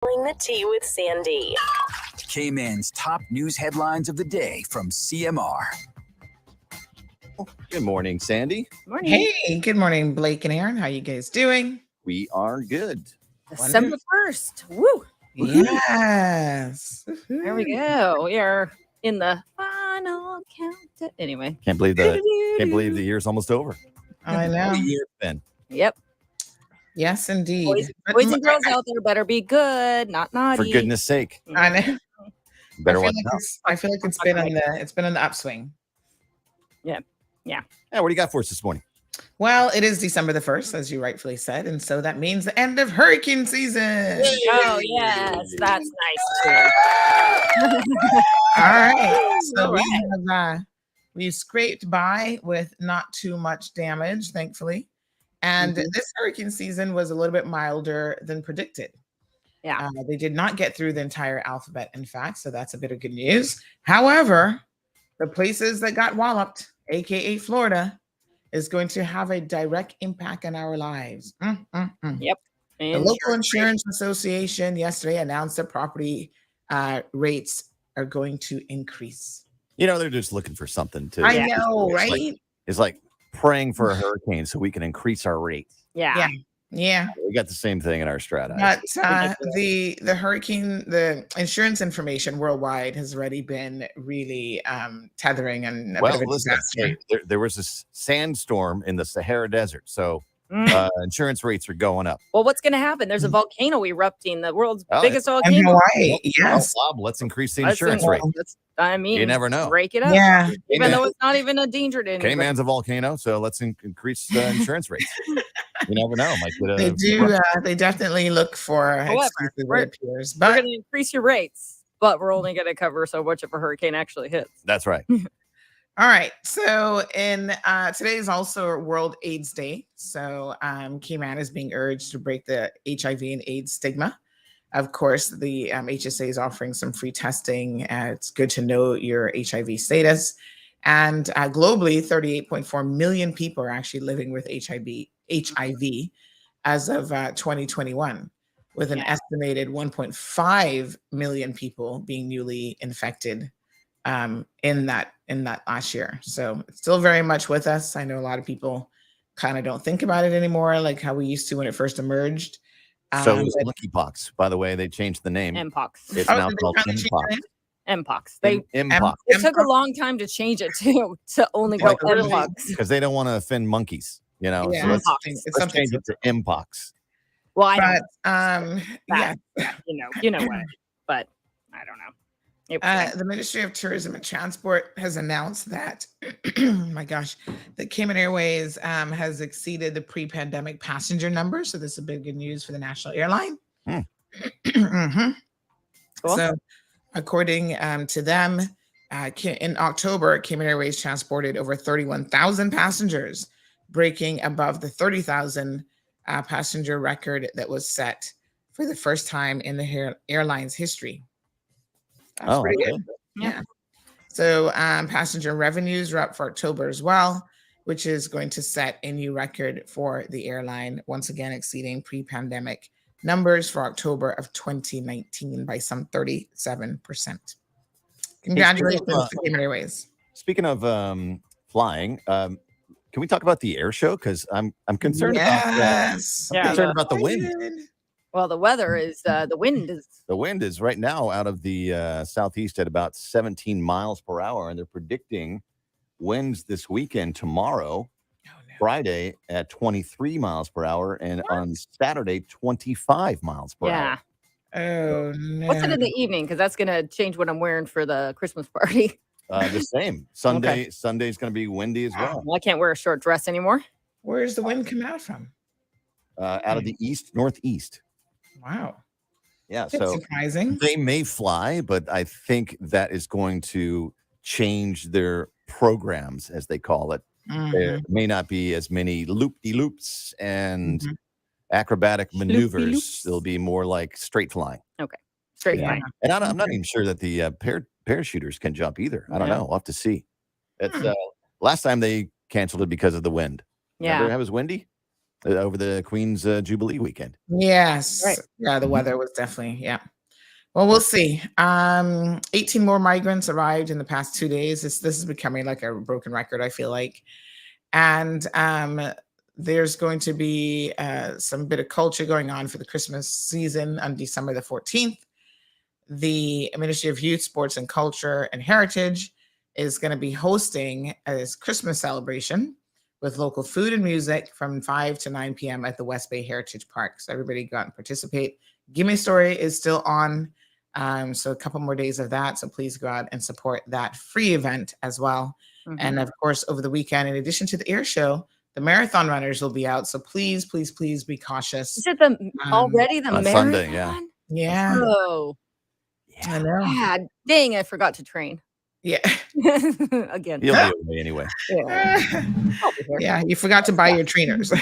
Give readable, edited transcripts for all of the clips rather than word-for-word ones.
Spilling the tea with Sandy. K-Man's top news headlines of the day from CMR. Good morning, Sandy. Morning. Hey, good morning, Blake and Aaron. How you guys doing? We are good. December 1st. Woo! Yes. There we go. We are in the final countdown. Anyway. Can't believe the year's almost over. I know. What a year it's been. Yep. Yes, indeed. Boys and girls out there better be good, not naughty. For goodness sake. I know. Better watch out. I feel like it's been on the upswing. Yeah. Yeah, what do you got for us this morning? Well, it is December the 1st, as you rightfully said, and so that means the end of hurricane season. Oh, yes. That's nice, too. All right. So we scraped by with not too much damage, thankfully. And this hurricane season was a little bit milder than predicted. Yeah. They did not get through the entire alphabet, in fact, so that's a bit of good news. However, the places that got walloped, aka Florida, is going to have a direct impact on our lives. Yep. The local insurance association yesterday announced that property rates are going to increase. You know, they're just looking for something to. I know, right? It's like praying for a hurricane so we can increase our rates. Yeah. We got the same thing in our strata. But the hurricane, the insurance information worldwide has already been really tethering and a bit of a disaster. There was this sandstorm in the Sahara Desert, so insurance rates are going up. Well, what's going to happen? There's a volcano erupting, the world's biggest volcano. In Hawaii, yes. Bob, let's increase the insurance rate. You never know. Break it up. Yeah. Even though it's not even a danger to anybody. Cayman's a volcano, so let's increase the insurance rates. You never know. They do. They definitely look for excuses, it appears. But we're going to increase your rates, but we're only going to cover so much if a hurricane actually hits. That's right. All right. So today is also World AIDS Day. So K-Man is being urged to break the HIV and AIDS stigma. Of course, the HSA is offering some free testing. It's good to know your HIV status. And globally, 38.4 million people are actually living with HIV as of 2021, with an estimated 1.5 million people being newly infected in that last year. So it's still very much with us. I know a lot of people kind of don't think about it anymore, like how we used to when it first emerged. So it was monkeypox, by the way. They changed the name. Mpox. It's now called Mpox. Mpox. Mpox. It took a long time to change it to only go Mpox. Because they don't want to offend monkeys, you know. Yeah, so let's change it to Mpox. Well, I you know what, but I don't know. The Ministry of Tourism and Transport has announced that, my gosh, that Cayman Airways has exceeded the pre-pandemic passenger number. So this is a big good news for the national airline. Cool. So according to them, in October, Cayman Airways transported over 31,000 passengers, breaking above the 30,000 passenger record that was set for the first time in the airline's history. That's pretty good. Yeah. So passenger revenues are up for October as well, which is going to set a new record for the airline, once again exceeding pre-pandemic numbers for October of 2019 by some 37%. Congratulations to Cayman Airways. Speaking of flying, can we talk about the air show? Because I'm concerned about the wind. Well, the weather is the wind is. The wind is right now out of the southeast at about 17 miles per hour, and they're predicting winds this weekend tomorrow, Friday at 23 miles per hour, and on Saturday 25 miles per hour. Oh no! What's it in the evening? Because that's going to change what I'm wearing for the Christmas party. The same. Sunday's going to be windy as well. Well, I can't wear a short dress anymore. Where's the wind come out from? Out of the northeast. Wow. Yeah, that's so surprising. They may fly, but I think that is going to change their programs, as they call it. There may not be as many loop-de-loops and acrobatic maneuvers. It'll be more like straight flying. Okay, straight flying. And I'm not even sure that the parachuters can jump either. I don't know. We'll have to see. It's last time they canceled it because of the wind. Yeah, remember it was windy. over the Queen's Jubilee weekend. Yes. Right. Yeah, the weather was definitely, yeah. Well, we'll see. 18 more migrants arrived in the past 2 days. This is becoming like a broken record, I feel like. And there's going to be some bit of culture going on for the Christmas season on December the 14th. The Ministry of Youth, Sports and Culture and Heritage is going to be hosting a Christmas celebration with local food and music from 5 to 9 p.m. at the West Bay Heritage Park. So everybody go out and participate. Give Me a Story is still on. So a couple more days of that. So please go out and support that free event as well. Mhm. And of course, over the weekend, in addition to the air show, the marathon runners will be out. So please, please, please be cautious. Is it already the on marathon? Sunday, yeah. Yeah. Oh, I know. God, dang! I forgot to train Yeah. again. He'll be away anyway. Yeah. I'll be here. Yeah. You forgot to buy your trainers.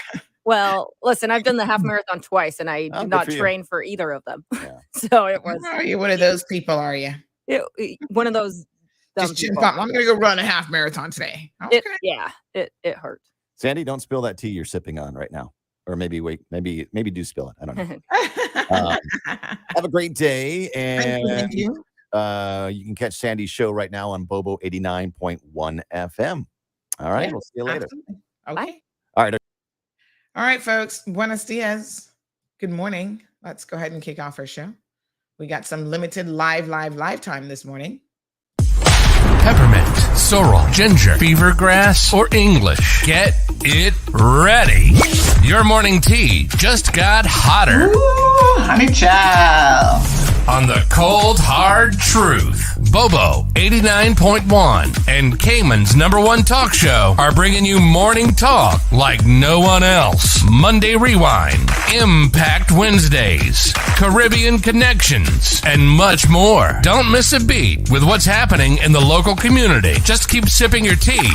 Well, listen, I've done the half marathon twice, and I Oh, did good not for you. train for either of them. Yeah. So it was Are you one of those people? Are you? one of those dumb Just chimp people. up. I'm going to go run a half marathon today. Okay. It hurt. Sandy, don't spill that tea you're sipping on right now. Or maybe wait, maybe do spill it. I don't know. Have a great day. And Thank you. you can catch Sandy's show right now on Bobo 89.1 FM. All right. Yeah, We'll see you later. Absolutely. Okay. All right. All right, folks. Buenos dias. Good morning. Let's go ahead and kick off our show. We got some limited live time this morning. Peppermint, sorrel, ginger, beaver grass, or English. Get it ready. Your morning tea just got hotter. Ooh, honey child. On the cold, hard truth. Bobo 89.1 and Cayman's #1 talk show are bringing you morning talk like no one else. Monday Rewind, Impact Wednesdays, Caribbean Connections, and much more. Don't miss a beat with what's happening in the local community. Just keep sipping your tea.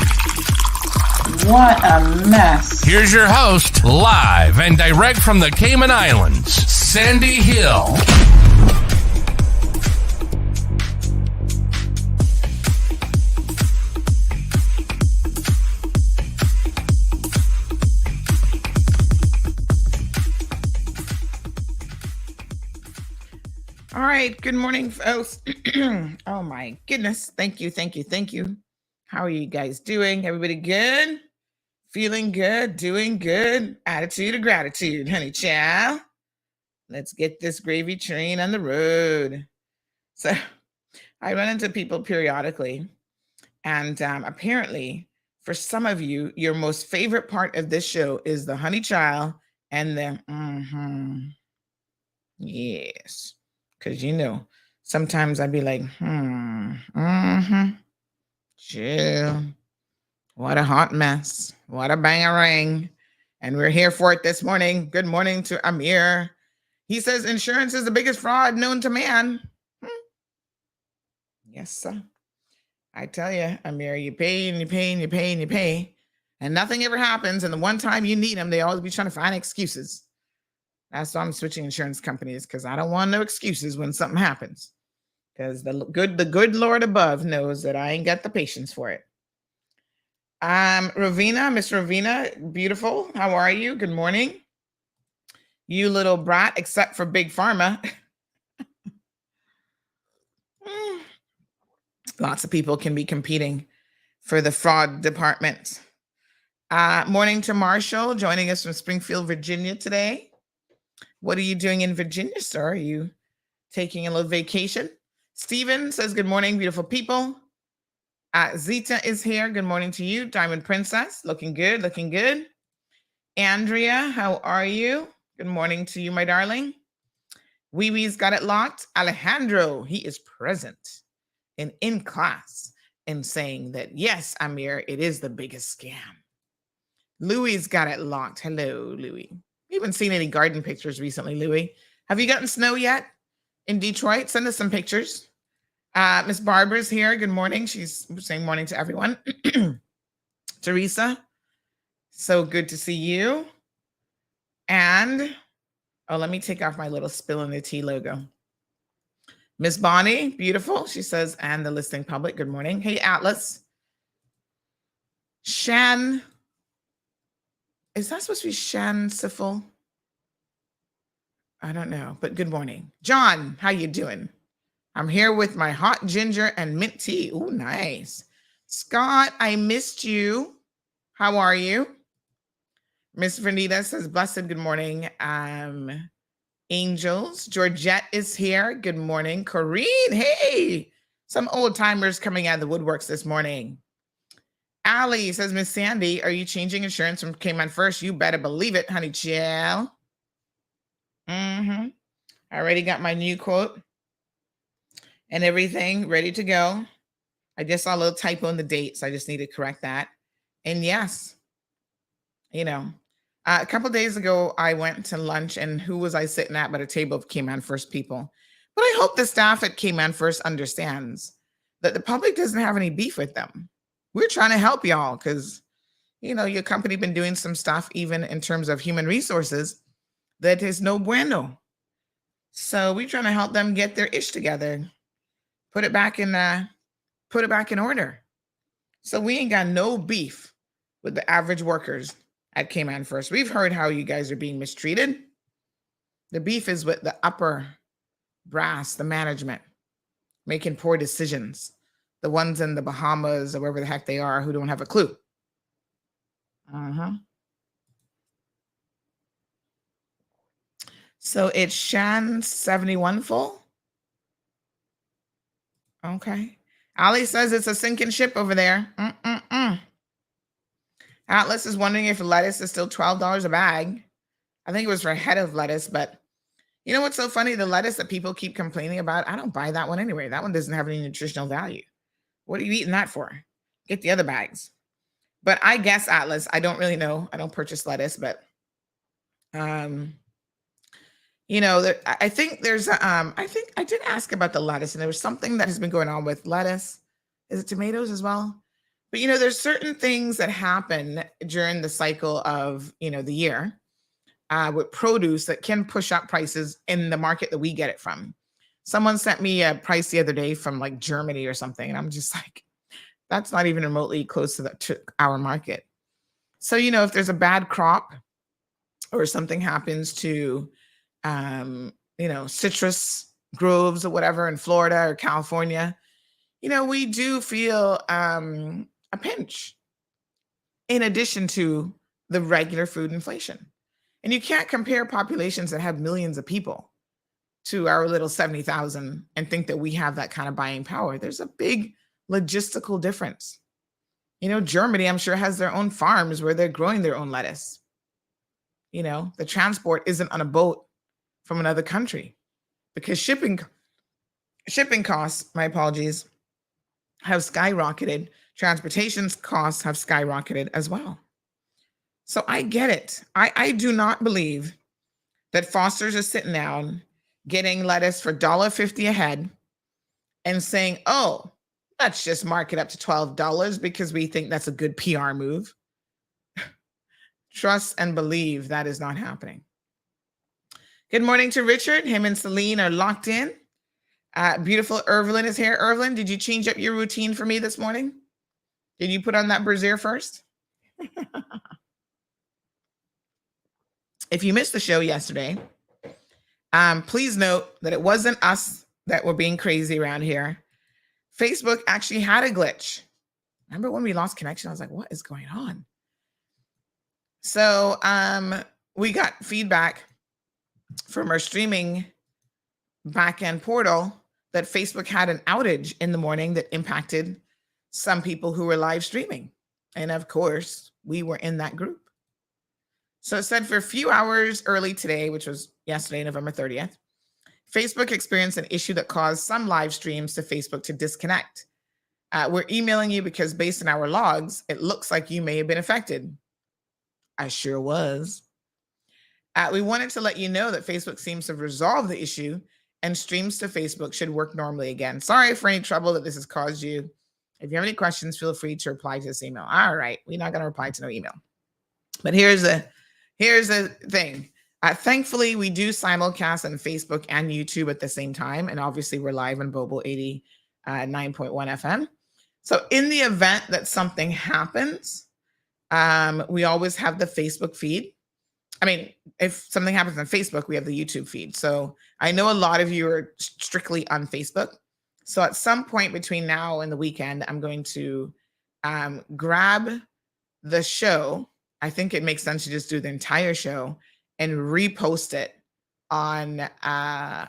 What a mess. Here's your host, live and direct from the Cayman Islands, Sandy Hill. All right. Good morning, folks. Oh, my goodness. Thank you. How are you guys doing? Everybody good? Feeling good? Doing good? Attitude of gratitude, honey child. Let's get this gravy train on the road. So I run into people periodically. And apparently, for some of you, your most favorite part of this show is the honey child and the yes. Because, sometimes I'd be like, chill. What a hot mess. What a bang-a-ring. And we're here for it this morning. Good morning to Amir. He says insurance is the biggest fraud known to man. Yes, sir. I tell you, Amir, you pay and you pay and you pay and you pay. And nothing ever happens. And the one time you need them, they always be trying to find excuses. That's why I'm switching insurance companies, because I don't want no excuses when something happens. Because the good Lord above knows that I ain't got the patience for it. Miss Ravina, beautiful. How are you? Good morning. You little brat, except for Big Pharma. Lots of people can be competing for the fraud department. Morning to Marshall, joining us from Springfield, Virginia today. What are you doing in Virginia, sir? Are you taking a little vacation? Steven says, good morning, beautiful people. Zita is here. Good morning to you. Diamond Princess, looking good, looking good. Andrea, how are you? Good morning to you, my darling. Wee Wee's got it locked. Alejandro, he is present and in class and saying that, yes, Amir, it is the biggest scam. Louie's got it locked. Hello, Louie. We haven't seen any garden pictures recently, Louie. Have you gotten snow yet in Detroit? Send us some pictures. Miss Barbara's here. Good morning. She's saying morning to everyone. Teresa, so good to see you. And, let me take off my little spill in the tea logo. Miss Bonnie, beautiful. She says, and the listening public, good morning. Hey, Atlas. Shan Is that supposed to be Shan Sifel? I don't know, but good morning. John, how you doing? I'm here with my hot ginger and mint tea. Ooh, nice. Scott, I missed you. How are you? Miss Vernita says, blessed good morning. Angels. Georgette is here. Good morning. Corrine, hey. Some old timers coming out of the woodworks this morning. Allie says, Miss Sandy, are you changing insurance from Cayman First? You better believe it, honey child. I already got my new quote and everything ready to go. I just saw a little typo in the dates. I just need to correct that. And yes, you know, a couple of days ago, I went to lunch, and who was I sitting at but a table of Cayman First people? But I hope the staff at Cayman First understands that the public doesn't have any beef with them. We're trying to help y'all because, you know, your company been doing some stuff even in terms of human resources that is no bueno. So we're trying to help them get their ish together, put it back in order. So we ain't got no beef with the average workers at Cayman First. We've heard how you guys are being mistreated. The beef is with the upper brass, the management, making poor decisions. The ones in the Bahamas or wherever the heck they are who don't have a clue. So it's Shan 71 full. Okay. Ali says it's a sinking ship over there. Atlas is wondering if lettuce is still $12 a bag. I think it was for head of lettuce, but you know what's so funny? The lettuce that people keep complaining about, I don't buy that one anyway. That one doesn't have any nutritional value. What are you eating that for? Get the other bags. But I guess, Atlas, I don't really know. I don't purchase lettuce, but you know, I think there's I think I did ask about the lettuce, and there was something that has been going on with lettuce. Is it tomatoes as well? But you know, there's certain things that happen during the cycle of, you know, the year with produce that can push up prices in the market that we get it from. Someone sent me a price the other day from like Germany or something, and I'm just like, that's not even remotely close to our market. So, you know, if there's a bad crop or something happens to, you know, citrus groves or whatever in Florida or California, you know, we do feel a pinch in addition to the regular food inflation. And you can't compare populations that have millions of people to our little 70,000 and think that we have that kind of buying power. There's a big logistical difference. You know, Germany, I'm sure, has their own farms where they're growing their own lettuce. You know, the transport isn't on a boat from another country because shipping costs, my apologies, have skyrocketed. Transportation costs have skyrocketed as well. So I get it. I do not believe that Foster's is sitting down getting lettuce for $1.50 a head and saying, oh, let's just mark it up to $12 because we think that's a good PR move. Trust and believe that is not happening. Good morning to Richard. Him and Celine are locked in. Beautiful Irvelyn is here. Irvelyn, did you change up your routine for me this morning? Did you put on that brassiere first? If you missed the show yesterday, please note that it wasn't us that were being crazy around here. Facebook actually had a glitch. Remember when we lost connection? I was like, what is going on? So we got feedback from our streaming backend portal that Facebook had an outage in the morning that impacted some people who were live streaming. And of course, we were in that group. So it said for a few hours early today, which was yesterday, November 30th, Facebook experienced an issue that caused some live streams to Facebook to disconnect. We're emailing you because based on our logs, it looks like you may have been affected. I sure was. We wanted to let you know that Facebook seems to have resolved the issue and streams to Facebook should work normally again. Sorry for any trouble that this has caused you. If you have any questions, feel free to reply to this email. All right, we're not going to reply to no email. But here's the thing. Thankfully, we do simulcast on Facebook and YouTube at the same time. And obviously, we're live on Bobo 89.1 FM. So in the event that something happens, We always have the Facebook feed. I mean, if something happens on Facebook, we have the YouTube feed. So I know a lot of you are strictly on Facebook. So at some point between now and the weekend, I'm going to grab the show. I think it makes sense to just do the entire show and repost it on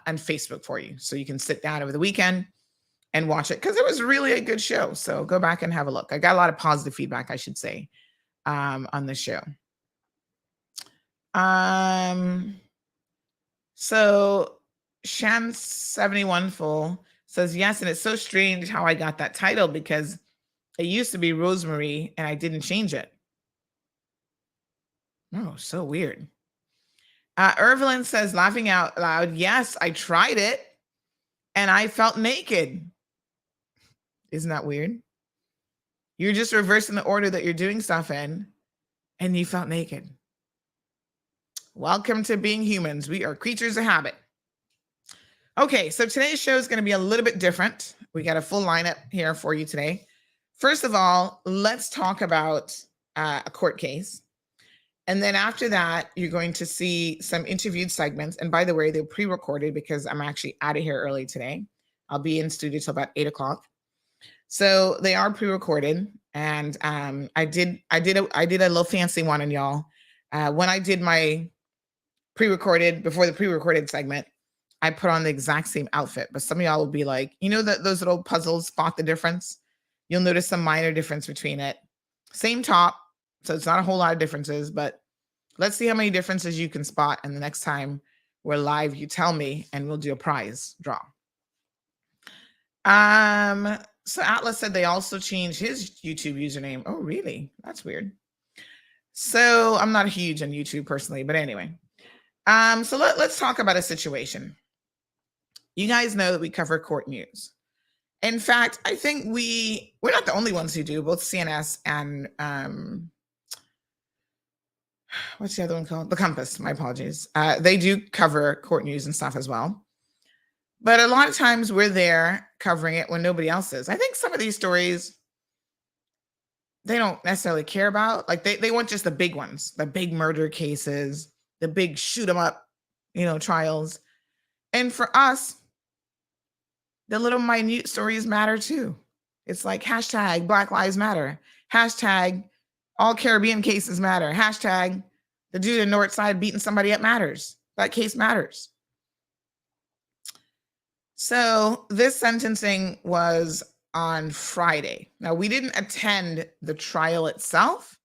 Facebook for you. So you can sit down over the weekend and watch it, because it was really a good show. So go back and have a look. I got a lot of positive feedback, I should say, on the show. So Shan71 Full says, yes, and it's so strange how I got that title, because it used to be Rosemary and I didn't change it. Oh, so weird. Irvelyn says, laughing out loud, yes, I tried it and I felt naked. Isn't that weird? You're just reversing the order that you're doing stuff in, and you felt naked. Welcome to being humans. We are creatures of habit. Okay, so today's show is going to be a little bit different. We got a full lineup here for you today. First of all, let's talk about a court case. And then after that, you're going to see some interviewed segments. And by the way, they're pre-recorded because I'm actually out of here early today. I'll be in studio till about 8 o'clock. So they are pre-recorded. And I did a little fancy one on y'all. When I did my before the pre-recorded segment, I put on the exact same outfit. But some of y'all will be like, you know, those little puzzles, spot the difference. You'll notice some minor difference between it. Same top. So it's not a whole lot of differences, but let's see how many differences you can spot. And the next time we're live, you tell me, and we'll do a prize draw. So Atlas said they also changed his YouTube username. Oh, really? That's weird. So I'm not huge on YouTube personally, but anyway. So let's talk about a situation. You guys know that we cover court news. In fact, I think we're not the only ones who do. Both CNS and what's the other one called? The Compass. My apologies. They do cover court news and stuff as well. But a lot of times we're there covering it when nobody else is. I think some of these stories they don't necessarily care about. Like they want just the big ones, the big murder cases, the big shoot 'em up, trials. And for us, the little minute stories matter too. It's like hashtag Black Lives Matter, hashtag all Caribbean cases matter, hashtag the dude in Northside beating somebody up matters. That case matters. So this sentencing was on Friday. Now, we didn't attend the trial itself,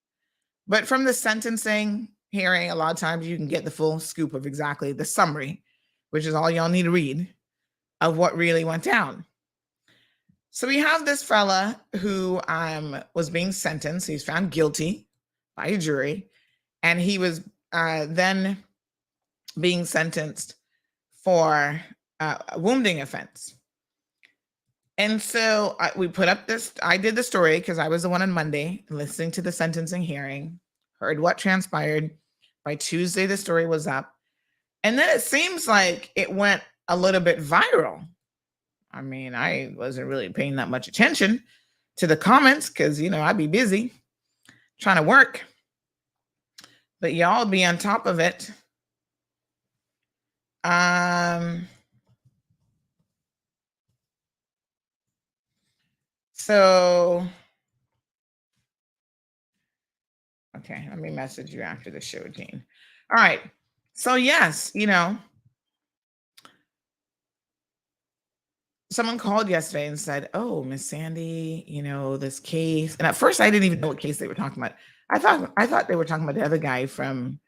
but from the sentencing hearing, a lot of times you can get the full scoop of exactly the summary, which is all y'all need to read, of what really went down. So we have this fella who was being sentenced. He's found guilty by a jury, and he was then being sentenced for a wounding offense. And so we put up this, I did the story because I was the one on Monday listening to the sentencing hearing, heard what transpired. By Tuesday, the story was up. And then it seems like it went a little bit viral. I mean, I wasn't really paying that much attention to the comments because, I'd be busy trying to work. But y'all be on top of it. So, okay, let me message you after the show, Jean. All right. So, yes, someone called yesterday and said, oh, Miss Sandy, this case. And at first I didn't even know what case they were talking about. I thought they were talking about the other guy from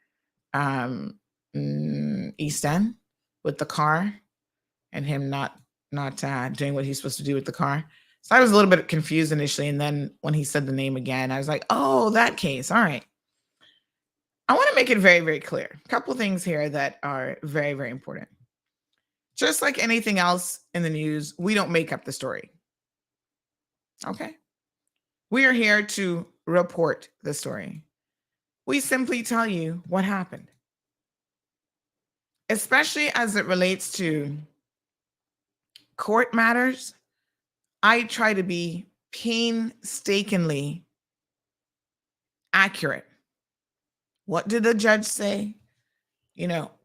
East End with the car and him not doing what he's supposed to do with the car. So I was a little bit confused initially. And then when he said the name again, I was like, oh, that case. All right. I want to make it very, very clear. A couple things here that are very, very important. Just like anything else in the news, we don't make up the story. Okay. We are here to report the story. We simply tell you what happened. Especially as it relates to court matters, I try to be painstakingly accurate. What did the judge say?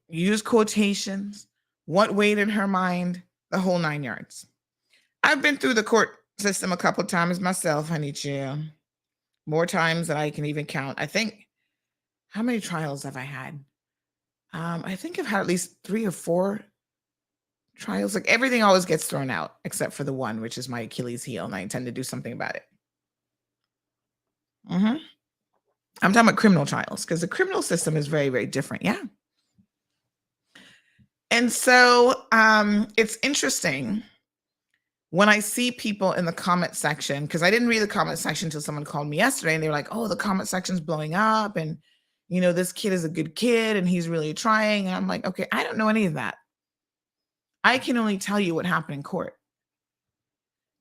Use quotations. What weighed in her mind? The whole 9 yards. I've been through the court system a couple of times myself, honey chill. More times than I can even count. I think, how many trials have I had? I think I've had at least 3 or 4 trials. Like everything always gets thrown out except for the one, which is my Achilles heel, and I intend to do something about it. I'm talking about criminal trials because the criminal system is very, very different. Yeah. And so it's interesting when I see people in the comment section, because I didn't read the comment section until someone called me yesterday and they were like, oh, the comment section's blowing up. And, this kid is a good kid and he's really trying. And I'm like, okay, I don't know any of that. I can only tell you what happened in court.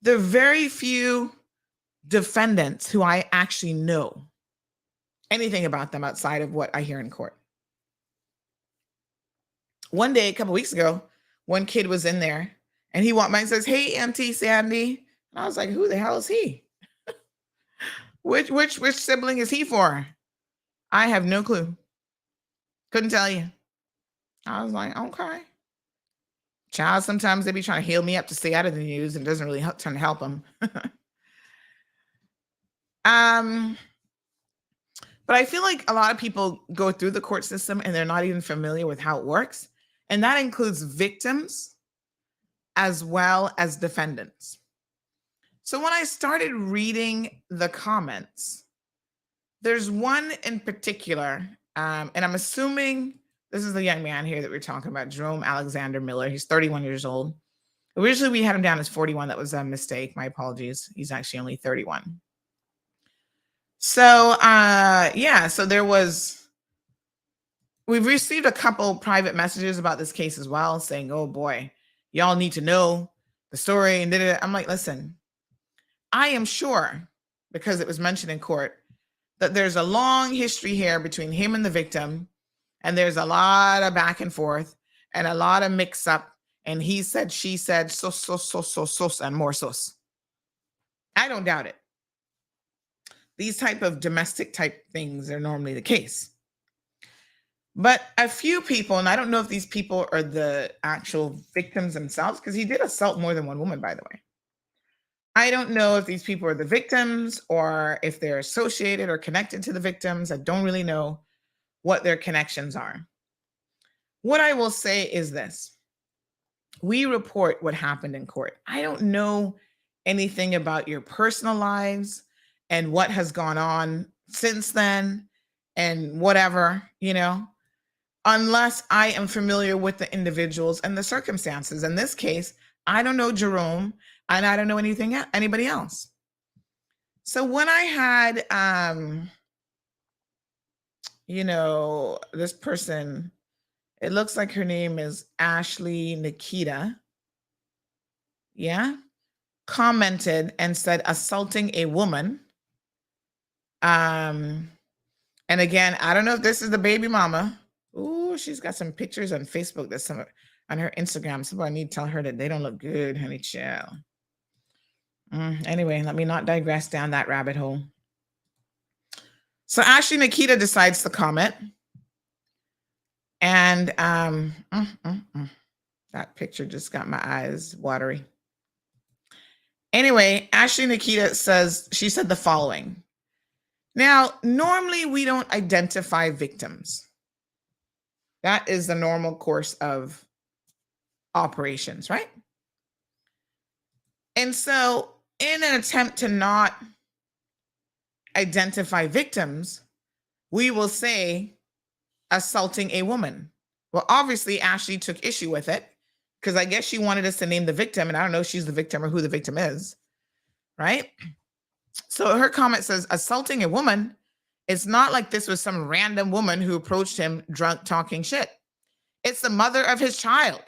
There are very few defendants who I actually know anything about them outside of what I hear in court. One day, a couple weeks ago, one kid was in there and he walked by and says, hey, Auntie Sandy. And I was like, who the hell is he? Which sibling is he for? I have no clue. Couldn't tell you. I was like, okay. Child, sometimes they be trying to heal me up to stay out of the news and it doesn't really trying to help them. But I feel like a lot of people go through the court system and they're not even familiar with how it works. And that includes victims as well as defendants. So when I started reading the comments, there's one in particular, and I'm assuming this is the young man here that we're talking about, Jerome Alexander Miller. He's 31 years old. Originally, we had him down as 41. That was a mistake. My apologies. He's actually only 31. So, we've received a couple private messages about this case as well, saying, oh boy, y'all need to know the story. And I'm like, listen, I am sure, because it was mentioned in court, that there's a long history here between him and the victim. And there's a lot of back and forth and a lot of mix up. And he said, she said, so, and more sauce. I don't doubt it. These type of domestic type things are normally the case. But a few people, and I don't know if these people are the actual victims themselves, because he did assault more than one woman, by the way. I don't know if these people are the victims or if they're associated or connected to the victims. I don't really know what their connections are. What I will say is this. We report what happened in court. I don't know anything about your personal lives and what has gone on since then and whatever, unless I am familiar with the individuals and the circumstances. In this case, I don't know Jerome and I don't know anybody else. So when I had, this person, it looks like her name is Ashley Nikita. Yeah. Commented and said assaulting a woman. And again, I don't know if this is the baby mama. Ooh, she's got some pictures on Facebook. That's some on her Instagram. Somebody need to tell her that they don't look good, honey child. Anyway, let me not digress down that rabbit hole. So Ashley Nikita decides to comment. And that picture just got my eyes watery. Anyway, Ashley Nikita she said the following. Now, normally we don't identify victims. That is the normal course of operations, right? And so in an attempt to not identify victims, we will say assaulting a woman. Well, obviously, Ashley took issue with it because I guess she wanted us to name the victim, and I don't know if she's the victim or who the victim is, right? So her comment says, assaulting a woman, it's not like this was some random woman who approached him drunk talking shit. It's the mother of his child.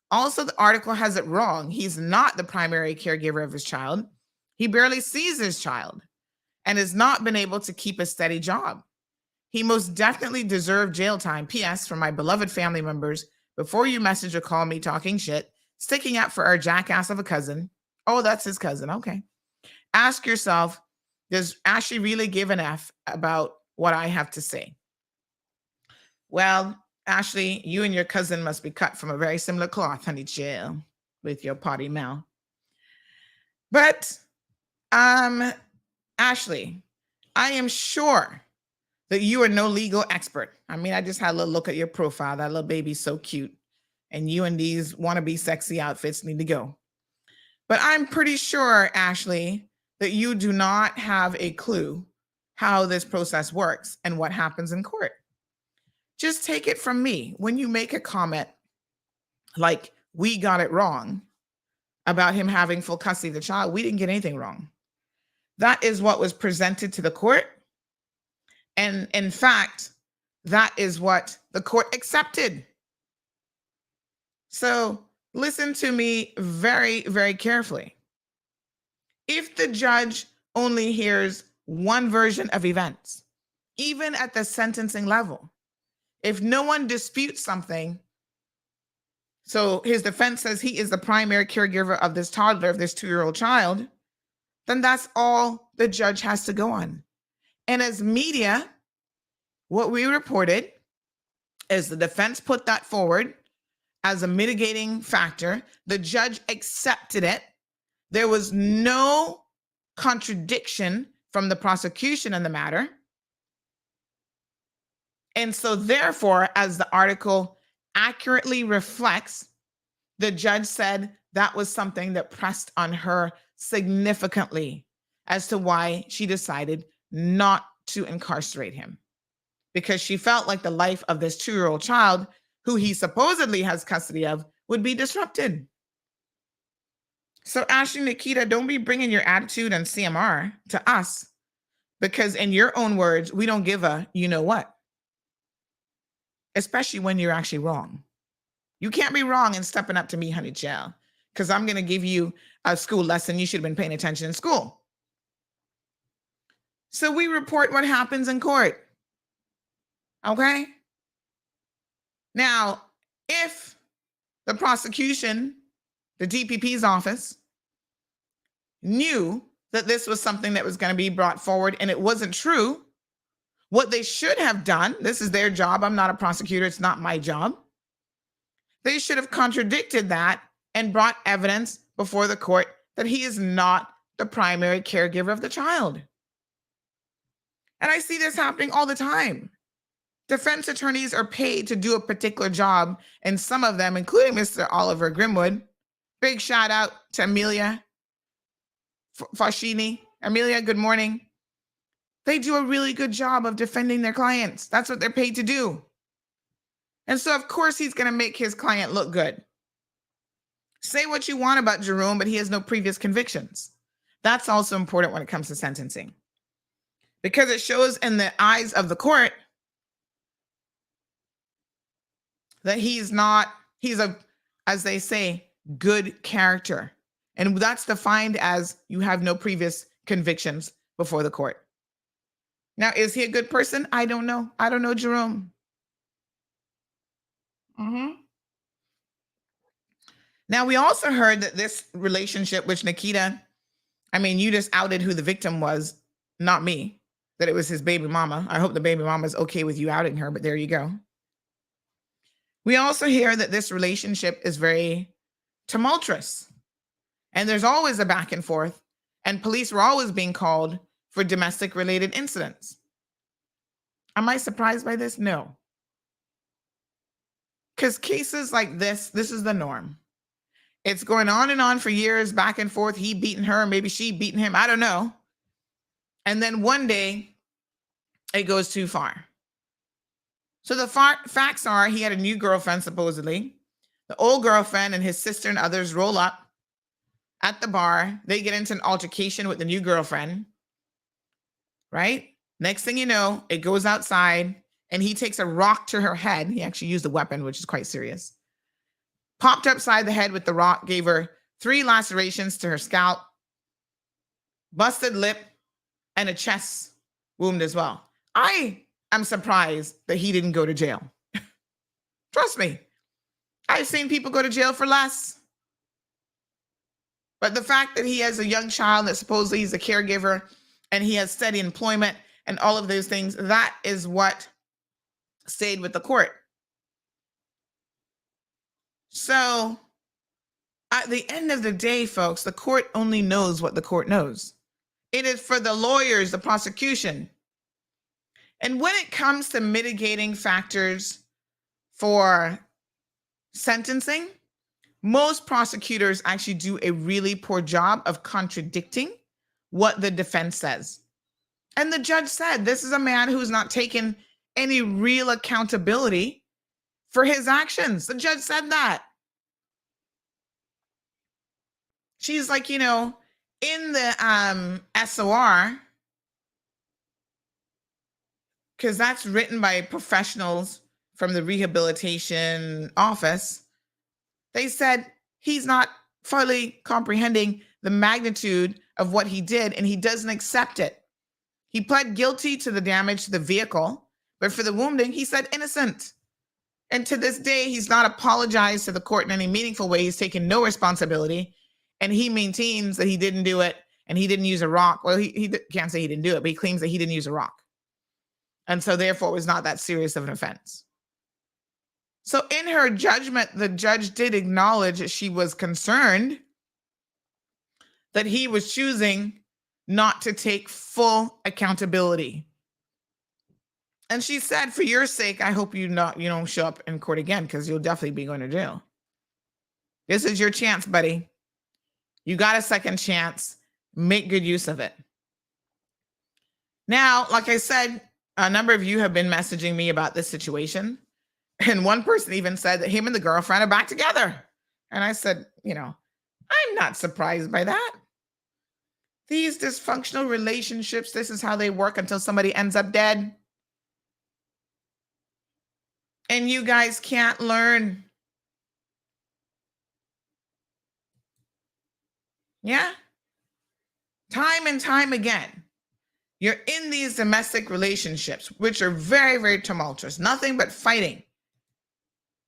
Also, the article has it wrong. He's not the primary caregiver of his child. He barely sees his child and has not been able to keep a steady job. He most definitely deserved jail time. P.S. for my beloved family members, before you message or call me talking shit, sticking up for our jackass of a cousin. Oh, that's his cousin. Okay. Ask yourself, Does Ashley really give an F about what I have to say? Well, Ashley, you and your cousin must be cut from a very similar cloth, honey chill, with your potty mouth. But, Ashley, I am sure that you are no legal expert. I mean, I just had a little look at your profile. That little baby's so cute. And you and these wannabe sexy outfits need to go. But I'm pretty sure, Ashley, that you do not have a clue how this process works and what happens in court. Just take it from me. When you make a comment like, we got it wrong about him having full custody of the child, we didn't get anything wrong. That is what was presented to the court. And in fact, that is what the court accepted. So listen to me very, very carefully. If the judge only hears one version of events, even at the sentencing level, if no one disputes something, so his defense says he is the primary caregiver of this toddler, of this 2-year-old child, then that's all the judge has to go on. And as media, what we reported is the defense put that forward as a mitigating factor. The judge accepted it. There was no contradiction from the prosecution in the matter. And so therefore, as the article accurately reflects, the judge said that was something that pressed on her significantly as to why she decided not to incarcerate him, because she felt like the life of this 2-year-old child, who he supposedly has custody of, would be disrupted. So Ashley, Nikita, don't be bringing your attitude and CMR to us, because in your own words, we don't give a you know what, especially when you're actually wrong. You can't be wrong and stepping up to me, honey child, because I'm going to give you a school lesson. You should have been paying attention in school. So we report what happens in court. Okay? Now, if the prosecution, the DPP's office, knew that this was something that was going to be brought forward and it wasn't true, what they should have done, this is their job. I'm not a prosecutor. It's not my job. They should have contradicted that and brought evidence before the court that he is not the primary caregiver of the child. And I see this happening all the time. Defense attorneys are paid to do a particular job, and some of them, including Mr. Oliver Grimwood, big shout out to Amelia Fascini. Amelia, good morning. They do a really good job of defending their clients. That's what they're paid to do. And so, of course, he's going to make his client look good. Say what you want about Jerome, but he has no previous convictions. That's also important when it comes to sentencing, because it shows in the eyes of the court that he's a, as they say, good character. And that's defined as you have no previous convictions before the court. Now, is he a good person? I don't know. I don't know Jerome. Now, we also heard that this relationship, which Nikita, I mean, you just outed who the victim was, not me, that it was his baby mama. I hope the baby mama is okay with you outing her, but there you go. We also hear that this relationship is very tumultuous, and there's always a back and forth, and police were always being called for domestic related incidents. Am I surprised by this? No. Because cases like this is the norm. It's going on and on for years, back and forth. He beating her, maybe she beating him. I don't know. And then one day it goes too far. So the facts are he had a new girlfriend, supposedly. The old girlfriend and his sister and others roll up at the bar. They get into an altercation with the new girlfriend, right? Next thing you know, it goes outside and he takes a rock to her head. He actually used a weapon, which is quite serious. Popped upside the head with the rock, gave her 3 lacerations to her scalp, busted lip, and a chest wound as well. I am surprised that he didn't go to jail. Trust me. I've seen people go to jail for less. But the fact that he has a young child that supposedly he's a caregiver and he has steady employment and all of those things. That is what stayed with the court. So at the end of the day, folks, the court only knows what the court knows. It is for the lawyers, the prosecution. And when it comes to mitigating factors for sentencing, most prosecutors actually do a really poor job of contradicting what the defense says. And the judge said, this is a man who's not taken any real accountability for his actions. The judge said that. She's like, in the SOR, because that's written by professionals from the rehabilitation office, they said he's not fully comprehending the magnitude of what he did, and he doesn't accept it. He pled guilty to the damage to the vehicle, but for the wounding, he said innocent. And to this day, he's not apologized to the court in any meaningful way. He's taken no responsibility, and he maintains that he didn't do it, and he didn't use a rock. Well, he can't say he didn't do it, but he claims that he didn't use a rock. And so therefore, it was not that serious of an offense. So in her judgment, the judge did acknowledge that she was concerned that he was choosing not to take full accountability. And she said, for your sake, I hope you don't show up in court again, because you'll definitely be going to jail. This is your chance, buddy. You got a second chance. Make good use of it. Now, like I said, a number of you have been messaging me about this situation. And one person even said that him and the girlfriend are back together. And I said, I'm not surprised by that. These dysfunctional relationships, this is how they work until somebody ends up dead. And you guys can't learn. Yeah? Time and time again, you're in these domestic relationships, which are very, very tumultuous, nothing but fighting.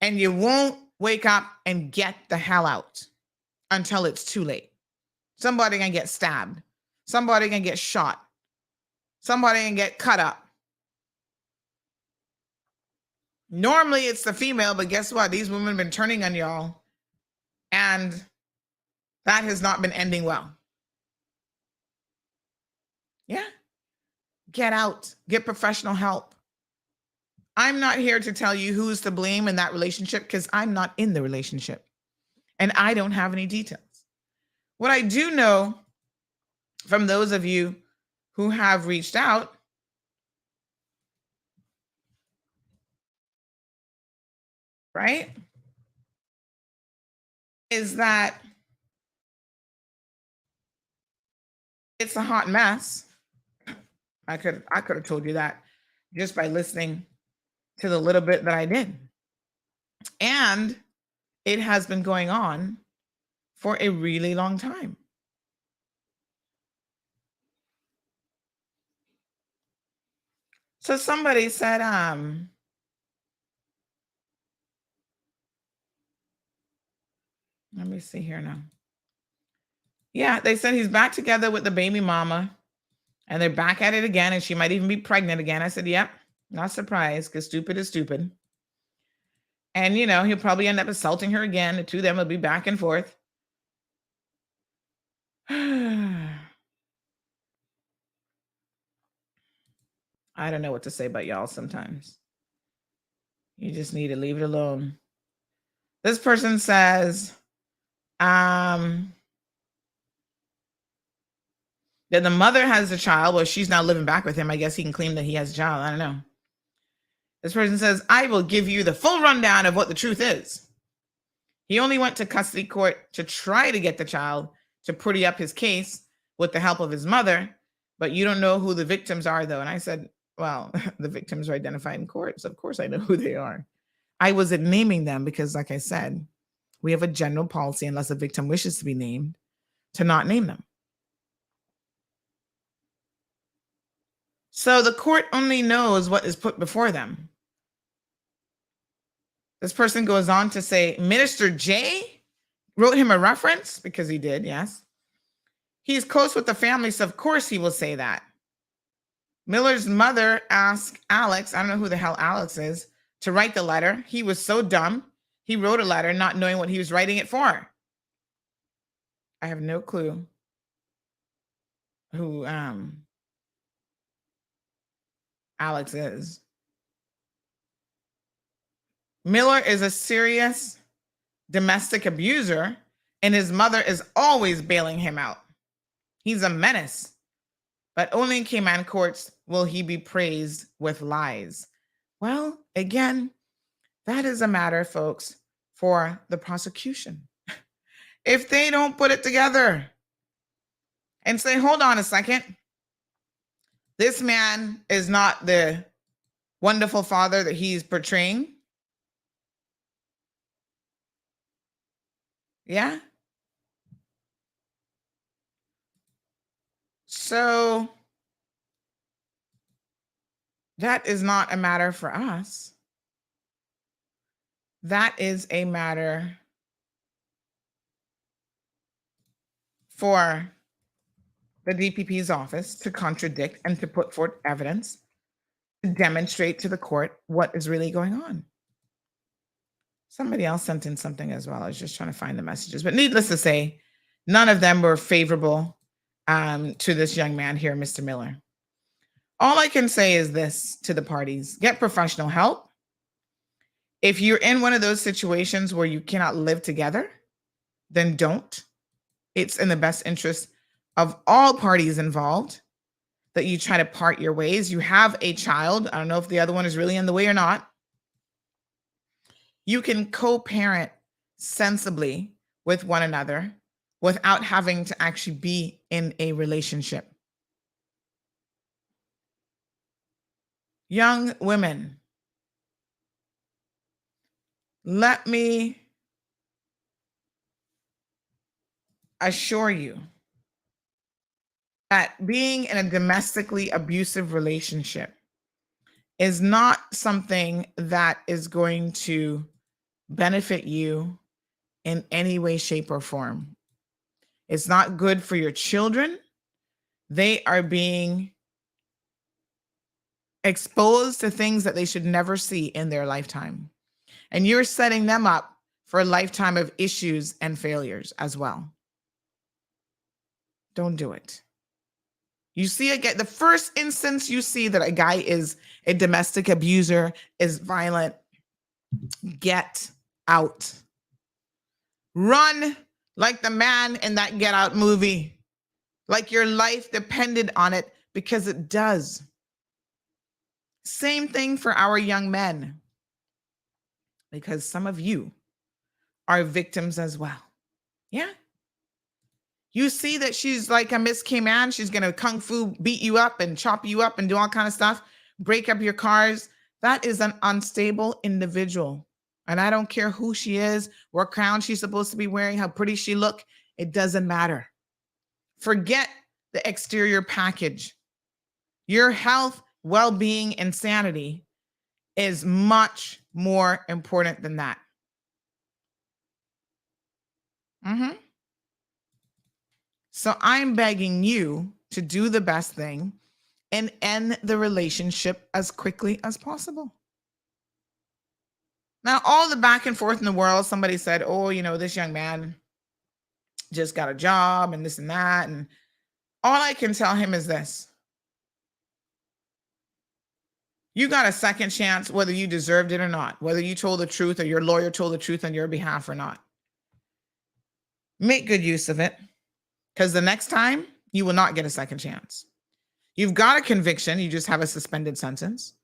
And you won't wake up and get the hell out until it's too late. Somebody can get stabbed. Somebody can get shot. Somebody can get cut up. Normally it's the female, but guess what? These women have been turning on y'all, and that has not been ending well. Yeah. Get out. Get professional help. I'm not here to tell you who's to blame in that relationship, because I'm not in the relationship and I don't have any details. What I do know from those of you who have reached out right, is that it's a hot mess. I could have told you that just by listening to the little bit that I did. And it has been going on for a really long time. So somebody said, let me see here now. Yeah, they said he's back together with the baby mama, and they're back at it again, and she might even be pregnant again. I said, yep, not surprised, because stupid is stupid. And, he'll probably end up assaulting her again. The two of them will be back and forth. I don't know what to say about y'all sometimes. You just need to leave it alone. This person says, that the mother has a child. Well, she's now living back with him. I guess he can claim that he has a child. I don't know. This person says, I will give you the full rundown of what the truth is. He only went to custody court to try to get the child to pretty up his case with the help of his mother, but you don't know who the victims are, though. And I said, well, the victims are identified in court, so of course I know who they are. I wasn't naming them because, like I said, we have a general policy, unless a victim wishes to be named, to not name them. So the court only knows what is put before them. This person goes on to say, Minister J wrote him a reference, because he did, yes. He's close with the family, so of course he will say that. Miller's mother asked Alex, I don't know who the hell Alex is, to write the letter. He was so dumb. He wrote a letter not knowing what he was writing it for. I have no clue who Alex is. Miller is a serious domestic abuser, and his mother is always bailing him out. He's a menace, but only in Cayman courts will he be praised with lies. Well, again, that is a matter, folks, for the prosecution. If they don't put it together and say, hold on a second, this man is not the wonderful father that he's portraying. Yeah. So that is not a matter for us. That is a matter for the DPP's office to contradict and to put forth evidence to demonstrate to the court what is really going on. Somebody else sent in something as well. I was just trying to find the messages. But needless to say, none of them were favorable to this young man here, Mr. Miller. All I can say is this to the parties: get professional help. If you're in one of those situations where you cannot live together, then don't. It's in the best interest of all parties involved that you try to part your ways. You have a child. I don't know if the other one is really in the way or not. You can co-parent sensibly with one another without having to actually be in a relationship. Young women, let me assure you that being in a domestically abusive relationship is not something that is going to benefit you in any way, shape, or form. It's not good for your children. They are being exposed to things that they should never see in their lifetime. And you're setting them up for a lifetime of issues and failures as well. Don't do it. You see, again, the first instance you see that a guy is a domestic abuser, is violent, get out. Run like the man in that Get Out movie, like your life depended on it, because it does. Same thing for our young men, because some of you are victims as well. Yeah. You see that she's like a Miss Cayman. She's going to kung fu beat you up and chop you up and do all kind of stuff, break up your cars. That is an unstable individual. And I don't care who she is, what crown she's supposed to be wearing, how pretty she look. It doesn't matter. Forget the exterior package. Your health, well-being, and sanity is much more important than that. So I'm begging you to do the best thing and end the relationship as quickly as possible. Now, all the back and forth in the world, somebody said, oh, you know, this young man just got a job and this and that. And all I can tell him is this. You got a second chance, whether you deserved it or not, whether you told the truth or your lawyer told the truth on your behalf or not. Make good use of it, because the next time you will not get a second chance. You've got a conviction. You just have a suspended sentence.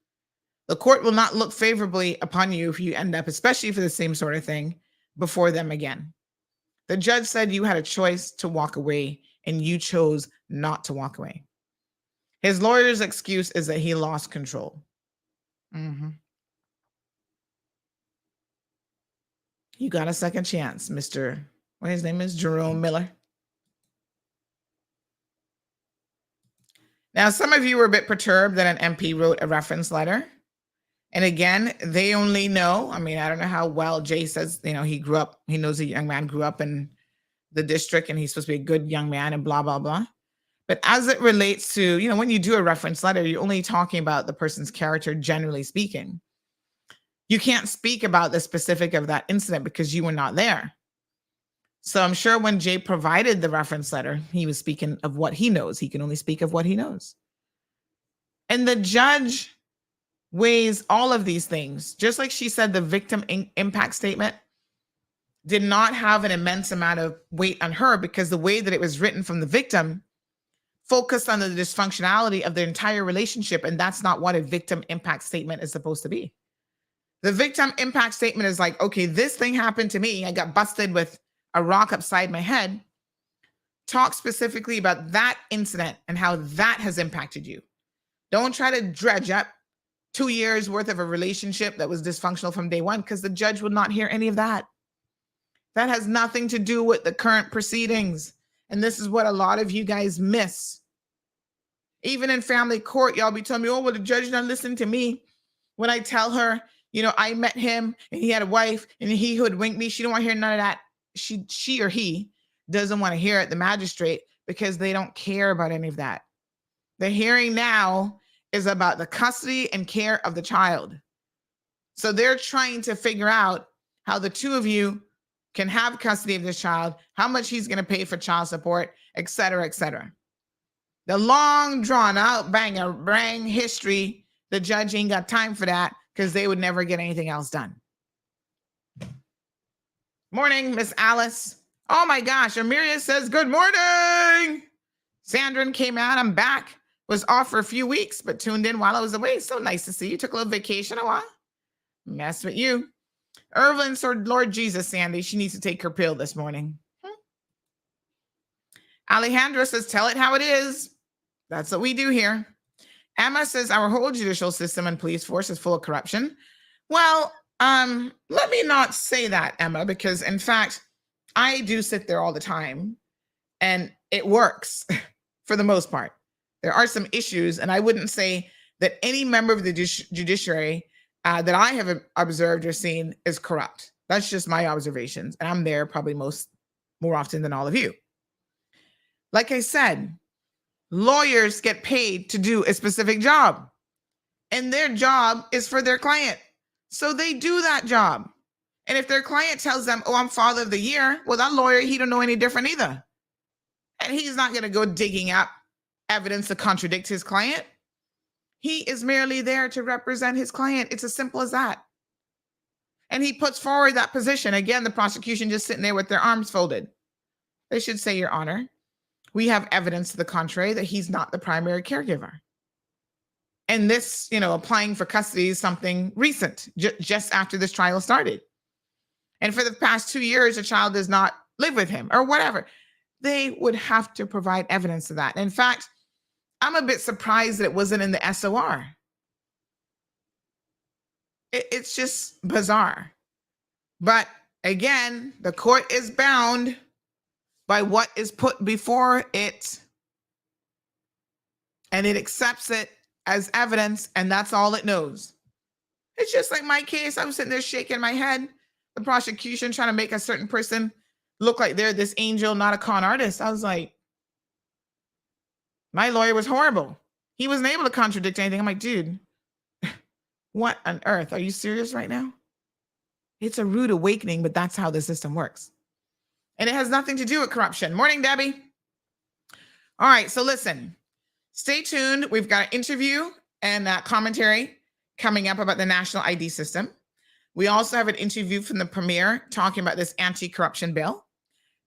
The court will not look favorably upon you if you end up, especially for the same sort of thing, before them again. The judge said you had a choice to walk away, and you chose not to walk away. His lawyer's excuse is that he lost control. You got a second chance, Mr. What his name is? Jerome Miller. Now, some of you were a bit perturbed that an MP wrote a reference letter. And again, they only know, I mean, I don't know how well Jay says, you know, he knows a young man grew up in the district and he's supposed to be a good young man and blah, blah, blah. But as it relates to, when you do a reference letter, you're only talking about the person's character, generally speaking. You can't speak about the specific of that incident because you were not there. So I'm sure when Jay provided the reference letter, he was speaking of what he knows. He can only speak of what he knows. And the judge weighs all of these things. Just like she said, the victim impact statement did not have an immense amount of weight on her because the way that it was written from the victim focused on the dysfunctionality of their entire relationship. And that's not what a victim impact statement is supposed to be. The victim impact statement is like, okay, this thing happened to me. I got busted with a rock upside my head. Talk specifically about that incident and how that has impacted you. Don't try to dredge up 2 years worth of a relationship that was dysfunctional from day one, because the judge will not hear any of that. That has nothing to do with the current proceedings. And this is what a lot of you guys miss. Even in family court, y'all be telling me, oh, well, the judge not listening to me. When I tell her, I met him and he had a wife and he hoodwinked me, she don't want to hear none of that. She or he doesn't want to hear it, the magistrate, because they don't care about any of that. The hearing now is about the custody and care of the child. So they're trying to figure out how the two of you can have custody of this child, how much he's going to pay for child support, et cetera, et cetera. The long drawn out bang history, the judge ain't got time for that because they would never get anything else done. Morning, Miss Alice. Oh my gosh, Amiria says, good morning. Sandrin came out, I'm back. Was off for a few weeks, but tuned in while I was away. So nice to see you. Took a little vacation a while. Mess with you. Irvin or Lord Jesus, Sandy, she needs to take her pill this morning. Alejandra says, tell it how it is. That's what we do here. Emma says, our whole judicial system and police force is full of corruption. Well, let me not say that, Emma, because in fact, I do sit there all the time and it works for the most part. There are some issues, and I wouldn't say that any member of the judiciary that I have observed or seen is corrupt. That's just my observations. And I'm there probably more often than all of you. Like I said, lawyers get paid to do a specific job, and their job is for their client. So they do that job. And if their client tells them, oh, I'm father of the year, well, that lawyer, he don't know any different either. And he's not going to go digging up evidence to contradict his client. He is merely there to represent his client. It's as simple as that. And he puts forward that position. Again, the prosecution just sitting there with their arms folded. They should say, Your Honor, we have evidence to the contrary that he's not the primary caregiver. And this, applying for custody is something recent, just after this trial started. And for the past 2 years, the child does not live with him or whatever. They would have to provide evidence of that. In fact, I'm a bit surprised that it wasn't in the SOR. It's just bizarre. But again, the court is bound by what is put before it, and it accepts it as evidence, and that's all it knows. It's just like my case. I was sitting there shaking my head. The prosecution trying to make a certain person look like they're this angel, not a con artist. I was like, my lawyer was horrible. He wasn't able to contradict anything. I'm like, dude, what on earth? Are you serious right now? It's a rude awakening, but that's how the system works. And it has nothing to do with corruption. Morning, Debbie. All right, so listen, stay tuned. We've got an interview and commentary coming up about the national ID system. We also have an interview from the premier talking about this anti-corruption bill,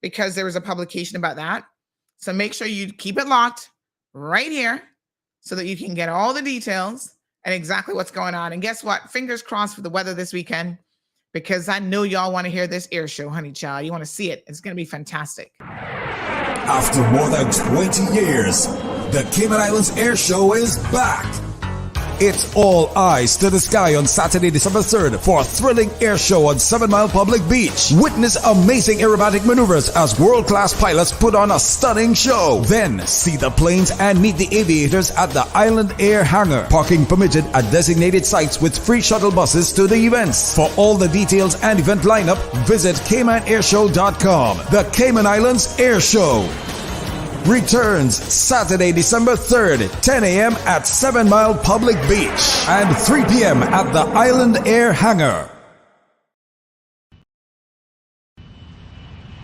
because there was a publication about that. So make sure you keep it locked right here so that you can get all the details and exactly what's going on. And guess what? Fingers crossed for the weather this weekend, because I know y'all want to hear this air show, honey child. You want to see it. It's going to be fantastic. After more than 20 years, the Cayman Islands Air Show is back. It's all eyes to the sky on Saturday, December 3rd for a thrilling air show on 7 Mile Public Beach. Witness amazing aerobatic maneuvers as world-class pilots put on a stunning show. Then see the planes and meet the aviators at the Island Air Hangar. Parking permitted at designated sites with free shuttle buses to the events. For all the details and event lineup, visit CaymanAirshow.com. The Cayman Islands Air Show. returns Saturday, December 3rd, 10 a.m. at 7 Mile Public Beach and 3 p.m. at the Island Air Hangar.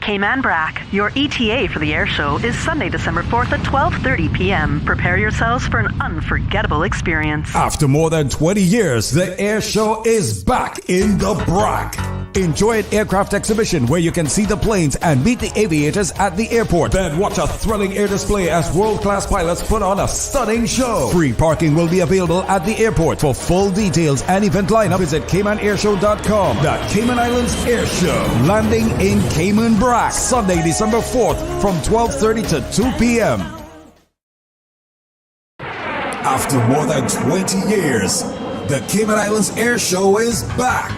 Cayman Brack, your ETA for the air show is Sunday, December 4th at 12:30 p.m. Prepare yourselves for an unforgettable experience. After more than 20 years, the air show is back in the Brack. Enjoy an aircraft exhibition where you can see the planes and meet the aviators at the airport. Then watch a thrilling air display as world-class pilots put on a stunning show. Free parking will be available at the airport. For full details and event lineup, visit CaymanAirShow.com. The Cayman Islands Air Show, landing in Cayman Brack, Sunday, December 4th from 12:30 to 2 p.m. After more than 20 years, the Cayman Islands Air Show is back.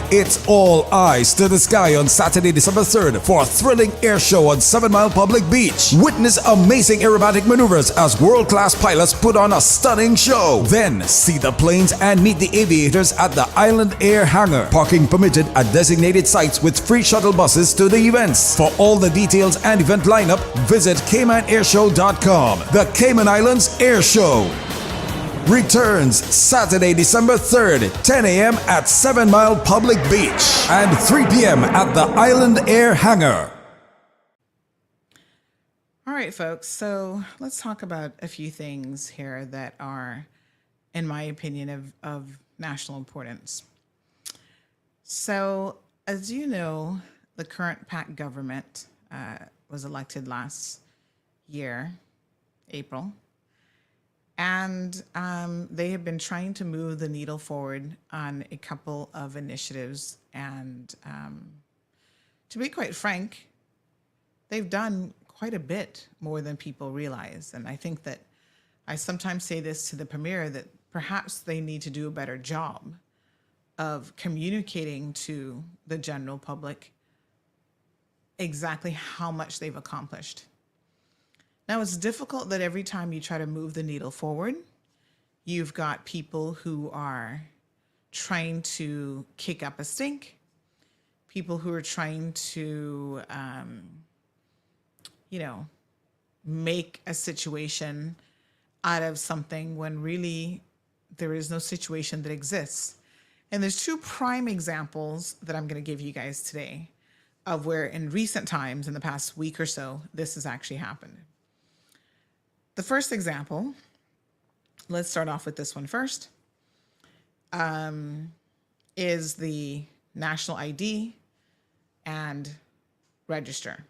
It's all eyes to the sky on Saturday, December 3rd for a thrilling air show on 7 Mile Public Beach. Witness amazing aerobatic maneuvers as world-class pilots put on a stunning show. Then see the planes and meet the aviators at the Island Air Hangar. Parking permitted at designated sites with free shuttle buses to the events. For all the details and event lineup, visit CaymanAirShow.com. The Cayman Islands Air Show returns Saturday, December 3rd, 10 a.m. at 7 Mile Public Beach and 3 p.m. at the Island Air Hangar. All right, folks. So let's talk about a few things here that are, in my opinion, of national importance. So, as you know, the current PAC government was elected last year, April. And they have been trying to move the needle forward on a couple of initiatives. And to be quite frank, they've done quite a bit more than people realize. And I think that I sometimes say this to the Premier, that perhaps they need to do a better job of communicating to the general public exactly how much they've accomplished. Now, it's difficult that every time you try to move the needle forward, you've got people who are trying to kick up a stink, people who are trying to, make a situation out of something when really there is no situation that exists. And there's two prime examples that I'm going to give you guys today of where in recent times, in the past week or so, this has actually happened. The first example, let's start off with this one first, is the national ID and register.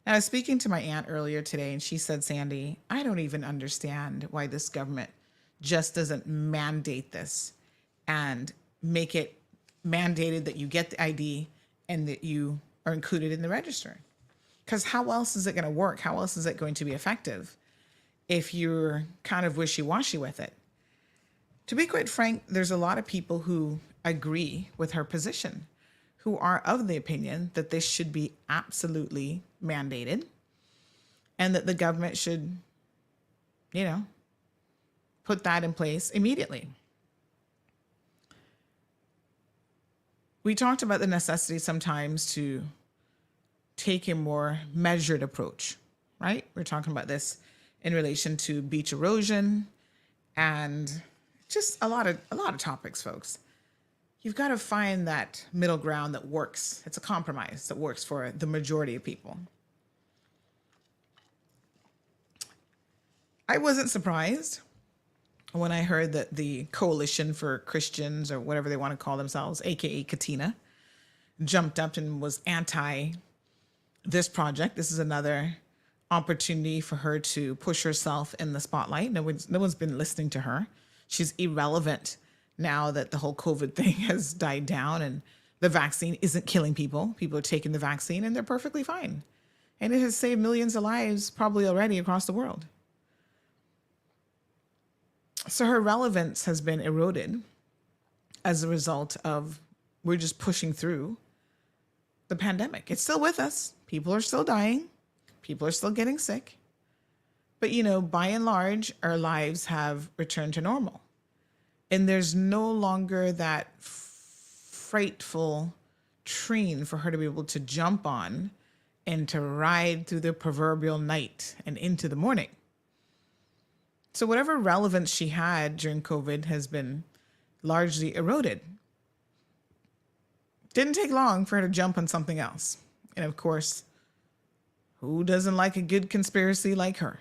Now, I was speaking to my aunt earlier today, and she said, Sandy, I don't even understand why this government just doesn't mandate this and make it mandated that you get the ID and that you are included in the register. Because how else is it going to work? How else is it going to be effective if you're kind of wishy-washy with it? To be quite frank, there's a lot of people who agree with her position, who are of the opinion that this should be absolutely mandated and that the government should, put that in place immediately. We talked about the necessity sometimes to take a more measured approach, right? We're talking about this in relation to beach erosion and just a lot of topics, folks. You've got to find that middle ground that works. It's a compromise that works for the majority of people. I wasn't surprised when I heard that the Coalition for Christians, or whatever they want to call themselves, aka Katina, jumped up and was anti this project. This is another opportunity for her to push herself in the spotlight. No one's been listening to her. She's irrelevant now that the whole COVID thing has died down and the vaccine isn't killing people. People are taking the vaccine and they're perfectly fine. And it has saved millions of lives probably already across the world. So her relevance has been eroded as a result of we're just pushing through the pandemic. It's still with us. People are still dying. People are still getting sick. But, by and large, our lives have returned to normal. And there's no longer that frightful train for her to be able to jump on and to ride through the proverbial night and into the morning. So whatever relevance she had during COVID has been largely eroded. Didn't take long for her to jump on something else. And of course, who doesn't like a good conspiracy like her?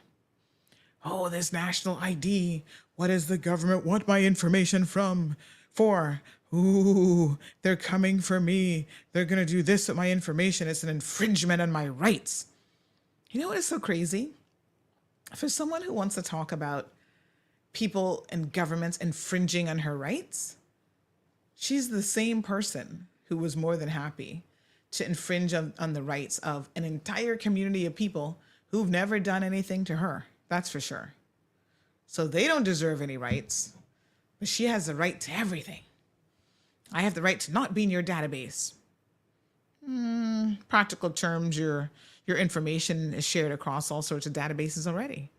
Oh, this national ID. What does the government want my information for? Ooh, they're coming for me. They're going to do this with my information. It's an infringement on my rights. You know what is so crazy? For someone who wants to talk about people and governments infringing on her rights, she's the same person who was more than happy to infringe on the rights of an entire community of people who've never done anything to her. That's for sure. So they don't deserve any rights, but she has the right to everything. I have the right to not be in your database. Practical terms, your information is shared across all sorts of databases already.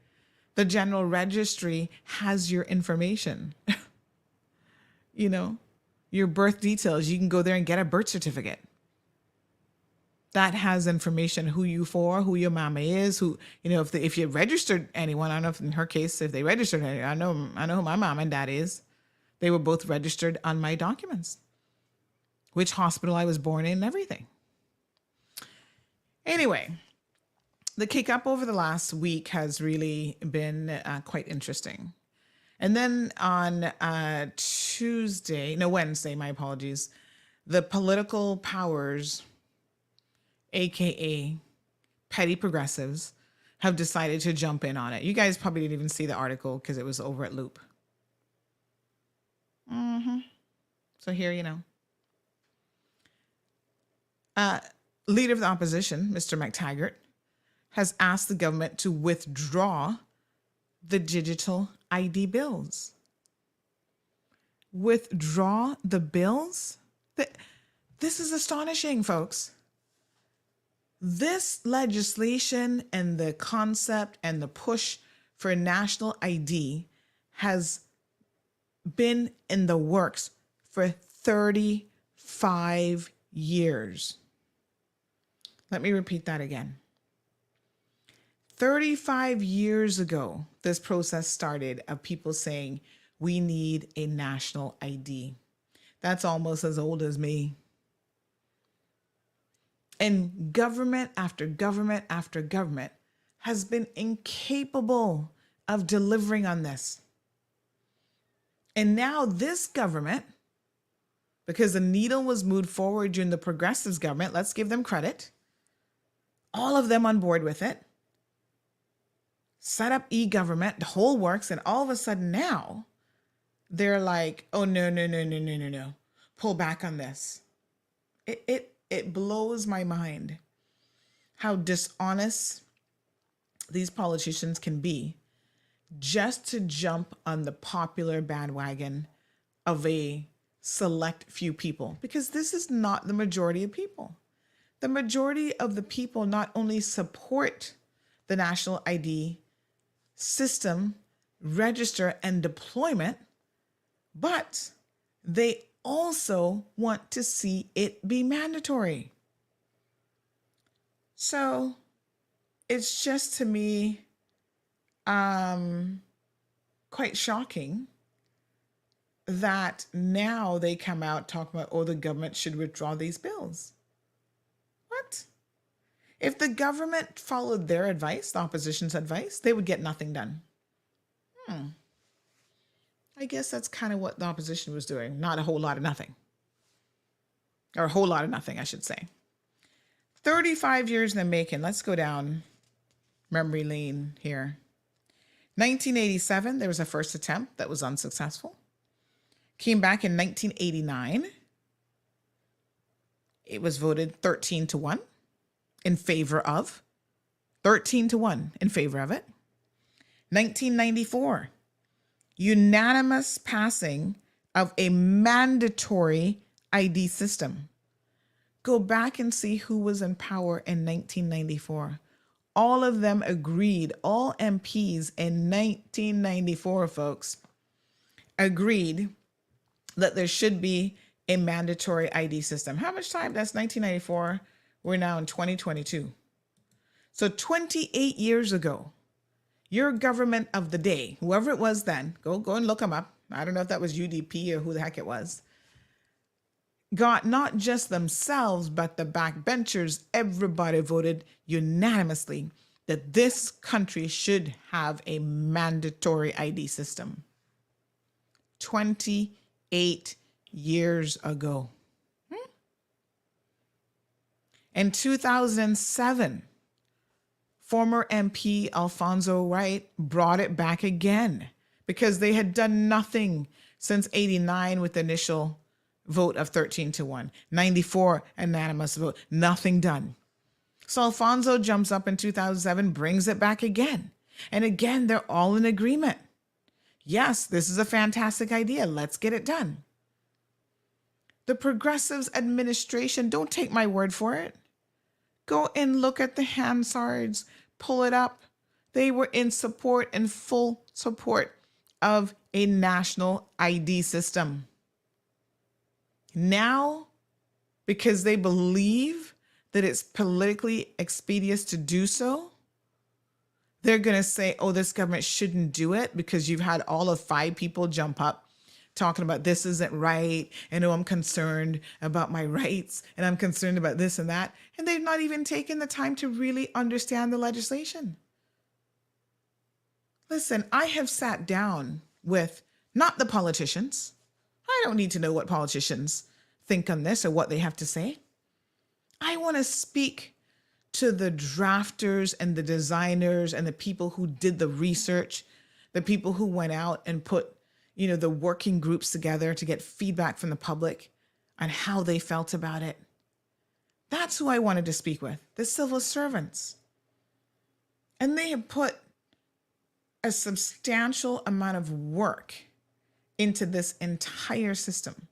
The general registry has your information. You know, your birth details, you can go there and get a birth certificate. That has information, who you for, who your mama is, who, you know, if you registered anyone, I don't know if in her case, if they registered anyone, I know who my mom and dad is. They were both registered on my documents, which hospital I was born in and everything. Anyway, the kick up over the last week has really been quite interesting. And then on Wednesday, my apologies, the political powers, AKA petty progressives, have decided to jump in on it. You guys probably didn't even see the article because it was over at Loop. So here, you know. Leader of the opposition, Mr. McTaggart, has asked the government to withdraw the digital ID bills. Withdraw the bills? This is astonishing, folks. This legislation and the concept and the push for national ID has been in the works for 35 years. Let me repeat that again. 35 years ago, this process started of people saying, we need a national ID. That's almost as old as me. And government after government after government has been incapable of delivering on this. And now this government, because the needle was moved forward during the progressives government, let's give them credit, all of them on board with it, set up e-government, the whole works, and all of a sudden now they're like, oh, no. Pull back on this. It blows my mind how dishonest these politicians can be just to jump on the popular bandwagon of a select few people, because this is not the majority of people. The majority of the people not only support the national ID system, register, and deployment, but they also want to see it be mandatory. So it's just, to me, quite shocking that now they come out talking about, oh, the government should withdraw these bills. What? If the government followed their advice, the opposition's advice, they would get nothing done. I guess that's kind of what the opposition was doing. Not a whole lot of nothing. Or a whole lot of nothing, I should say. 35 years in the making. Let's go down memory lane here. 1987, there was a first attempt that was unsuccessful. Came back in 1989. It was voted 13-1 in favor of. 13-1 in favor of it. 1994, unanimous passing of a mandatory ID system. Go back and see who was in power in 1994. All of them agreed, all MPs in 1994, folks, agreed that there should be a mandatory ID system. How much time? That's 1994. We're now in 2022. So 28 years ago, your government of the day, whoever it was then, go and look them up. I don't know if that was UDP or who the heck it was, got not just themselves, but the backbenchers, everybody voted unanimously that this country should have a mandatory ID system. 28 years ago. In 2007, former MP Alfonso Wright brought it back again because they had done nothing since 89 with the initial vote of 13-1, 94 unanimous vote, nothing done. So Alfonso jumps up in 2007, brings it back again. And again, they're all in agreement. Yes, this is a fantastic idea. Let's get it done. The Progressives administration, don't take my word for it. Go and look at the Hansards, pull it up. They were in support and full support of a national ID system. Now, because they believe that it's politically expedient to do so, they're going to say, oh, this government shouldn't do it because you've had all of 5 people jump up talking about this isn't right. And oh, I'm concerned about my rights and I'm concerned about this and that. And they've not even taken the time to really understand the legislation. Listen, I have sat down with not the politicians. I don't need to know what politicians think on this or what they have to say. I want to speak to the drafters and the designers and the people who did the research, the people who went out and put, the working groups together to get feedback from the public on how they felt about it. That's who I wanted to speak with, the civil servants. And they have put a substantial amount of work into this entire system.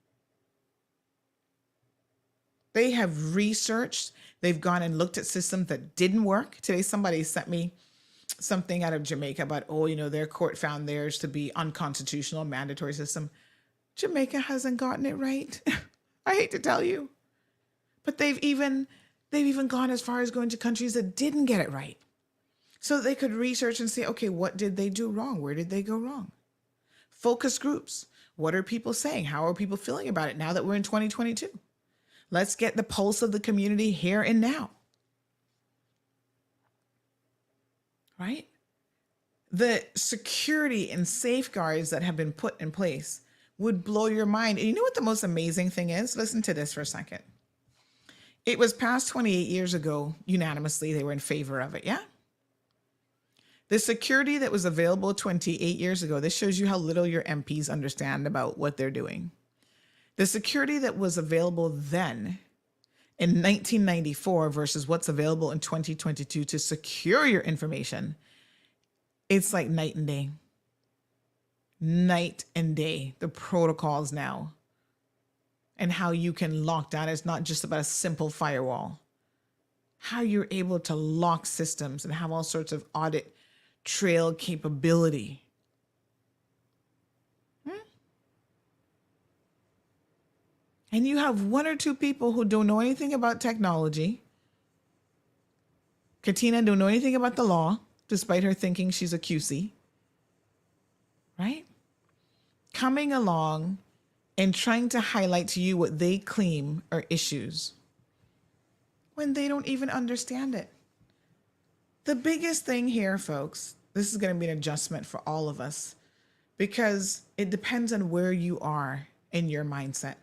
They have researched, they've gone and looked at systems that didn't work. Today, somebody sent me something out of Jamaica about, their court found theirs to be unconstitutional, mandatory system. Jamaica hasn't gotten it right. I hate to tell you. But they've even gone as far as going to countries that didn't get it right. So they could research and say, okay, what did they do wrong? Where did they go wrong? Focus groups. What are people saying? How are people feeling about it now that we're in 2022? Let's get the pulse of the community here and now. Right? The security and safeguards that have been put in place would blow your mind. And you know what the most amazing thing is? Listen to this for a second. It was passed 28 years ago, unanimously, they were in favor of it, yeah? The security that was available 28 years ago, this shows you how little your MPs understand about what they're doing. The security that was available then in 1994 versus what's available in 2022 to secure your information, it's like night and day. Night and day, the protocols now. And how you can lock down. It's not just about a simple firewall. How you're able to lock systems and have all sorts of audit trail capability. And you have 1 or 2 people who don't know anything about technology. Katina don't know anything about the law, despite her thinking she's a QC. Right? Coming along and trying to highlight to you what they claim are issues when they don't even understand it. The biggest thing here, folks, this is going to be an adjustment for all of us because it depends on where you are in your mindset.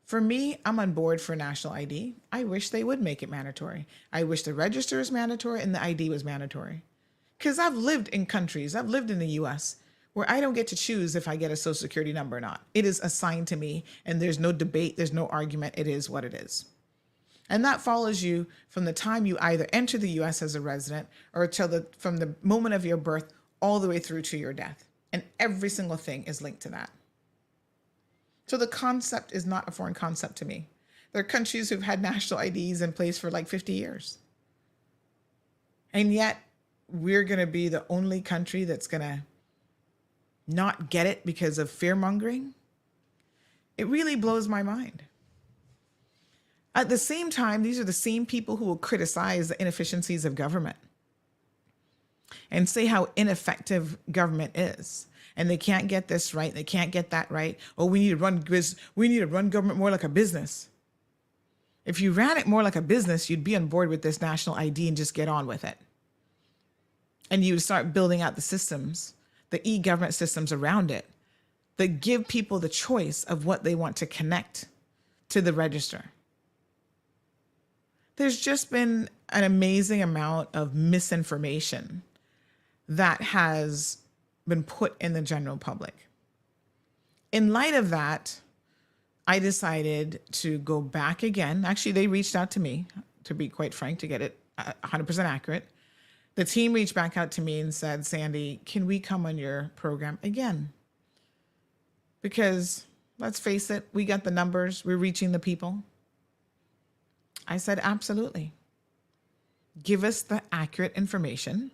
For me, I'm on board for national ID. I wish they would make it mandatory. I wish the register is mandatory and the ID was mandatory. Because I've lived in countries, I've lived in the US, where I don't get to choose if I get a social security number or not. It is assigned to me and there's no debate, there's no argument, it is what it is. And that follows you from the time you either enter the US as a resident or from the moment of your birth all the way through to your death. And every single thing is linked to that. So the concept is not a foreign concept to me. There are countries who've had national IDs in place for like 50 years. And yet we're going to be the only country that's going to not get it because of fear mongering. It really blows my mind. At the same time, these are the same people who will criticize the inefficiencies of government and say how ineffective government is. And they can't get this right. They can't get that right. Oh, we need to run government more like a business. If you ran it more like a business, you'd be on board with this national ID and just get on with it. And you would start building out the systems, the e-government systems around it that give people the choice of what they want to connect to the register. There's just been an amazing amount of misinformation that has been put in the general public. In light of that, I decided to go back again. Actually, they reached out to me, to be quite frank, to get it 100% accurate. The team reached back out to me and said, Sandy, can we come on your program again? Because let's face it, we got the numbers, we're reaching the people. I said, absolutely. Give us the accurate information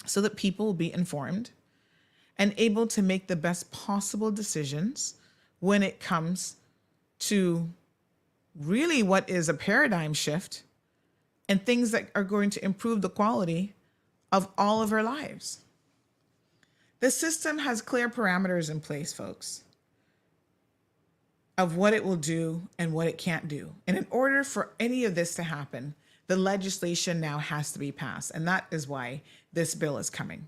so that people will be informed and able to make the best possible decisions when it comes to really what is a paradigm shift and things that are going to improve the quality of all of our lives. The system has clear parameters in place, folks, of what it will do and what it can't do. And in order for any of this to happen, the legislation now has to be passed. And that is why this bill is coming.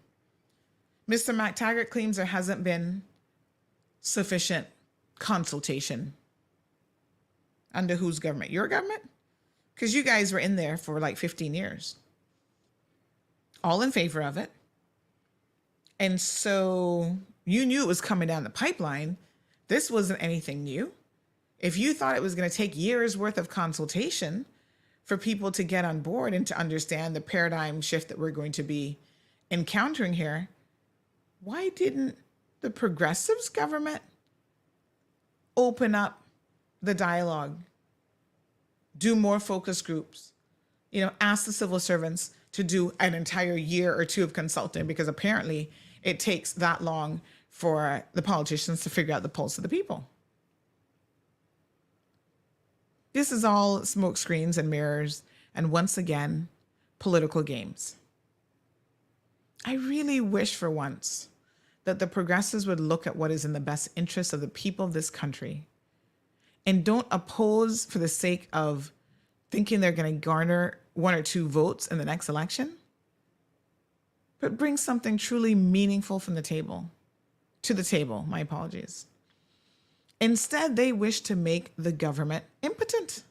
Mr. McTaggart claims there hasn't been sufficient consultation. Under whose government? Your government? Because you guys were in there for like 15 years. All in favor of it. And so you knew it was coming down the pipeline. This wasn't anything new. If you thought it was going to take years worth of consultation for people to get on board and to understand the paradigm shift that we're going to be encountering here, why didn't the progressives government open up the dialogue, do more focus groups, ask the civil servants to do an entire year or two of consulting, because apparently it takes that long for the politicians to figure out the pulse of the people. This is all smoke screens and mirrors, and once again, political games. I really wish for once that the progressives would look at what is in the best interest of the people of this country and don't oppose for the sake of thinking they're going to garner 1 or 2 votes in the next election, but bring something truly meaningful from the table, to the table, my apologies. Instead, they wish to make the government impotent,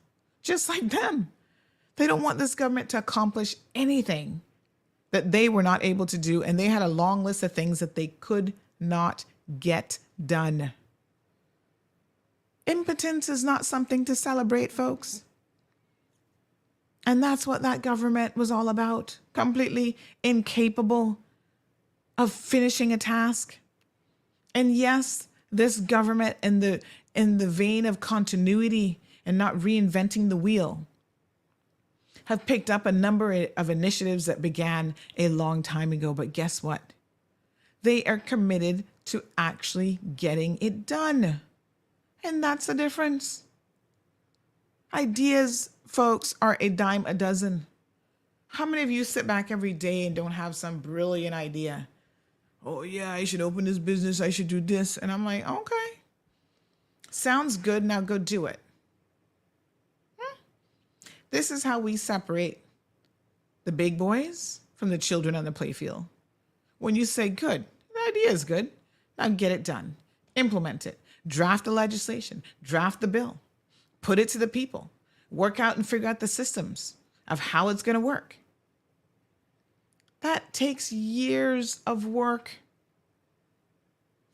just like them. They don't want this government to accomplish anything that they were not able to do, and they had a long list of things that they could not get done. Impotence is not something to celebrate, folks. And that's what that government was all about. Completely incapable of finishing a task. And yes, this government, in the vein of continuity and not reinventing the wheel, have picked up a number of initiatives that began a long time ago. But guess what? They are committed to actually getting it done. And that's the difference. Ideas, folks, are a dime a dozen. How many of you sit back every day and don't have some brilliant idea? Oh yeah, I should open this business, I should do this. And I'm like, okay, sounds good, now go do it. This is how we separate the big boys from the children on the playfield. When you say, good, the idea is good, now get it done, implement it, draft the legislation, draft the bill, put it to the people, work out and figure out the systems of how it's going to work. That takes years of work.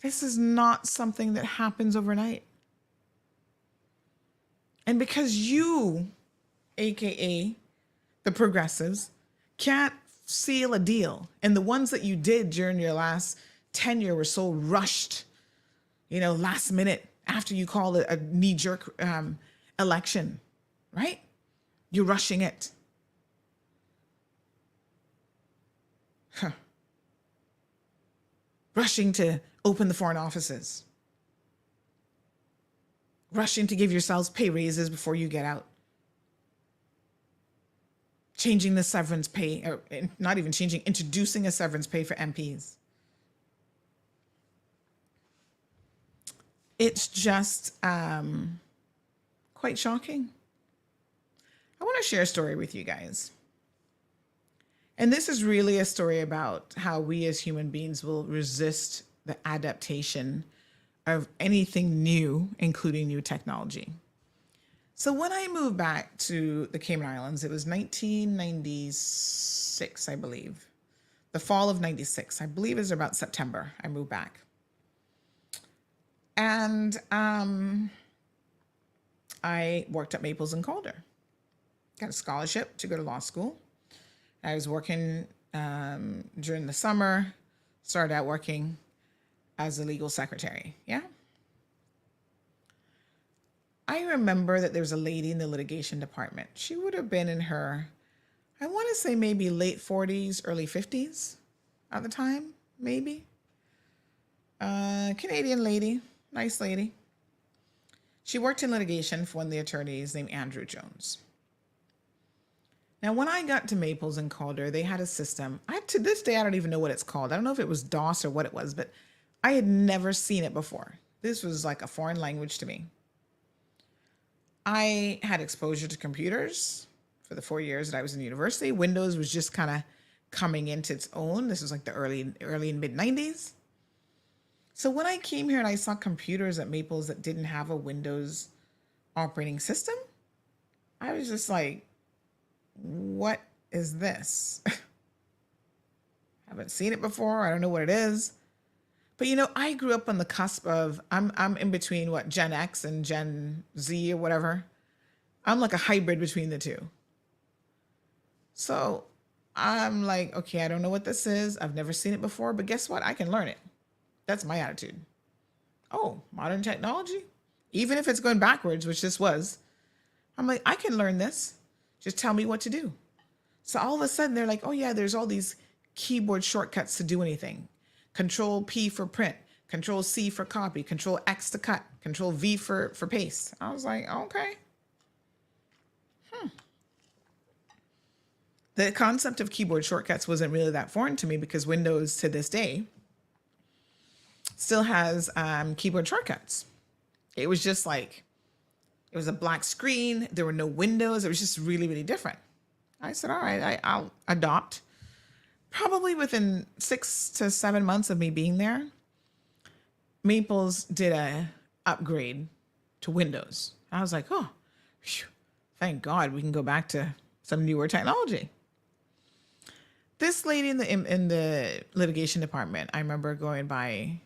This is not something that happens overnight. And because you, AKA the progressives, can't seal a deal, and the ones that you did during your last tenure were so rushed, last minute after you called it a knee-jerk election, right? You're rushing it. Rushing to open the foreign offices. Rushing to give yourselves pay raises before you get out. changing the severance pay, or not even changing, introducing a severance pay for MPs. It's just quite shocking. I want to share a story with you guys. And this is really a story about how we as human beings will resist the adaptation of anything new, including new technology. So when I moved back to the Cayman Islands, it was 1996, I believe. The fall of 96, I believe it was about September, I moved back. And I worked at Maples and Calder. Got a scholarship to go to law school. I was working during the summer, started out working as a legal secretary. Yeah. I remember that there was a lady in the litigation department. She would have been in her, I want to say maybe late 40s, early 50s at the time, maybe. Canadian lady, nice lady. She worked in litigation for one of the attorneys named Andrew Jones. Now, when I got to Maples and Calder, they had a system. To this day, I don't even know what it's called. I don't know if it was DOS or what it was, but I had never seen it before. This was like a foreign language to me. I had exposure to computers for the 4 years that I was in university. Windows was just kind of coming into its own. This was like the early and mid 90s. So when I came here and I saw computers at Maples that didn't have a Windows operating system, I was just like, what is this? Haven't seen it before. I don't know what it is. But you know, I grew up on the cusp of, I'm in between what, Gen X and Gen Z or whatever. I'm like a hybrid between the two. So I'm like, okay, I don't know what this is. I've never seen it before, but guess what? I can learn it. That's my attitude. Oh, modern technology? Even if it's going backwards, which this was, I'm like, I can learn this. Just tell me what to do. So all of a sudden they're like, oh yeah, there's all these keyboard shortcuts to do anything. Control P for print, Control C for copy, Control X to cut, Control V for paste. I was like, okay. The concept of keyboard shortcuts wasn't really that foreign to me because Windows to this day still has keyboard shortcuts. It was just like, it was a black screen. There were no windows. It was just really, really different. I said, all right, I'll adopt. Probably within 6 to 7 months of me being there, Maples did a upgrade to Windows. I was like, oh, phew, thank God we can go back to some newer technology. This lady in the litigation department, I remember going by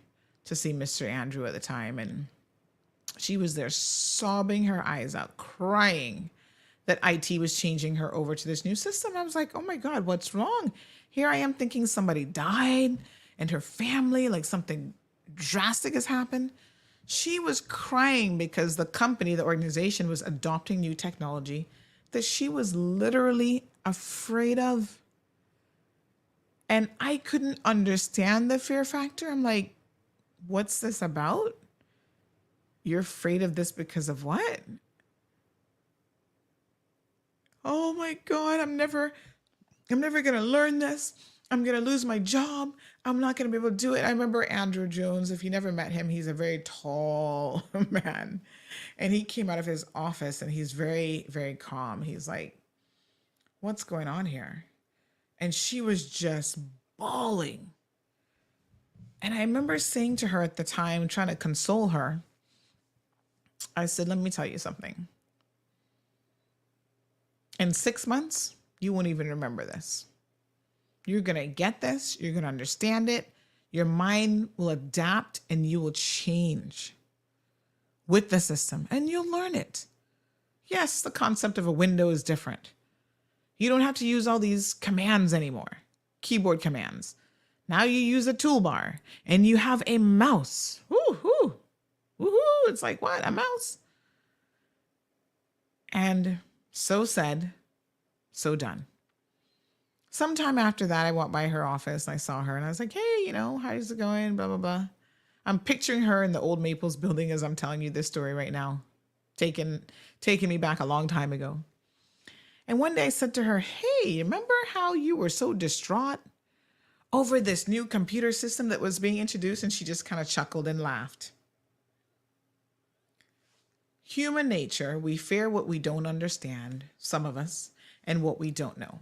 to see Mr. Andrew at the time, and she was there sobbing her eyes out, crying that IT was changing her over to this new system. I was like, oh my God, what's wrong? Here I am thinking somebody died and her family, like something drastic has happened. She was crying because the company, the organization was adopting new technology that she was literally afraid of. And I couldn't understand the fear factor. I'm like, what's this about? You're afraid of this because of what? Oh my God, I'm never going to learn this. I'm going to lose my job. I'm not going to be able to do it. I remember Andrew Jones. If you never met him, he's a very tall man. And he came out of his office and he's very, very calm. He's like, what's going on here? And she was just bawling. And I remember saying to her at the time, trying to console her, I said, let me tell you something. In 6 months, you won't even remember this. You're going to get this. You're going to understand it. Your mind will adapt and you will change with the system and you'll learn it. Yes, the concept of a window is different. You don't have to use all these commands anymore, keyboard commands. Now you use a toolbar and you have a mouse. Woo-hoo. Woohoo. It's like, what? A mouse? And so said, so done. Sometime after that, I walked by her office and I saw her and I was like, hey, how's it going? Blah, blah, blah. I'm picturing her in the old Maples building as I'm telling you this story right now, taking me back a long time ago. And one day I said to her, hey, remember how you were so distraught over this new computer system that was being introduced? And she just kind of chuckled and laughed. Human nature, we fear what we don't understand, some of us, and what we don't know.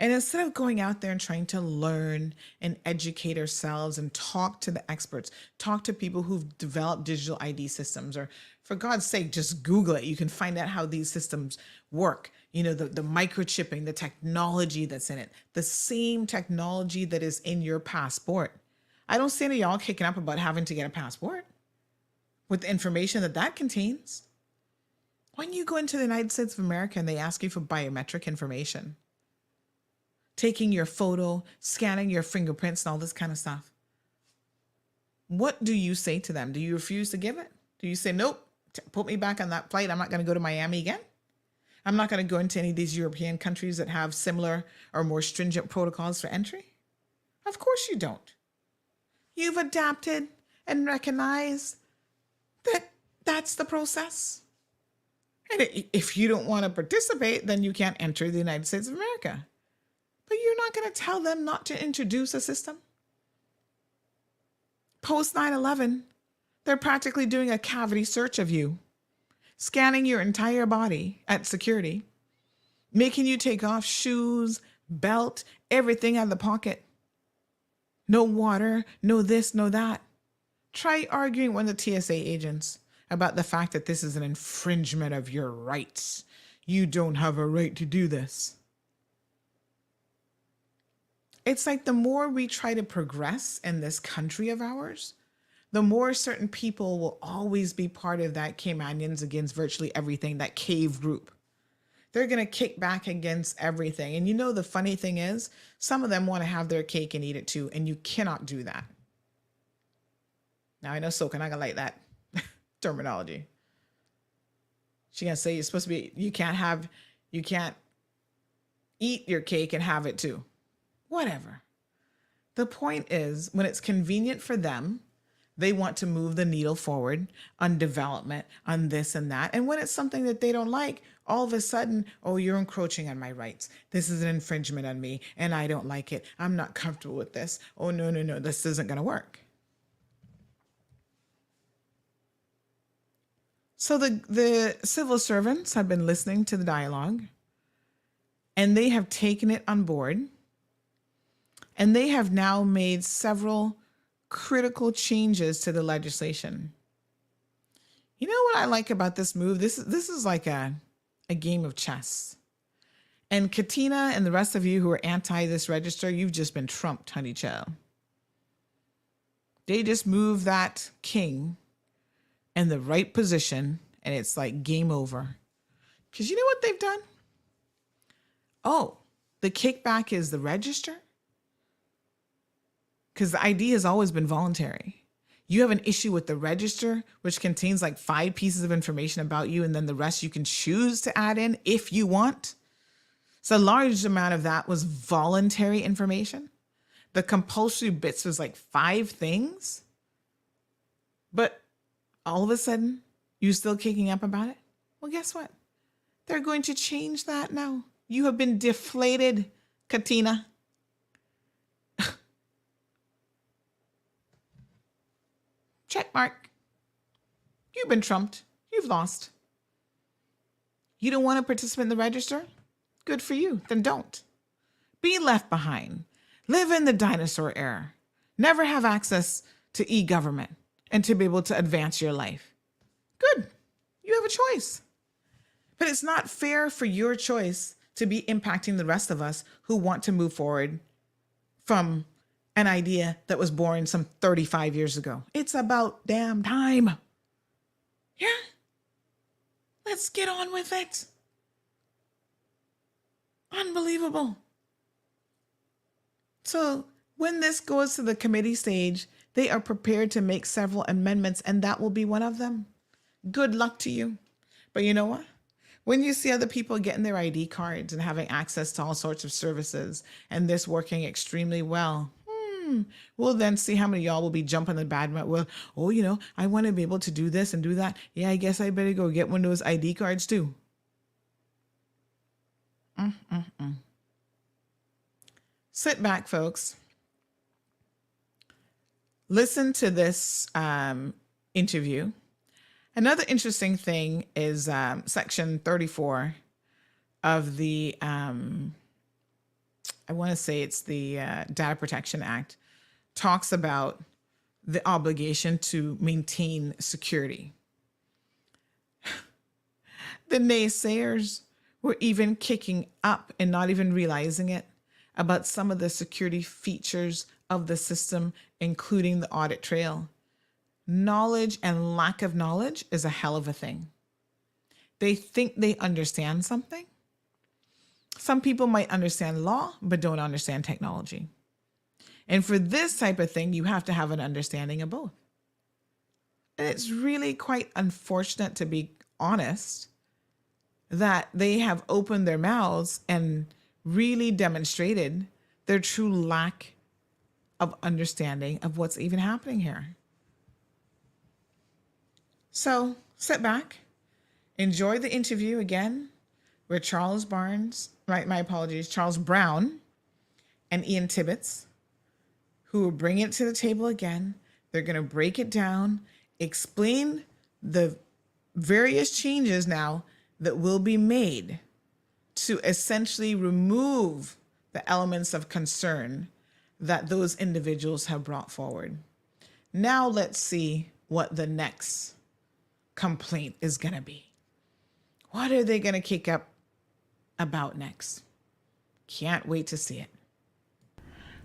And instead of going out there and trying to learn and educate ourselves and talk to the experts, talk to people who've developed digital ID systems, or for God's sake, just Google it. You can find out how these systems work. You know, the microchipping, the technology that's in it, the same technology that is in your passport. I don't see any of y'all kicking up about having to get a passport with the information that that contains. When you go into the United States of America and they ask you for biometric information, taking your photo, scanning your fingerprints and all this kind of stuff, what do you say to them? Do you refuse to give it? Do you say, nope, put me back on that flight. I'm not going to go to Miami again. I'm not going to go into any of these European countries that have similar or more stringent protocols for entry. Of course you don't. You've adapted and recognized that that's the process. And if you don't want to participate, then you can't enter the United States of America. But you're not going to tell them not to introduce a system. Post 9/11, they're practically doing a cavity search of you, scanning your entire body at security, making you take off shoes, belt, everything out of the pocket. No water, no this, no that. Try arguing with the TSA agents about the fact that this is an infringement of your rights. You don't have a right to do this. It's like the more we try to progress in this country of ours, the more certain people will always be part of that Caymanians against virtually everything, that cave group. They're going to kick back against everything. And you know, the funny thing is, some of them want to have their cake and eat it too, and you cannot do that. Now, I know Soka not going to like that terminology. She's going to say you're supposed to be, you can't eat your cake and have it too. Whatever. The point is, when it's convenient for them, they want to move the needle forward on development, on this and that. And when it's something that they don't like, all of a sudden, oh, you're encroaching on my rights. This is an infringement on me, and I don't like it. I'm not comfortable with this. Oh, no, this isn't going to work. So the civil servants have been listening to the dialogue, and they have taken it on board, and they have now made several critical changes to the legislation. You know what I like about this move? This is like a game of chess. And Katina and the rest of you who are anti this register, you've just been trumped, honey child. They just move that king in the right position, and it's like game over. Because you know what they've done? Oh, the kickback is the register? Because the ID has always been voluntary. You have an issue with the register, which contains like 5 pieces of information about you, and then the rest you can choose to add in if you want. So a large amount of that was voluntary information. The compulsory bits was like 5 things. But all of a sudden, you're still kicking up about it? Well, guess what? They're going to change that now. You have been deflated, Katina. Check mark. You've been trumped. You've lost. You don't want to participate in the register? Good for you. Then don't. Be left behind. Live in the dinosaur era. Never have access to e-government and to be able to advance your life. Good. You have a choice. But it's not fair for your choice to be impacting the rest of us who want to move forward from an idea that was born some 35 years ago. It's about damn time. Yeah? Let's get on with it. Unbelievable. So when this goes to the committee stage, they are prepared to make several amendments, and that will be one of them. Good luck to you. But you know what? When you see other people getting their ID cards and having access to all sorts of services, and this working extremely well, we'll then see how many of y'all will be jumping the bandwagon. Well, oh, you know, I want to be able to do this and do that. Yeah, I guess I better go get one of those ID cards too. Sit back, folks. Listen to this interview. Another interesting thing is Section 34 of the, I want to say it's the Data Protection Act, talks about the obligation to maintain security. The naysayers were even kicking up and not even realizing it about some of the security features of the system, including the audit trail. Knowledge and lack of knowledge is a hell of a thing. They think they understand something. Some people might understand law, but don't understand technology. And for this type of thing, you have to have an understanding of both. And it's really quite unfortunate, to be honest, that they have opened their mouths and really demonstrated their true lack of understanding of what's even happening here. So sit back, enjoy the interview again with Charles Brown and Ian Tibbetts, who will bring it to the table again. They're going to break it down, explain the various changes now that will be made to essentially remove the elements of concern that those individuals have brought forward. Now let's see what the next complaint is going to be. What are they going to kick up about next? Can't wait to see it.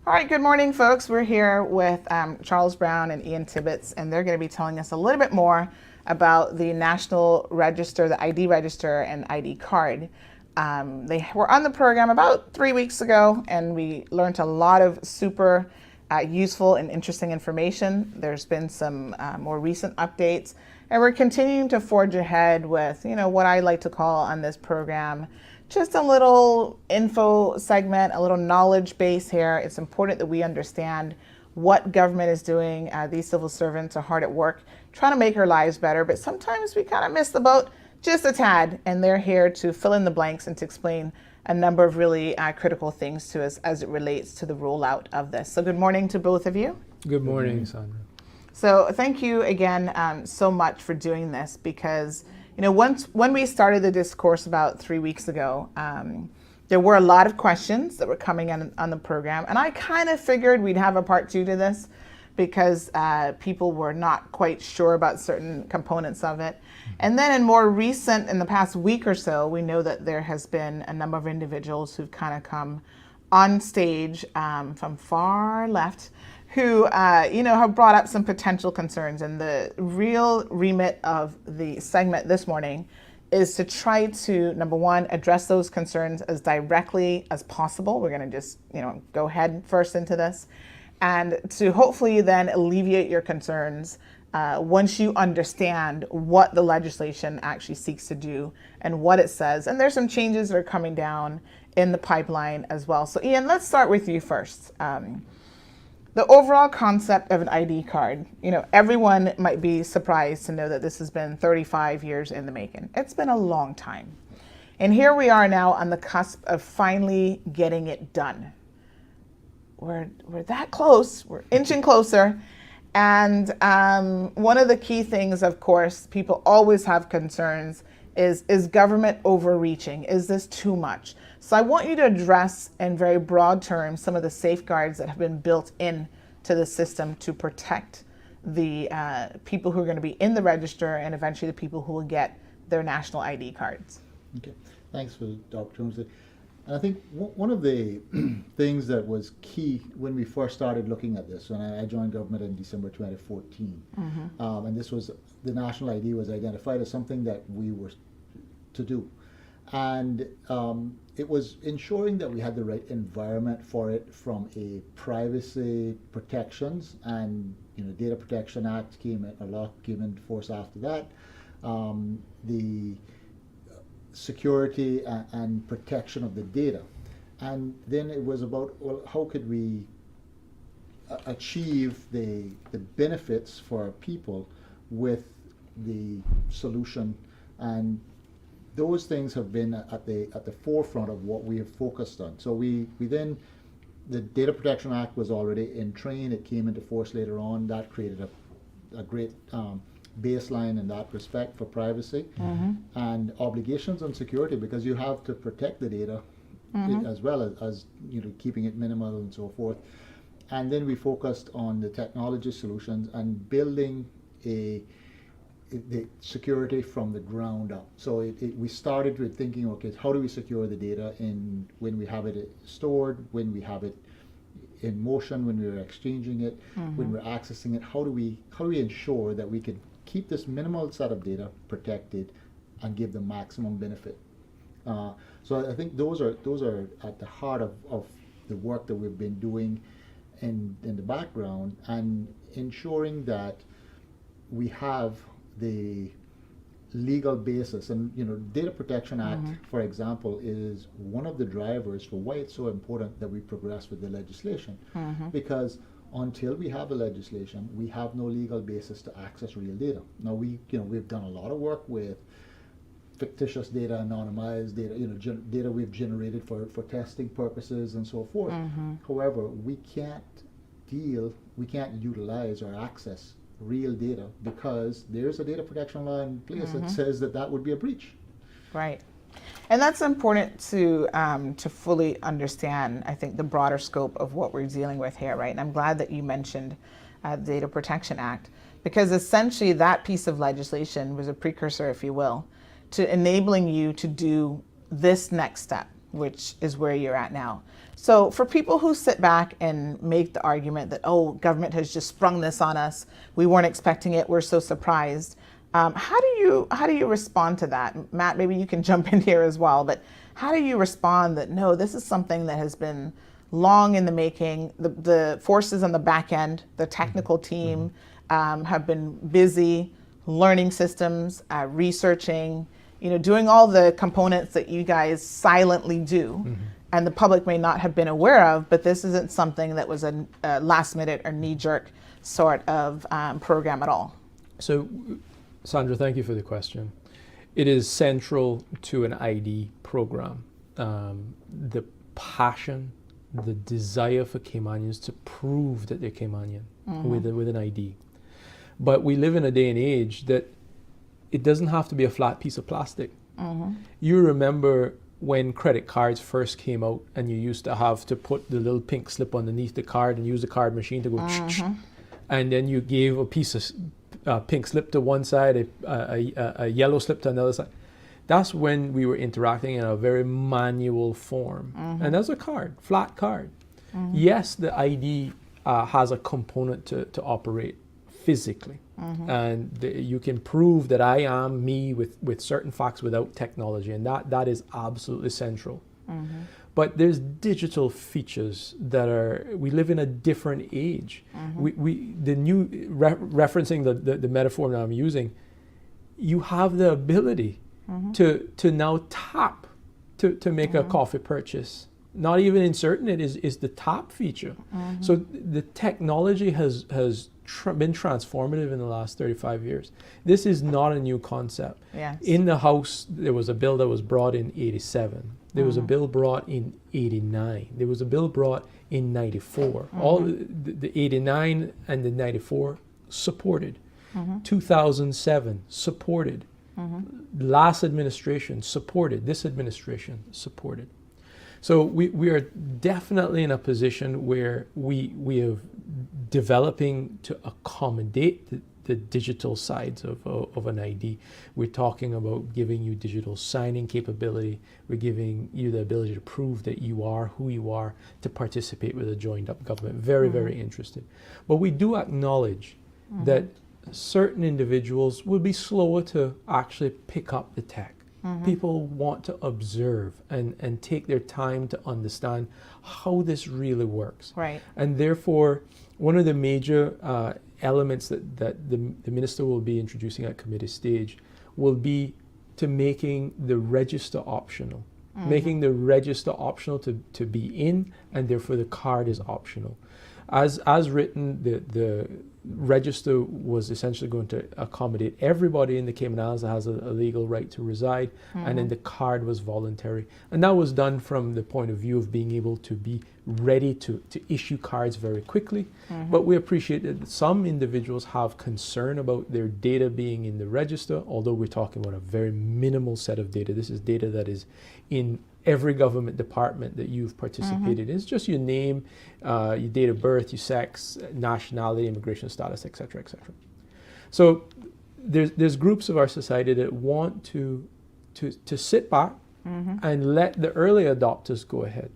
All right, good morning, folks. We're here with Charles Brown and Ian Tibbetts, and they're going to be telling us a little bit more about the National Register, the ID Register and ID card. They were on the program about 3 weeks ago, and we learned a lot of super useful and interesting information. There's been some more recent updates, and we're continuing to forge ahead with, what I like to call on this program, just a little info segment, a little knowledge base here. It's important that we understand what government is doing. These civil servants are hard at work trying to make our lives better, but sometimes we kind of miss the boat just a tad, and they're here to fill in the blanks and to explain a number of really critical things to us as it relates to the rollout of this. So good morning to both of you. Good morning, Sandra. So thank you again so much for doing this, because when we started the discourse about 3 weeks ago, there were a lot of questions that were coming on the program, and I kind of figured we'd have a part 2 to this because people were not quite sure about certain components of it. And then in the past week or so, we know that there has been a number of individuals who've kind of come on stage from far left who have brought up some potential concerns. And the real remit of the segment this morning is to try to, number one, address those concerns as directly as possible. We're going to just, go head first into this, and to hopefully then alleviate your concerns once you understand what the legislation actually seeks to do and what it says. And there's some changes that are coming down in the pipeline as well. So Ian, let's start with you first. The overall concept of an ID card, everyone might be surprised to know that this has been 35 years in the making. It's been a long time. And here we are now on the cusp of finally getting it done. We're that close, we're inching closer. And one of the key things, of course, people always have concerns is government overreaching? Is this too much? So I want you to address in very broad terms some of the safeguards that have been built in to the system to protect the people who are going to be in the register and eventually the people who will get their national ID cards. Okay, thanks for the opportunity. And I think one of the things that was key when we first started looking at this, when I joined government in December 2014, and this was, the national ID was identified as something that we were to do. And it was ensuring that we had the right environment for it, from a privacy protections, and Data Protection Act a law came into force after that. The security and protection of the data. And then it was about, well, how could we achieve the benefits for our people with the solution, and those things have been at the forefront of what we have focused on. So we then, the Data Protection Act was already in train. It came into force later on. That created a great baseline in that respect for privacy and obligations on security, because you have to protect the data as well as keeping it minimal and so forth. And then we focused on the technology solutions and building the security from the ground up. So we started with thinking, okay, how do we secure the data when we have it stored, when we have it in motion, when we're exchanging it, when we're accessing it? How do we ensure that we can keep this minimal set of data protected and give them maximum benefit? So I think those are at the heart of the work that we've been doing in the background, and ensuring that we have the legal basis. And Data Protection Act, for example, is one of the drivers for why it's so important that we progress with the legislation, because until we have a legislation, we have no legal basis to access real data. Now we've done a lot of work with fictitious data, anonymized data, data we've generated for testing purposes and so forth. However, we can't utilize or access real data because there's a data protection law in place that says that would be a breach. Right. And that's important to fully understand, I think, the broader scope of what we're dealing with here, right? And I'm glad that you mentioned the Data Protection Act, because essentially that piece of legislation was a precursor, if you will, to enabling you to do this next step, which is where you're at now. So for people who sit back and make the argument that, oh, government has just sprung this on us, we weren't expecting it, we're so surprised, how do you respond to that? Matt, maybe you can jump in here as well, but how do you respond that, no, this is something that has been long in the making, the forces on the back end, the technical team have been busy learning systems, researching, doing all the components that you guys silently do, and the public may not have been aware of, but this isn't something that was a last minute or knee-jerk sort of program at all. So, Sandra, thank you for the question. It is central to an ID program. The passion, the desire for Caymanians to prove that they're Caymanian with an ID. But we live in a day and age that it doesn't have to be a flat piece of plastic. You remember when credit cards first came out and you used to have to put the little pink slip underneath the card and use the card machine to go and then you gave a piece of pink slip to one side, a yellow slip to another side. That's when we were interacting in a very manual form. And that's a card, flat card. Yes, the ID has a component to operate physically. And you can prove that I am me with certain facts without technology, and that is absolutely central. But there's digital features that we live in a different age. Referencing the metaphor that I'm using, you have the ability to now tap to make a coffee purchase. Not even inserting it is the tap feature. So the technology has been transformative in the last 35 years. This is not a new concept. Yes. In the House, there was a bill that was brought in 87. There was a bill brought in 89. There was a bill brought in 94. All the 89 and the 94 supported. 2007 supported. Last administration supported. This administration supported. So we are definitely in a position where we are developing to accommodate the digital sides of an ID. We're talking about giving you digital signing capability. We're giving you the ability to prove that you are who you are to participate with a joined up government. Very, very interested. But we do acknowledge that certain individuals will be slower to actually pick up the tech. People want to observe and take their time to understand how this really works. Right. And therefore, one of the major elements that the minister will be introducing at committee stage will be to making the register optional. Making the register optional to be in, and therefore the card is optional. As written, the register was essentially going to accommodate everybody in the Cayman Islands that has a legal right to reside, and then the card was voluntary. And that was done from the point of view of being able to be ready to issue cards very quickly. But we appreciate that some individuals have concern about their data being in the register, although we're talking about a very minimal set of data. This is data that is in every government department that you've participated in. It's just your name, your date of birth, your sex, nationality, immigration status, etc., etc. So there's groups of our society that want to sit back and let the early adopters go ahead.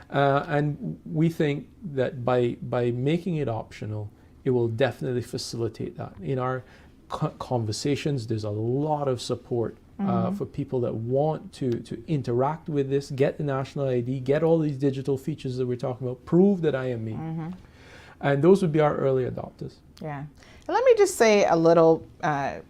And we think that by making it optional, it will definitely facilitate that. In our conversations, there's a lot of support for people that want to interact with this, get the national ID, get all these digital features that we're talking about, prove that I am me. And those would be our early adopters. Yeah. And let me just say a little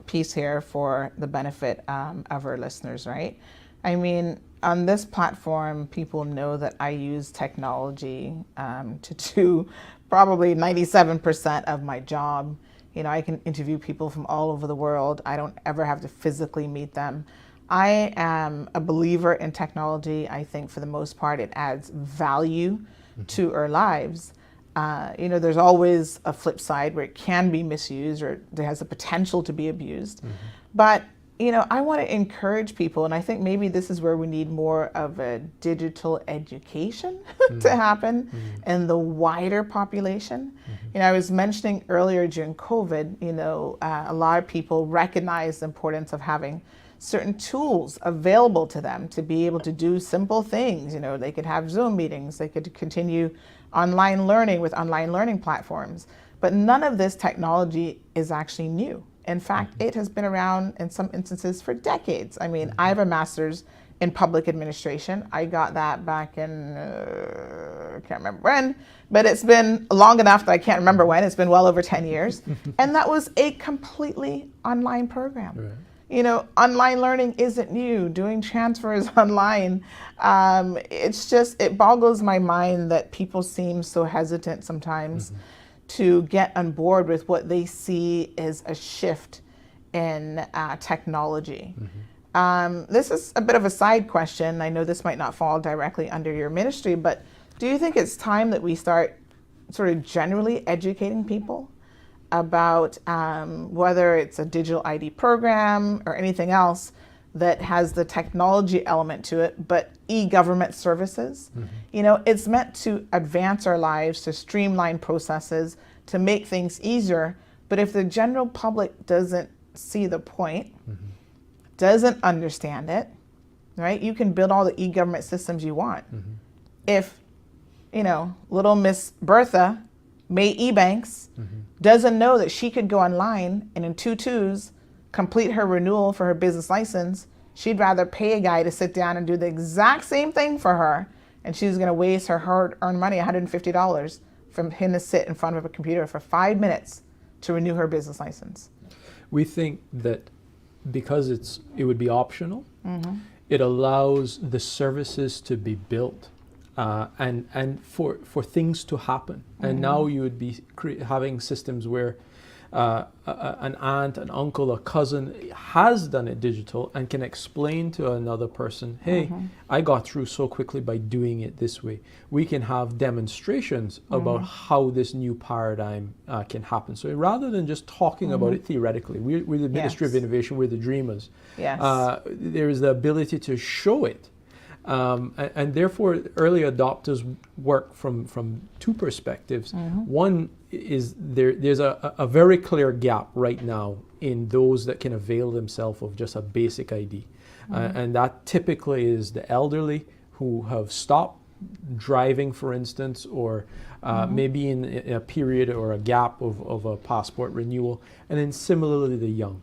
piece here for the benefit of our listeners, right? I mean, on this platform, people know that I use technology to do probably 97% of my job. You know, I can interview people from all over the world. I don't ever have to physically meet them. I am a believer in technology. I think for the most part, it adds value to our lives. You know, there's always a flip side where it can be misused or there has the potential to be abused. But, you know, I want to encourage people, and I think maybe this is where we need more of a digital education to happen in the wider population. You know, I was mentioning earlier during COVID, you know, a lot of people recognize the importance of having certain tools available to them to be able to do simple things. You know, they could have Zoom meetings, they could continue online learning with online learning platforms, but none of this technology is actually new. In fact, it has been around in some instances for decades. I mean, I have a master's in public administration. I got that back in, I can't remember when, but it's been long enough that I can't remember when. It's been well over 10 years. And that was a completely online program. Right. You know, online learning isn't new. Doing transfers online, it's just, it boggles my mind that people seem so hesitant sometimes to get on board with what they see as a shift in technology. This is a bit of a side question. I know this might not fall directly under your ministry, but do you think it's time that we start sort of generally educating people about whether it's a digital ID program or anything else that has the technology element to it, but e-government services? You know, it's meant to advance our lives, to streamline processes, to make things easier. But if the general public doesn't see the point, doesn't understand it, right? You can build all the e-government systems you want. If, you know, little Miss Bertha, May Ebanks, doesn't know that she could go online and in 2 twos complete her renewal for her business license, she'd rather pay a guy to sit down and do the exact same thing for her, and she's going to waste her hard-earned money, $150, from him to sit in front of a computer for 5 minutes to renew her business license. We think that because it would be optional, it allows the services to be built and for things to happen. And now you would be having systems where an aunt, an uncle, a cousin has done it digital and can explain to another person, hey, I got through so quickly by doing it this way. We can have demonstrations about how this new paradigm can happen. So rather than just talking about it theoretically, we're the Ministry of Innovation, we're the dreamers. There is the ability to show it. And therefore, early adopters work from 2 perspectives. One is there's a very clear gap right now in those that can avail themselves of just a basic ID. And that typically is the elderly who have stopped driving, for instance, or maybe in a period or a gap of a passport renewal, and then similarly the young.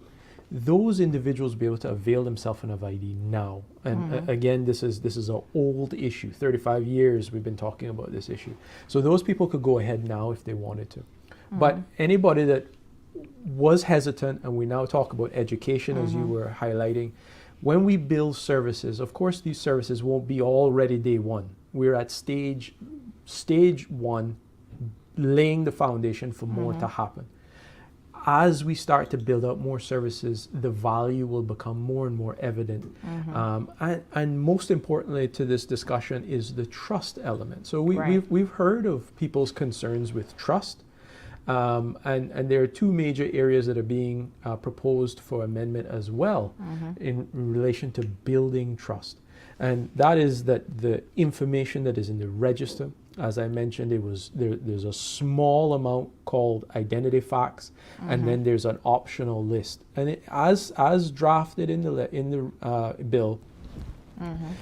Those individuals will be able to avail themselves of ID now. And again, this is an old issue. 35 years we've been talking about this issue. So those people could go ahead now if they wanted to. But anybody that was hesitant, and we now talk about education as you were highlighting, when we build services, of course these services won't be all ready day one. We're at stage 1, laying the foundation for more to happen. As we start to build out more services, the value will become more and more evident. And most importantly to this discussion is the trust element. So we've heard of people's concerns with trust. And there are two major areas that are being proposed for amendment as well in relation to building trust. And that is that the information that is in the register, as I mentioned, there's a small amount called identity facts, and then there's an optional list. And as drafted in the bill,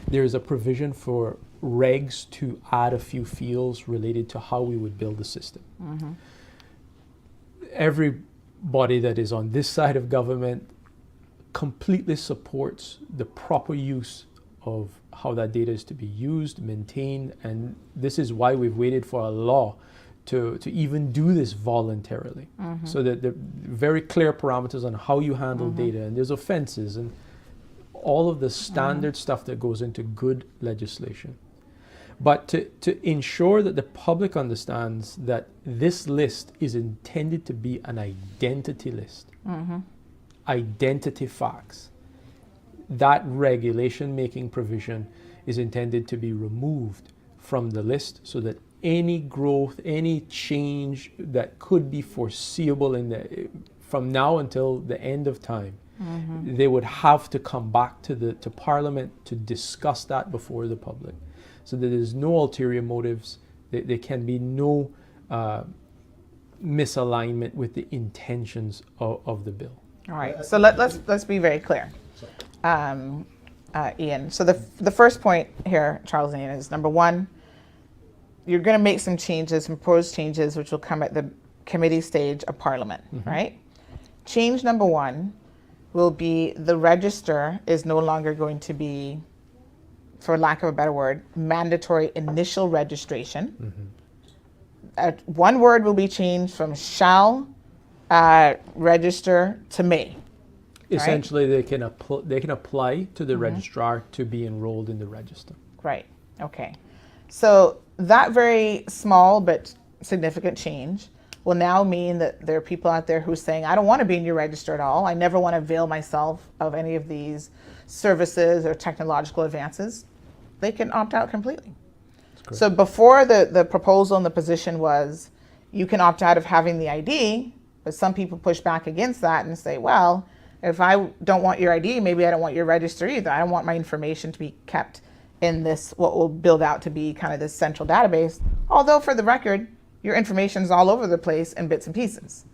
there's a provision for regs to add a few fields related to how we would build the system. Everybody that is on this side of government completely supports the proper use of how that data is to be used, maintained, and this is why we've waited for a law to even do this voluntarily. So that there are very clear parameters on how you handle data, and there's offenses and all of the standard stuff that goes into good legislation. But to ensure that the public understands that this list is intended to be an identity list, identity facts, that regulation making provision is intended to be removed from the list so that any growth, any change that could be foreseeable from now until the end of time, they would have to come back to Parliament to discuss that before the public. So that there's no ulterior motives, there can be no misalignment with the intentions of the bill. All right, so let's be very clear. Ian, so the first point here, Charles and Ian, is number one, you're going to make some changes, some proposed changes, which will come at the committee stage of Parliament, right? Change number one will be the register is no longer going to be, for lack of a better word, mandatory initial registration. One word will be changed from shall register to may. Essentially, they can apply to the registrar to be enrolled in the register. Right. Okay. So that very small but significant change will now mean that there are people out there who are saying, I don't want to be in your register at all. I never want to avail myself of any of these services or technological advances. They can opt out completely. So before the proposal and the position was, you can opt out of having the ID, but some people push back against that and say, well, if I don't want your ID, maybe I don't want your register either. I don't want my information to be kept in this, what will build out to be kind of this central database. Although for the record, your information is all over the place in bits and pieces.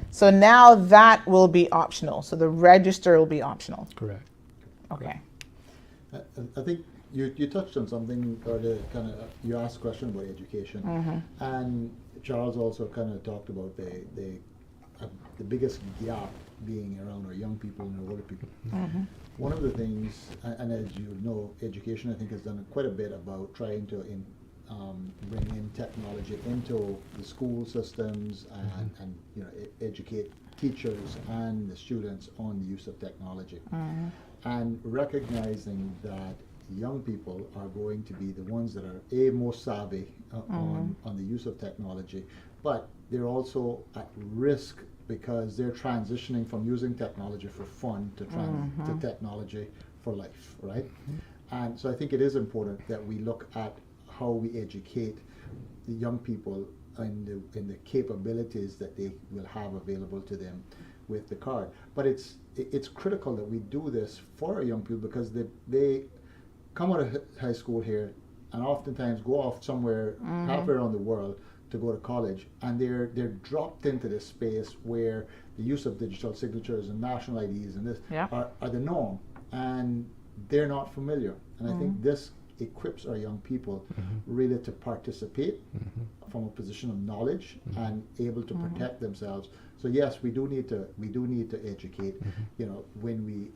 So now that will be optional. So the register will be optional. Correct. Okay. I think you touched on something, or you asked a question about education, and Charles also kind of talked about the biggest gap being around our young people and our older people. One of the things, and as you know, education I think has done quite a bit about trying to bring in technology into the school systems and educate teachers and the students on the use of technology, and recognizing that young people are going to be the ones that are most savvy on the use of technology, but they're also at risk because they're transitioning from using technology for fun to technology for life, right? And so I think it is important that we look at how we educate the young people in the capabilities that they will have available to them with the card. But it's critical that we do this for our young people, because they come out of high school here and oftentimes go off somewhere halfway around the world to go to college, and they're dropped into this space where the use of digital signatures and national IDs and this are the norm, and they're not familiar. And I think this equips our young people really to participate from a position of knowledge and able to protect themselves. So yes, we do need to educate, when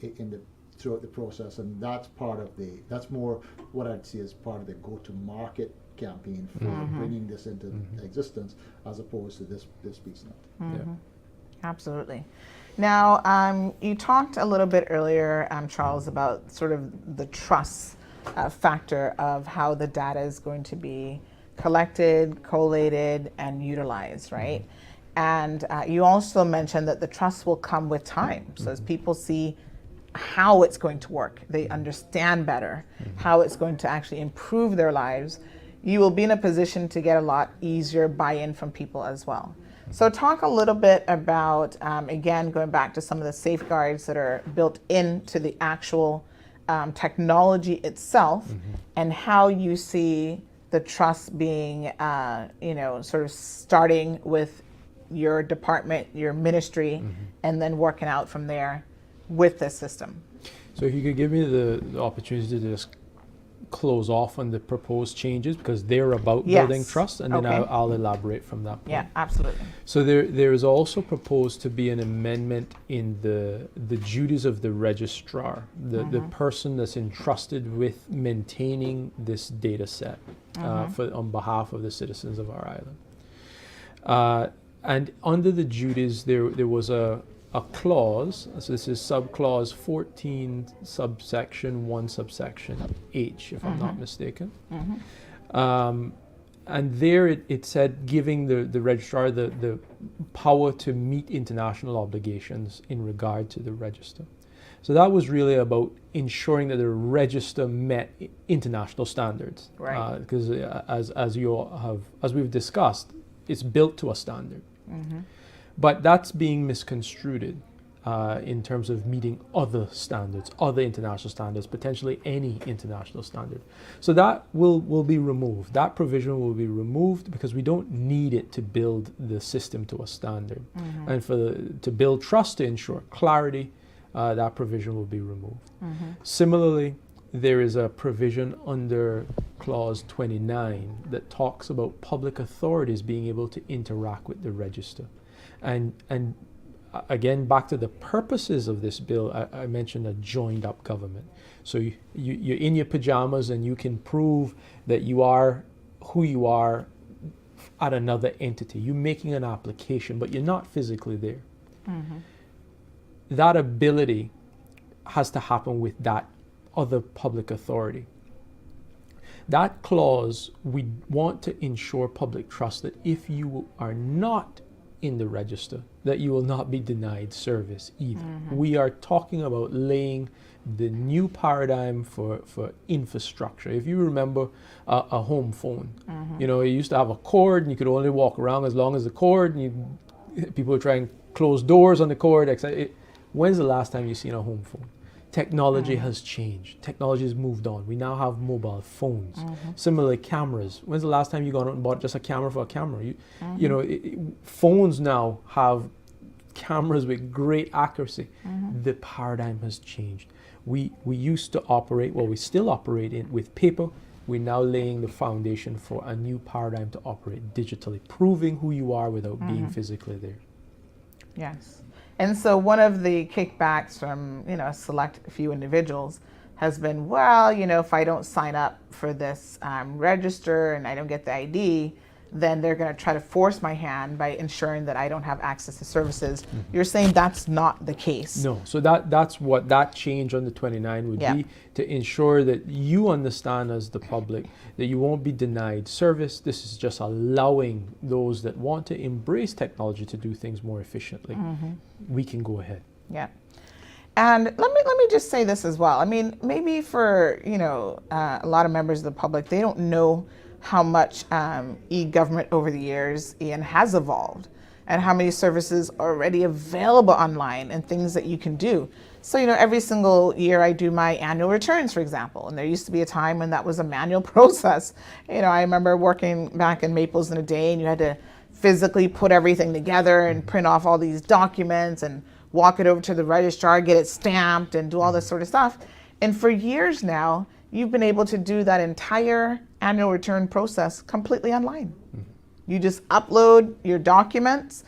throughout the process, and that's more what I'd see as part of the go-to-market campaign for bringing this into existence, as opposed to this piece now. Absolutely. Now, you talked a little bit earlier, Charles, about sort of the trust factor of how the data is going to be collected, collated, and utilized, right? And you also mentioned that the trust will come with time. So as people see how it's going to work, they understand better how it's going to actually improve their lives, you will be in a position to get a lot easier buy-in from people as well. So talk a little bit about, again, going back to some of the safeguards that are built into the actual technology itself, and how you see the trust being, sort of starting with your department, your ministry, and then working out from there with this system. So if you could give me the opportunity to just close off on the proposed changes, because they're about building trust, and then I'll elaborate from that point. Yeah, absolutely. So there is also proposed to be an amendment in the duties of the registrar, the person that's entrusted with maintaining this data set on behalf of the citizens of our island. And under the duties, there was a clause, so this is subclause 14, subsection 1, subsection H, if I'm not mistaken. And there it said giving the registrar the power to meet international obligations in regard to the register. So that was really about ensuring that the register met international standards. Right. Because as we've discussed, it's built to a standard. But that's being misconstrued in terms of meeting other standards, other international standards, potentially any international standard. So that will be removed. That provision will be removed because we don't need it to build the system to a standard. And to build trust, to ensure clarity, that provision will be removed. Similarly, there is a provision under clause 29 that talks about public authorities being able to interact with the register. And again, back to the purposes of this bill, I mentioned a joined up government. So you're in your pajamas and you can prove that you are who you are at another entity. You're making an application, but you're not physically there. That ability has to happen with that other public authority. That clause, we want to ensure public trust that if you are not in the register, that you will not be denied service either. We are talking about laying the new paradigm for infrastructure. If you remember a home phone, you know, it used to have a cord and you could only walk around as long as the cord, and people were trying to close doors on the cord. When's the last time you've seen a home phone? Technology has changed. Technology has moved on. We now have mobile phones. Similarly, cameras. When's the last time you gone out and bought just a camera for a camera? You know, phones now have cameras with great accuracy. The paradigm has changed. We used to operate, well, we still operate with paper. We're now laying the foundation for a new paradigm to operate digitally, proving who you are without being physically there. Yes. And so one of the kickbacks from, you know, a select few individuals has been, well, you know, if I don't sign up for this register and I don't get the ID, then they're going to try to force my hand by ensuring that I don't have access to services. You're saying that's not the case. No. So that's what that change on the 29 would be, to ensure that you understand as the public that you won't be denied service. This is just allowing those that want to embrace technology to do things more efficiently. We can go ahead. Yeah. And let me just say this as well. I mean, maybe for, you know, a lot of members of the public, they don't know how much e-government over the years, Ian, has evolved, and how many services are already available online and things that you can do. So, you know, every single year I do my annual returns, for example, and there used to be a time when that was a manual process. You know, I remember working back in Maples in a day, and you had to physically put everything together and print off all these documents and walk it over to the registrar, get it stamped, and do all this sort of stuff. And for years now, you've been able to do that entire annual return process completely online. You just upload your documents.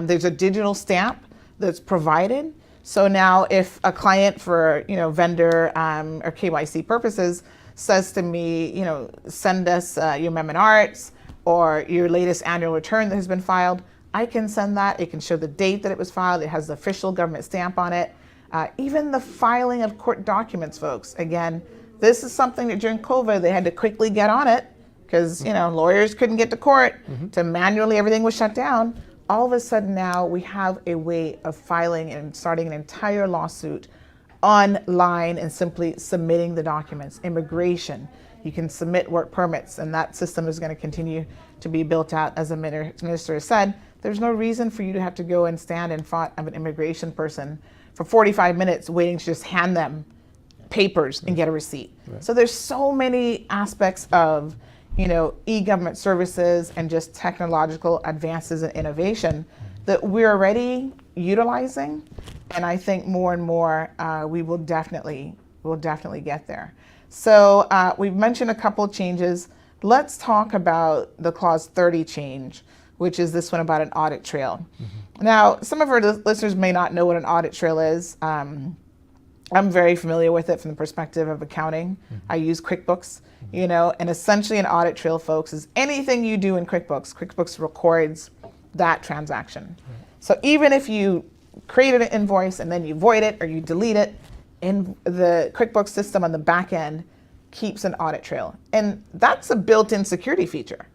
There's a digital stamp that's provided. So now if a client for, you know, vendor or KYC purposes says to me, you know, send us your Amendment Arts or your latest annual return that has been filed, I can send that. It can show the date that it was filed. It has the official government stamp on it. Even the filing of court documents, folks. Again, this is something that during COVID they had to quickly get on it because lawyers couldn't get to court to manually, everything was shut down. All of a sudden now we have a way of filing and starting an entire lawsuit online and simply submitting the documents. Immigration, you can submit work permits, and that system is going to continue to be built out. As the minister has said, there's no reason for you to have to go and stand in front of an immigration person for 45 minutes waiting to just hand them papers and get a receipt. So there's so many aspects of e-government services and just technological advances and innovation that we're already utilizing, and I think more and more we will definitely get there. So we've mentioned a couple changes. Let's talk about the Clause 30 change, which is this one about an audit trail. Now, some of our listeners may not know what an audit trail is. I'm very familiar with it from the perspective of accounting. I use QuickBooks, and essentially an audit trail, folks, is anything you do in QuickBooks. QuickBooks records that transaction. So even if you created an invoice and then you void it or you delete it, in the QuickBooks system on the back end keeps an audit trail. And that's a built-in security feature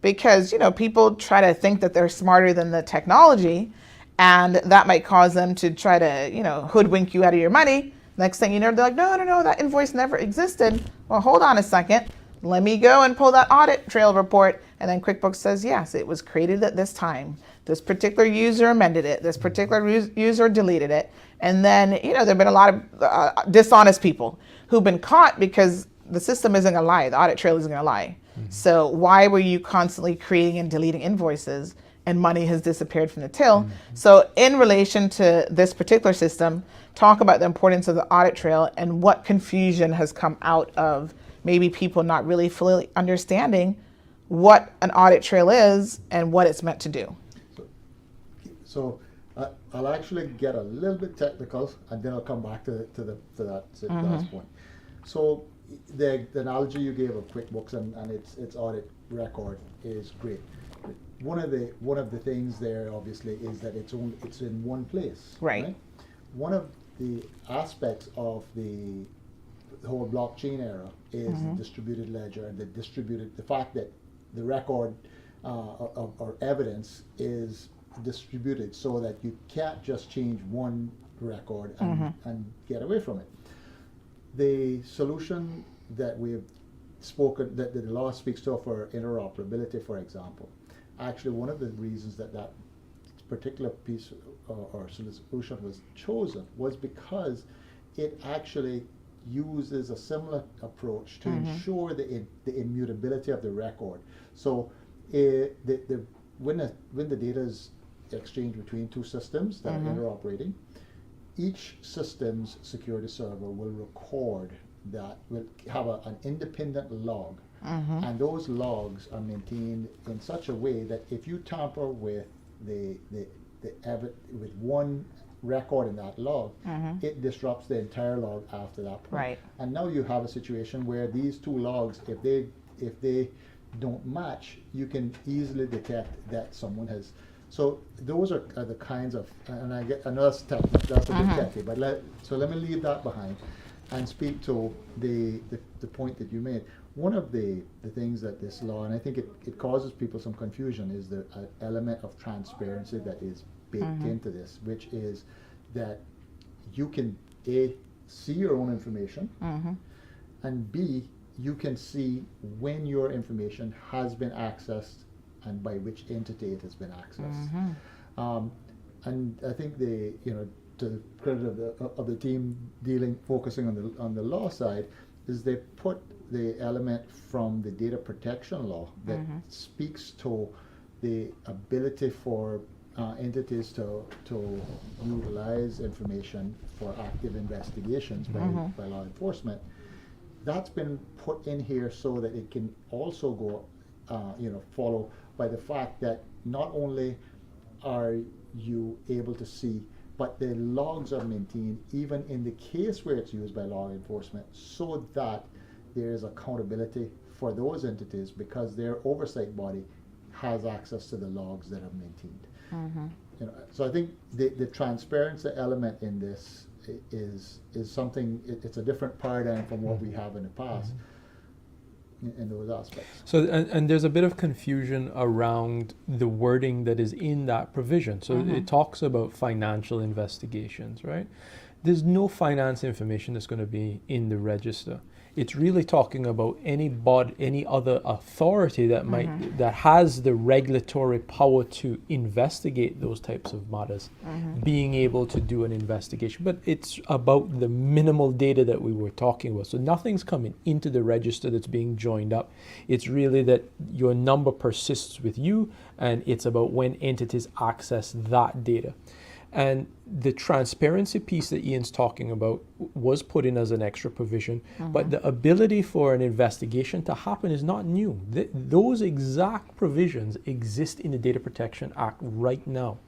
because, people try to think that they're smarter than the technology, and that might cause them to try to, hoodwink you out of your money. Next thing you know, they're like, no, that invoice never existed. Well, hold on a second. Let me go and pull that audit trail report. And then QuickBooks says, yes, it was created at this time. This particular user amended it. This particular user deleted it. And then, there have been a lot of dishonest people who've been caught because the system isn't going to lie. The audit trail isn't going to lie. So why were you constantly creating and deleting invoices and money has disappeared from the till? So in relation to this particular system, talk about the importance of the audit trail and what confusion has come out of maybe people not really fully understanding what an audit trail is and what it's meant to do. So I'll actually get a little bit technical, and then I'll come back to that last point. So the analogy you gave of QuickBooks and its audit record is great. One of the things there obviously is that it's in one place. Right. One of the aspects of the whole blockchain era is the distributed ledger and the fact that the record or evidence is distributed so that you can't just change one record and get away from it. The solution that we have spoken, that the law speaks to for interoperability, for example, actually one of the reasons that particular piece or solution was chosen was because it actually uses a similar approach to ensure the immutability of the record. So when the data is exchanged between two systems that are interoperating, each system's security server will record that, will have an independent log, and those logs are maintained in such a way that if you tamper with with one record in that log, it disrupts the entire log after that point. Right. And now you have a situation where these two logs, if they don't match, you can easily detect that someone has. So those are the kinds of, and I get another step, that's a bit techy, but let me leave that behind and speak to the point that you made. One of the things that this law, and I think it causes people some confusion, is the element of transparency that is baked into this, which is that you can A, see your own information, and B, you can see when your information has been accessed and by which entity it has been accessed. And I think to the credit of the team focusing on the law side, is they put the element from the data protection law that speaks to the ability for entities to utilize information for active investigations by law enforcement. That's been put in here so that it can also go, follow by the fact that not only are you able to see, but the logs are maintained even in the case where it's used by law enforcement, so that there is accountability for those entities because their oversight body has access to the logs that are maintained. So I think the transparency element in this is something. It's a different paradigm from what we have in the past. in those aspects. So, and there's a bit of confusion around the wording that is in that provision. So it talks about financial investigations, right? There's no finance information that's going to be in the register. It's really talking about any other authority that might that has the regulatory power to investigate those types of matters, being able to do an investigation. But it's about the minimal data that we were talking about. So nothing's coming into the register that's being joined up. It's really that your number persists with you, and it's about when entities access that data. And the transparency piece that Ian's talking about was put in as an extra provision, but the ability for an investigation to happen is not new. Those exact provisions exist in the Data Protection Act right now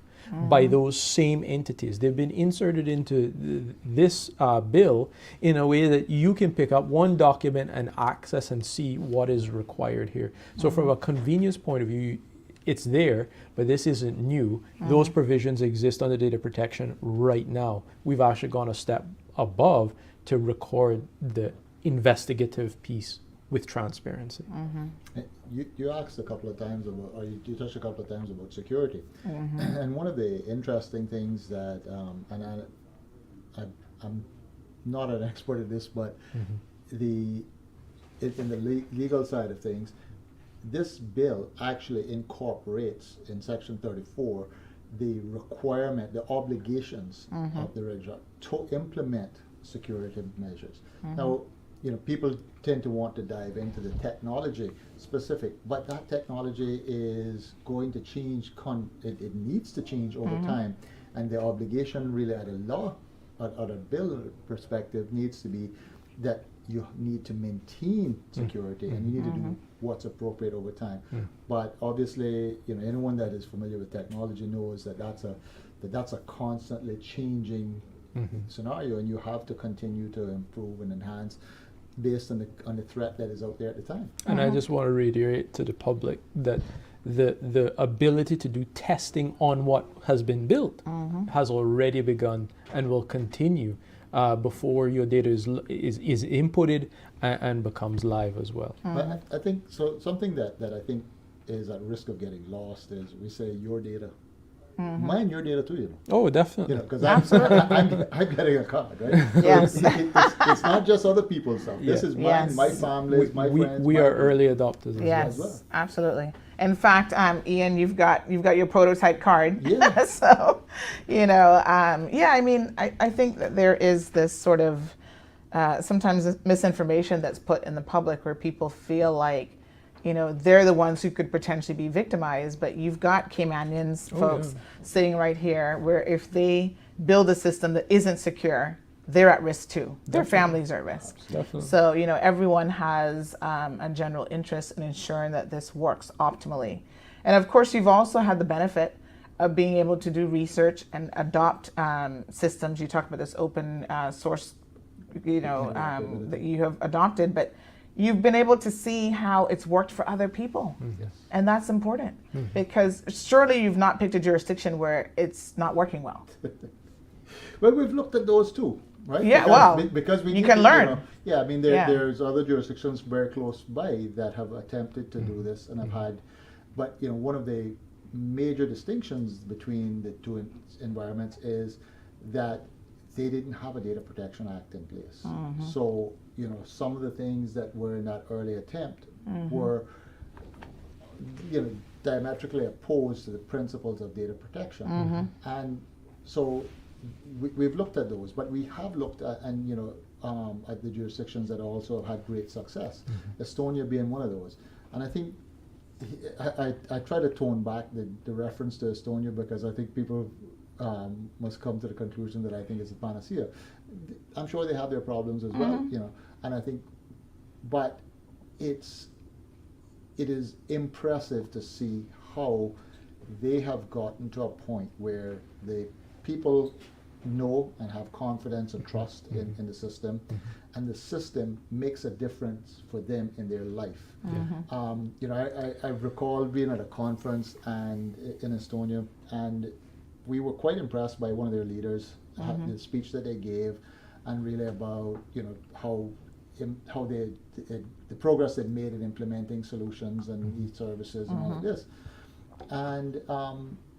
by those same entities. They've been inserted into this bill in a way that you can pick up one document and access and see what is required here. So from a convenience point of view, it's there, but this isn't new. Those provisions exist under data protection right now. We've actually gone a step above to record the investigative piece with transparency. You asked a couple of times about, or you touched a couple of times about security. And one of the interesting things that, I'm not an expert at this, but in the legal side of things, this bill actually incorporates in Section 34 the requirement, the obligations of the registrar to implement security measures. Now, people tend to want to dive into the technology specific, but that technology is going to change. It needs to change over time, and the obligation really at a law, at a bill perspective, needs to be that you need to maintain security and you need to do what's appropriate over time. But obviously, anyone that is familiar with technology knows that that's a constantly changing scenario, and you have to continue to improve and enhance based on the threat that is out there at the time. And I just want to reiterate to the public that the ability to do testing on what has been built has already begun and will continue before your data is inputted and becomes live as well. But I think so. Something that I think is at risk of getting lost is we say your data. Mine, your data too, Oh, definitely. Because I'm getting a card, right? Yes. So it's not just other people's stuff. This is mine, my family's, my friends. We are early adopters Yes, as well. absolutely. In fact, Ian, you've got your prototype card. Yeah. So, I think that there is this sort of sometimes misinformation that's put in the public where people feel like, they're the ones who could potentially be victimized, but you've got Caymanians folks sitting right here where if they build a system that isn't secure, they're at risk too. Their families are at risk. Definitely. So, everyone has a general interest in ensuring that this works optimally. And of course, you've also had the benefit of being able to do research and adopt systems. You talked about this open source, that you have adopted, but you've been able to see how it's worked for other people. Yes. And that's important because surely you've not picked a jurisdiction where it's not working well. Well, we've looked at those too, right? Yeah, because we you can learn. There's other jurisdictions very close by that have attempted to do this and have had, but one of the major distinctions between the two environments is that they didn't have a Data Protection Act in place. So, some of the things that were in that early attempt were, diametrically opposed to the principles of data protection. And so we've looked at those, but we have looked at, at the jurisdictions that also have had great success, Estonia being one of those. And I think I try to tone back the reference to Estonia because I think people must come to the conclusion that I think it's a panacea. I'm sure they have their problems as well, and I think, but it is impressive to see how they have gotten to a point where the people know and have confidence and trust in the system, and the system makes a difference for them in their life. I recall being at a conference and in Estonia, and we were quite impressed by one of their leaders, the speech that they gave, and really about how how the progress they've made in implementing solutions and e-services and all of this. And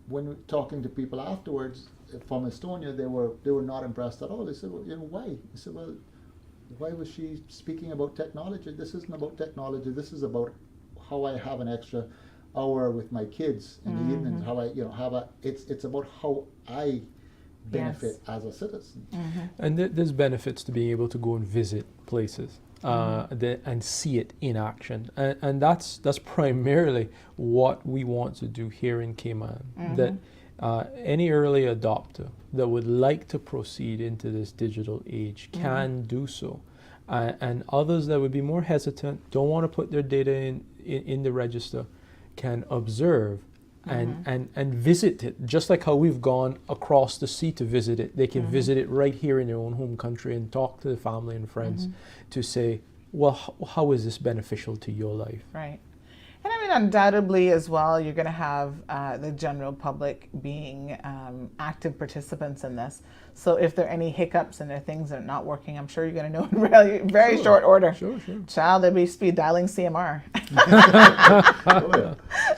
when we're talking to people afterwards from Estonia, they were not impressed at all. They said, well, why? I said, well, why was she speaking about technology? This isn't about technology. This is about how I have an extra hour with my kids in the evening. How I, it's about how I benefit as a citizen. And there's benefits to being able to go and visit places and see it in action. And that's primarily what we want to do here in Cayman. That any early adopter that would like to proceed into this digital age can do so. And others that would be more hesitant, don't want to put their data in the register, can observe and visit it, just like how we've gone across the sea to visit it. They can visit it right here in their own home country and talk to the family and friends to say, well, how is this beneficial to your life? Right. And I mean, undoubtedly as well, you're going to have the general public being active participants in this. So if there are any hiccups and there are things that are not working, I'm sure you're going to know in really very short order. Sure. Child, they'll be speed dialing CMR.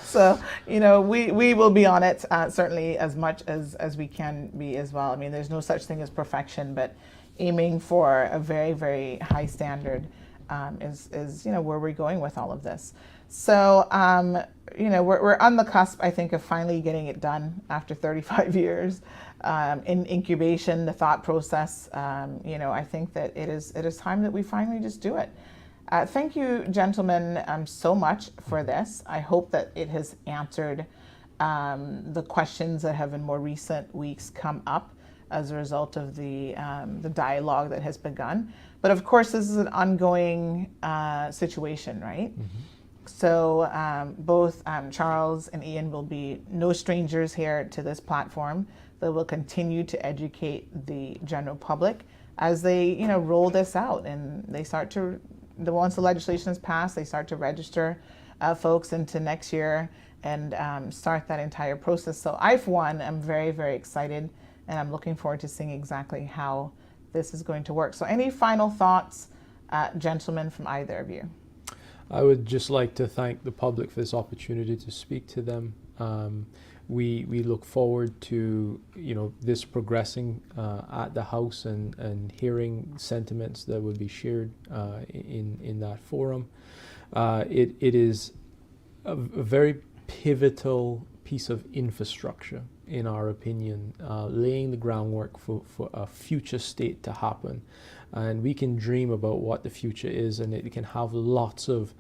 So, we will be on it certainly as much as we can be as well. I mean, there's no such thing as perfection, but aiming for a very, very high standard is where we're going with all of this. So, we're on the cusp, I think, of finally getting it done after 35 years in incubation, the thought process. I think that it is time that we finally just do it. Thank you, gentlemen, so much for this. I hope that it has answered the questions that have in more recent weeks come up as a result of the dialogue that has begun. But of course, this is an ongoing situation, right? So both Charles and Ian will be no strangers here to this platform. They will continue to educate the general public as they, roll this out, and they start to, once the legislation is passed, they start to register folks into next year and start that entire process. So I, for one, am very, very excited, and I'm looking forward to seeing exactly how this is going to work. So any final thoughts, gentlemen, from either of you? I would just like to thank the public for this opportunity to speak to them. We look forward to this progressing at the House and hearing sentiments that would be shared in that forum. It is a very pivotal piece of infrastructure, in our opinion, laying the groundwork for a future state to happen. And we can dream about what the future is, and it can have lots of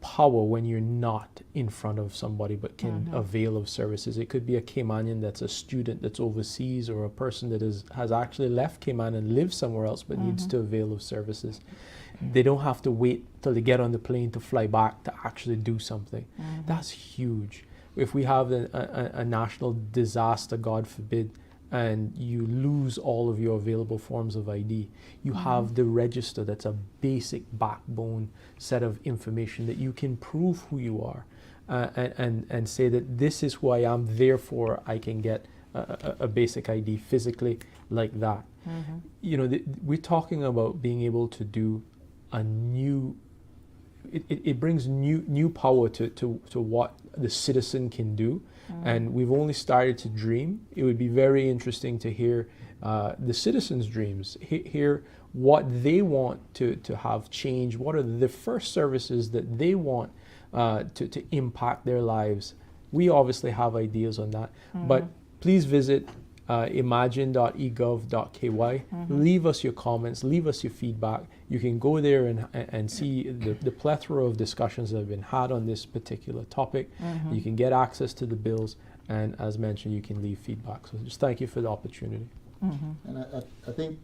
power when you're not in front of somebody but can avail of services. It could be a Caymanian that's a student that's overseas, or a person that has actually left Cayman and lives somewhere else but needs to avail of services. They don't have to wait till they get on the plane to fly back to actually do something. That's huge. If we have a national disaster, God forbid, and you lose all of your available forms of ID, you have the register that's a basic backbone set of information that you can prove who you are and say that this is who I am, therefore I can get a basic ID physically like that. We're talking about being able to do a new, it brings new power to what the citizen can do. And we've only started to dream. It would be very interesting to hear the citizens' dreams, hear what they want to have change, what are the first services that they want to impact their lives. We obviously have ideas on that, but please visit imagine.egov.ky. Leave us your comments, leave us your feedback. You can go there and see the plethora of discussions that have been had on this particular topic. You can get access to the bills, and as mentioned, you can leave feedback. So just thank you for the opportunity. And I think,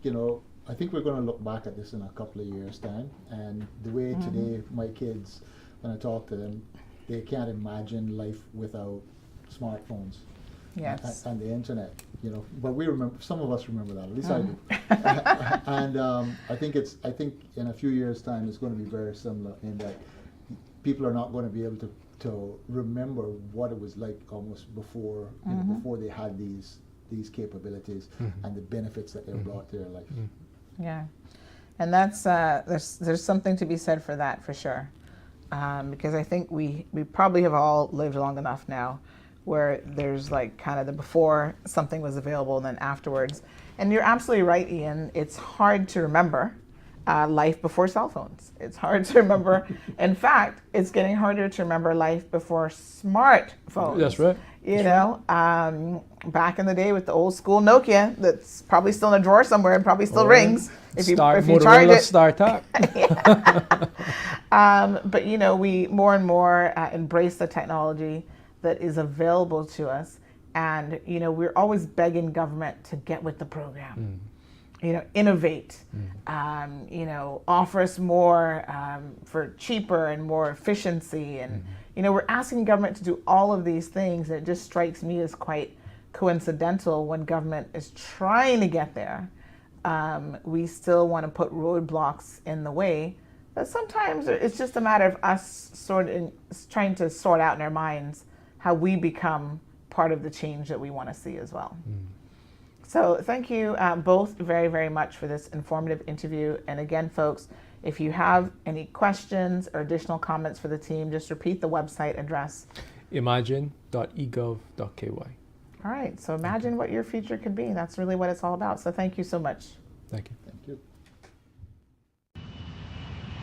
I think we're going to look back at this in a couple of years' time, and the way today my kids, when I talk to them, they can't imagine life without smartphones. Yes. And the internet, but we remember, some of us remember that, at least I do. And I think in a few years' time it's going to be very similar in that people are not going to be able to remember what it was like almost before, before they had these capabilities and the benefits that they brought to their life. Yeah. And that's there's something to be said for that, for sure. Because I think we probably have all lived long enough now where there's like kind of the before something was available and then afterwards. And you're absolutely right, Ian. It's hard to remember life before cell phones. It's hard to remember. In fact, it's getting harder to remember life before smartphones. That's right. You know, back in the day with the old school Nokia, that's probably still in a drawer somewhere and probably still rings if you charge it. StarTAC. But you know, we more and more embrace the technology that is available to us, and you know, we're always begging government to get with the program. You know, innovate. You know, offer us more for cheaper and more efficiency, and you know, we're asking government to do all of these things. And it just strikes me as quite coincidental when government is trying to get there. We still want to put roadblocks in the way. But sometimes it's just a matter of us trying to sort out in our minds how we become part of the change that we want to see as well. So thank you both very, very much for this informative interview. And again, folks, if you have any questions or additional comments for the team, just repeat the website address. Imagine.egov.ky. All right, so imagine what your future could be. That's really what it's all about. So thank you so much. Thank you. Thank you.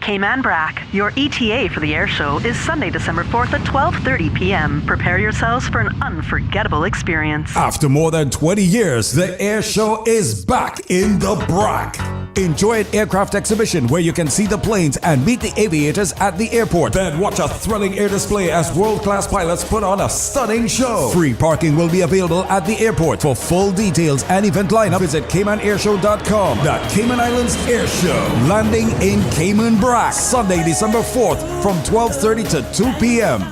Cayman Brac, your ETA for the air show is Sunday, December 4th at 12:30 p.m. Prepare yourselves for an unforgettable experience. After more than 20 years, the air show is back in the BRAC. Enjoy an aircraft exhibition where you can see the planes and meet the aviators at the airport. Then watch a thrilling air display as world-class pilots put on a stunning show. Free parking will be available at the airport. For full details and event lineup, visit CaymanAirShow.com. The Cayman Islands Air Show, landing in Cayman Brac, Sunday, December 4th from 12:30 to 2 p.m.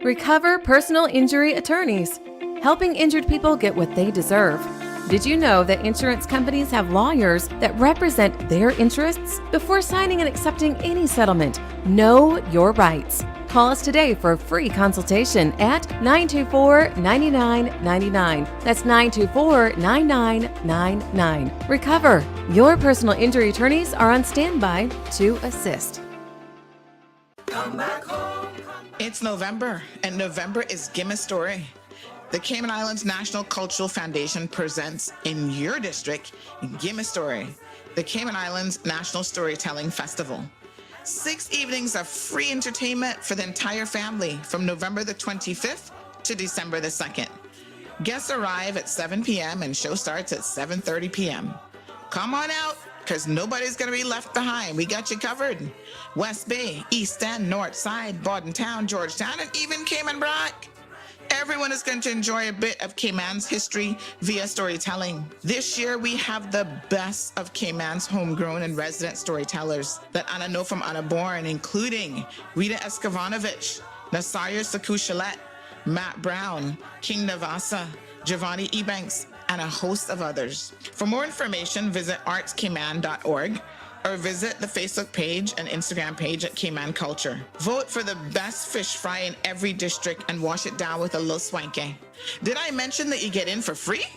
Recover Personal Injury Attorneys, helping injured people get what they deserve. Did you know that insurance companies have lawyers that represent their interests? Before signing and accepting any settlement, know your rights. Call us today for a free consultation at 924-9999. That's 924-9999. Recover. Your personal injury attorneys are on standby to assist. It's November, and November is Gimme Story. The Cayman Islands National Cultural Foundation presents in your district Gimme Story, the Cayman Islands National Storytelling Festival. 6 evenings of free entertainment for the entire family from November the 25th to December the 2nd. Guests arrive at 7 p.m. and show starts at 7:30 p.m. Come on out, because nobody's going to be left behind. We got you covered. West Bay, East End, North Side, Bordentown, Georgetown, and even Cayman Brac. Everyone is going to enjoy a bit of Cayman's history via storytelling. This year, we have the best of Cayman's homegrown and resident storytellers that Anna know from Anna Born, including Rita Escavanovich, Nasaria Sakushalet, Matt Brown, King Navasa, Giovanni Ebanks, and a host of others. For more information, visit artscayman.org or visit the Facebook page and Instagram page at Cayman Culture. Vote for the best fish fry in every district and wash it down with a little swanky. Did I mention that you get in for free?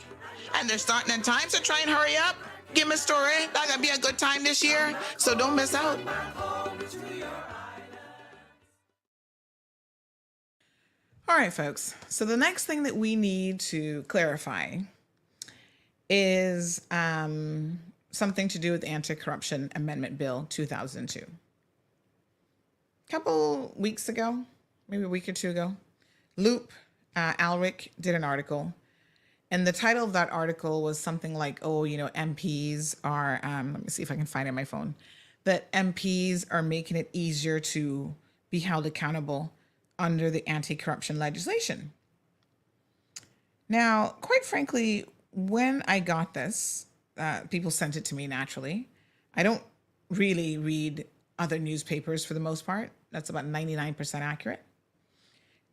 And they're starting in time, so try and hurry up. Give me a story. That's gonna be a good time this year, so don't miss out. All right, folks. So the next thing that we need to clarify is something to do with the Anti-Corruption Amendment Bill 2002. A couple weeks ago, maybe a week or two ago, Loop Alric did an article, and the title of that article was something like, MPs are, let me see if I can find it on my phone, that MPs are making it easier to be held accountable under the anti-corruption legislation. Now, quite frankly, when I got this, people sent it to me naturally. I don't really read other newspapers for the most part. That's about 99% accurate.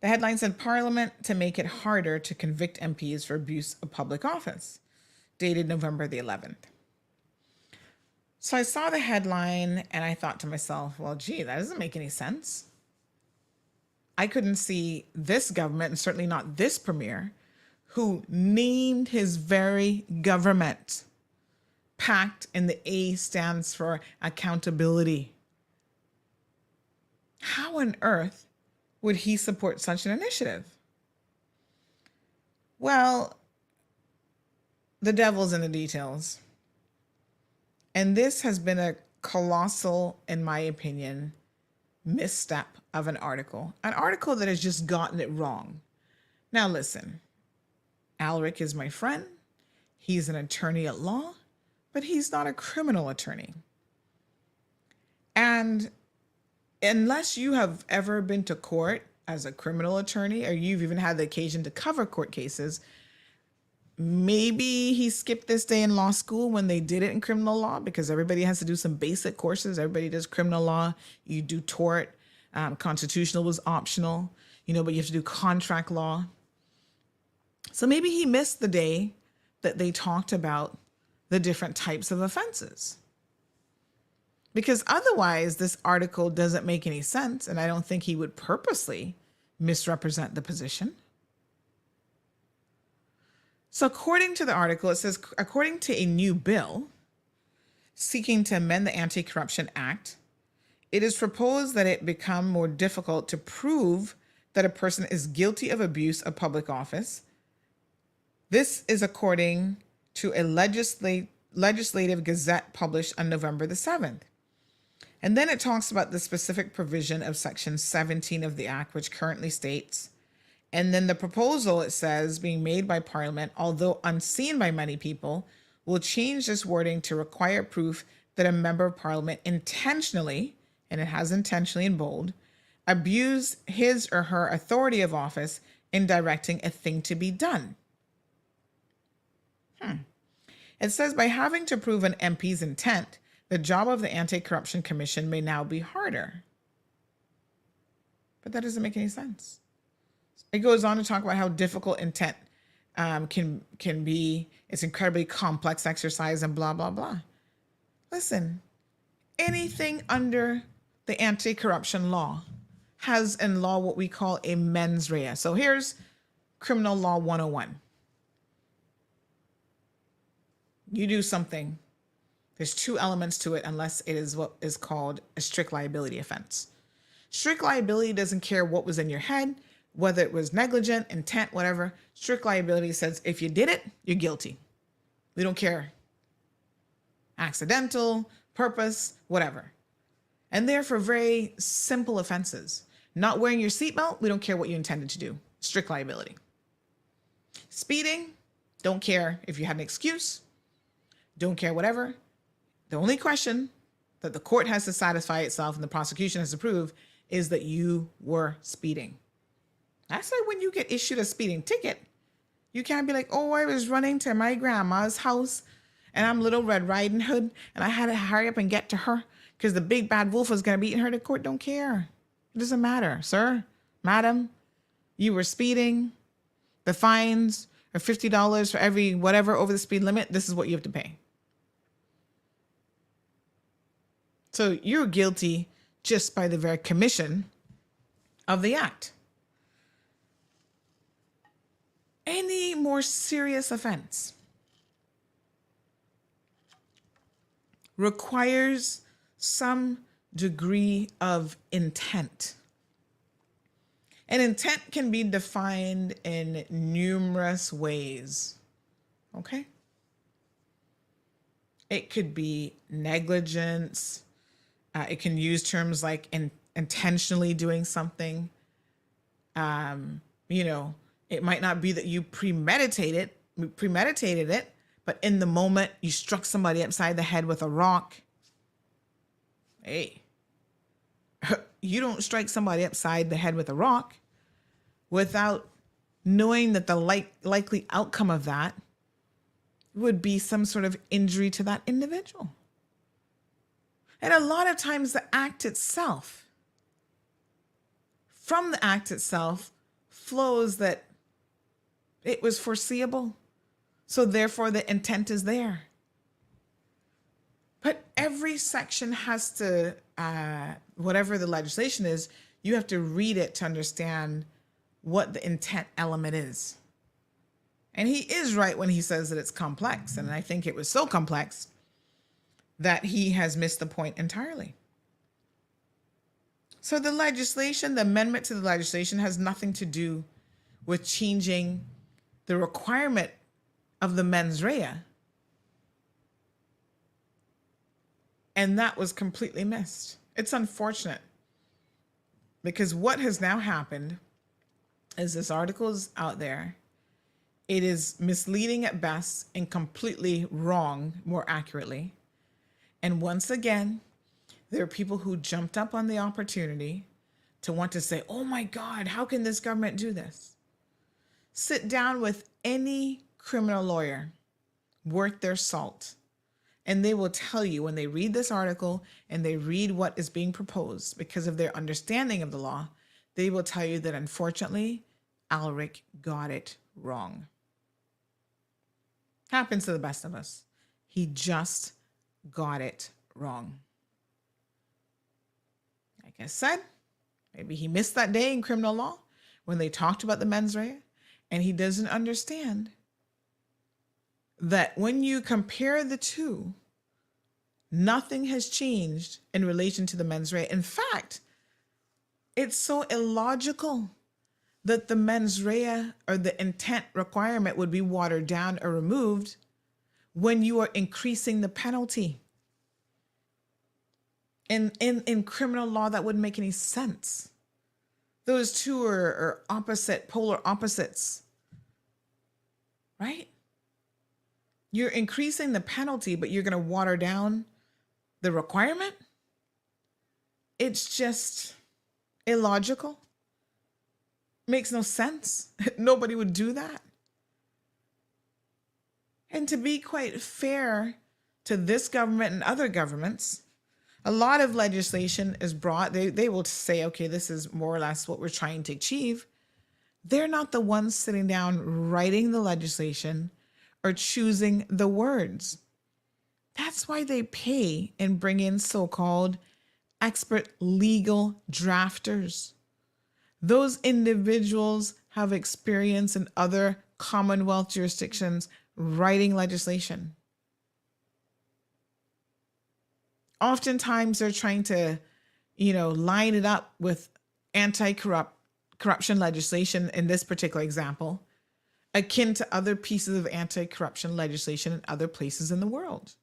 The headline said, Parliament to make it harder to convict MPs for abuse of public office, dated November the 11th. So I saw the headline and I thought to myself, well, gee, that doesn't make any sense. I couldn't see this government, and certainly not this premier, who named his very government packed, and the A stands for accountability. How on earth would he support such an initiative? Well, the devil's in the details. And this has been a colossal, in my opinion, misstep of an article that has just gotten it wrong. Now listen, Alric is my friend. He's an attorney at law, but he's not a criminal attorney. And unless you have ever been to court as a criminal attorney, or you've even had the occasion to cover court cases, maybe he skipped this day in law school when they did it in criminal law, because everybody has to do some basic courses. Everybody does criminal law. You do tort. Constitutional was optional, but you have to do contract law. So maybe he missed the day that they talked about the different types of offenses. Because otherwise, this article doesn't make any sense, and I don't think he would purposely misrepresent the position. So according to the article, it says, according to a new bill seeking to amend the Anti-Corruption Act, it is proposed that it become more difficult to prove that a person is guilty of abuse of public office. This is according to a legislative gazette published on November the 7th. And then it talks about the specific provision of Section 17 of the Act, which currently states, and then the proposal, it says, being made by Parliament, although unseen by many people, will change this wording to require proof that a member of Parliament intentionally, and it has intentionally in bold, abused his or her authority of office in directing a thing to be done. It says by having to prove an MP's intent, the job of the Anti-Corruption Commission may now be harder. But that doesn't make any sense. It goes on to talk about how difficult intent can be. It's incredibly complex exercise and blah, blah, blah. Listen, anything under the anti-corruption law has in law what we call a mens rea. So here's criminal law 101. You do something, there's two elements to it unless it is what is called a strict liability offense. Strict liability doesn't care what was in your head, whether it was negligent, intent, whatever. Strict liability says if you did it, you're guilty. We don't care. Accidental, purpose, whatever. And they're for very simple offenses. Not wearing your seatbelt, we don't care what you intended to do. Strict liability. Speeding, don't care if you had an excuse. Don't care whatever. The only question that the court has to satisfy itself and the prosecution has to prove is that you were speeding. That's like when you get issued a speeding ticket, you can't be like, oh, I was running to my grandma's house and I'm Little Red Riding Hood and I had to hurry up and get to her because the big bad wolf was going to be eating her. The court don't care. It doesn't matter, sir, madam. You were speeding. The fines are $50 for every whatever over the speed limit. This is what you have to pay. So you're guilty just by the very commission of the act. Any more serious offense requires some degree of intent. And intent can be defined in numerous ways. Okay? It could be negligence. It can use terms like intentionally doing something. It might not be that you premeditated it, but in the moment you struck somebody upside the head with a rock. Hey, you don't strike somebody upside the head with a rock without knowing that the likely outcome of that would be some sort of injury to that individual. And a lot of times the act itself, from the act itself, flows that it was foreseeable. So therefore the intent is there. But every section has to, whatever the legislation is, you have to read it to understand what the intent element is. And he is right when he says that it's complex. And I think it was so complex that he has missed the point entirely. So the legislation, the amendment to the legislation has nothing to do with changing the requirement of the mens rea. And that was completely missed. It's unfortunate because what has now happened is this article is out there. It is misleading at best and completely wrong, more accurately. And once again, there are people who jumped up on the opportunity to want to say, oh my God, how can this government do this? Sit down with any criminal lawyer worth their salt, and they will tell you when they read this article and they read what is being proposed, because of their understanding of the law, they will tell you that unfortunately, Alric got it wrong. Happens to the best of us. He just got it wrong. Like I said, maybe he missed that day in criminal law when they talked about the mens rea, and he doesn't understand that when you compare the two, nothing has changed in relation to the mens rea. In fact, it's so illogical that the mens rea or the intent requirement would be watered down or removed when you are increasing the penalty. In criminal law, that wouldn't make any sense. Those two are opposite, polar opposites, right? You're increasing the penalty, but you're going to water down the requirement? It's just illogical. Makes no sense. Nobody would do that. And to be quite fair to this government and other governments, a lot of legislation is brought. They will say, okay, this is more or less what we're trying to achieve. They're not the ones sitting down writing the legislation or choosing the words. That's why they pay and bring in so-called expert legal drafters. Those individuals have experience in other Commonwealth jurisdictions writing legislation. Oftentimes they're trying to, line it up with anti-corruption legislation in this particular example, akin to other pieces of anti-corruption legislation in other places in the world.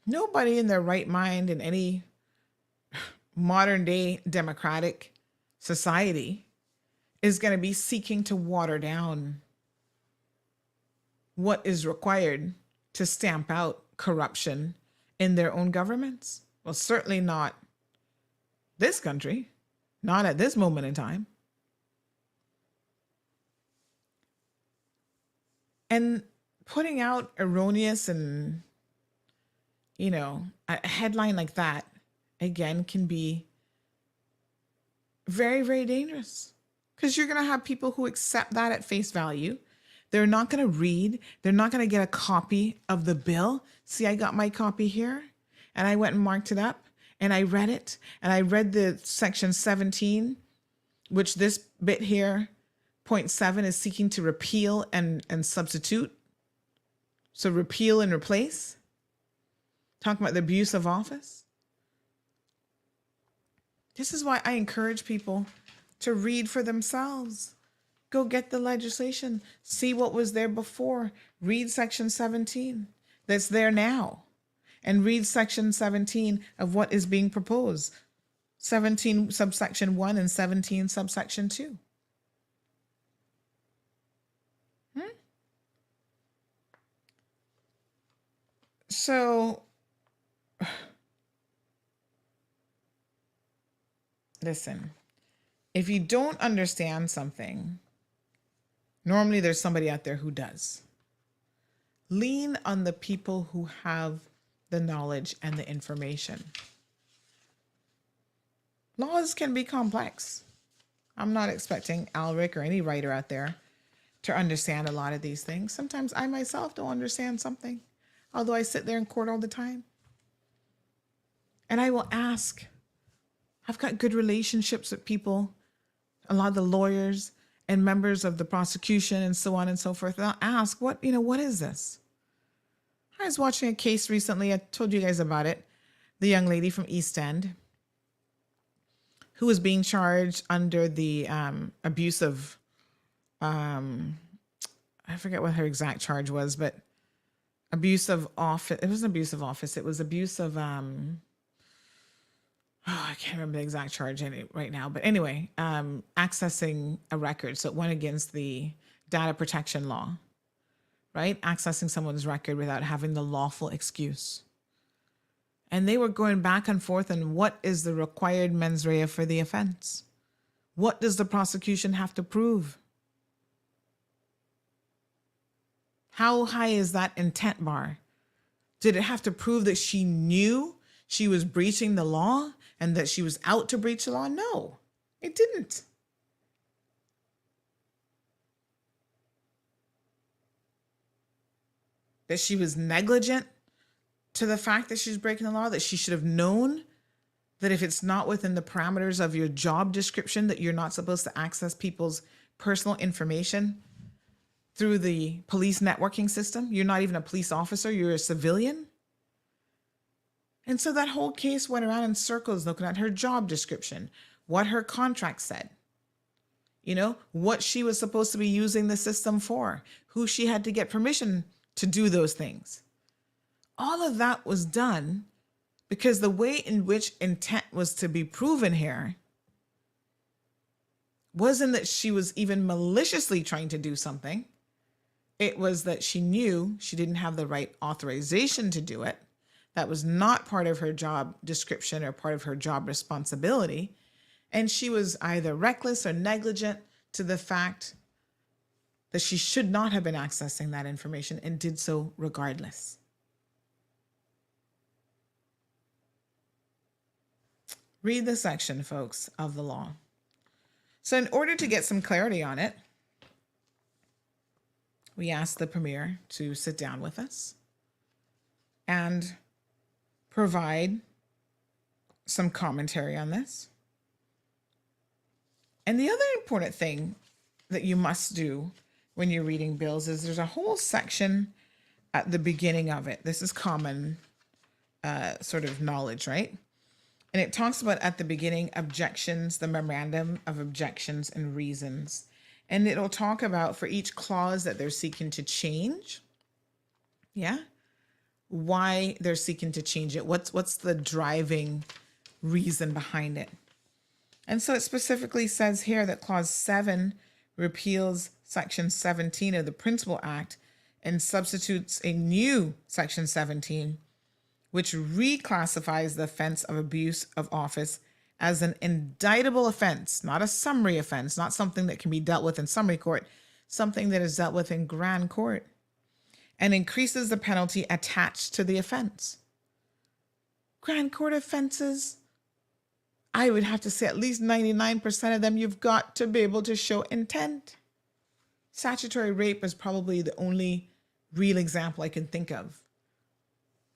Nobody in their right mind in any modern day democratic society is going to be seeking to water down what is required to stamp out corruption in their own governments. Well, certainly not this country, not at this moment in time. And putting out erroneous and, a headline like that, again, can be very, very dangerous, because you're going to have people who accept that at face value. They're not going to read. They're not going to get a copy of the bill. See, I got my copy here and I went and marked it up and I read it, and I read the section 17, which this bit here, point 7, is seeking to repeal and substitute. So repeal and replace. Talking about the abuse of office. This is why I encourage people to read for themselves. Go get the legislation. See what was there before. Read section 17 that's there now. And read section 17 of what is being proposed. 17 subsection 1 and 17 subsection 2. So, listen, if you don't understand something, normally there's somebody out there who does. Lean on the people who have the knowledge and the information. Laws can be complex. I'm not expecting Alric or any writer out there to understand a lot of these things. Sometimes I myself don't understand something, although I sit there in court all the time. And I will ask. I've got good relationships with people, a lot of the lawyers, and members of the prosecution and so on and so forth, they'll ask, what is this? I was watching a case recently. I told you guys about it. The young lady from East End who was being charged under the abuse of, I forget what her exact charge was, but abuse of office. It wasn't abuse of office. It was abuse of, I can't remember the exact charge right now. But anyway, accessing a record. So it went against the data protection law, right? Accessing someone's record without having the lawful excuse. And they were going back and forth on what is the required mens rea for the offense? What does the prosecution have to prove? How high is that intent bar? Did it have to prove that she knew she was breaching the law and that she was out to breach the law? No, it didn't. That she was negligent to the fact that she's breaking the law, that she should have known that if it's not within the parameters of your job description, that you're not supposed to access people's personal information through the police networking system. You're not even a police officer, you're a civilian. And so that whole case went around in circles looking at her job description, what her contract said, what she was supposed to be using the system for, who she had to get permission to do those things. All of that was done because the way in which intent was to be proven here wasn't that she was even maliciously trying to do something. It was that she knew she didn't have the right authorization to do it. That was not part of her job description or part of her job responsibility. And she was either reckless or negligent to the fact that she should not have been accessing that information and did so regardless. Read the section, folks, of the law. So in order to get some clarity on it, we asked the Premier to sit down with us and provide some commentary on this. And the other important thing that you must do when you're reading bills is there's a whole section at the beginning of it. This is common sort of knowledge, right? And it talks about at the beginning objections, the memorandum of objections and reasons. And it'll talk about for each clause that they're seeking to change. Yeah. Why they're seeking to change it. What's the driving reason behind it? And so it specifically says here that clause 7 repeals section 17 of the Principal Act and substitutes a new section 17, which reclassifies the offense of abuse of office as an indictable offense, not a summary offense, not something that can be dealt with in summary court, something that is dealt with in grand court, and increases the penalty attached to the offense. Grand court offenses, I would have to say at least 99% of them, you've got to be able to show intent. Statutory rape is probably the only real example I can think of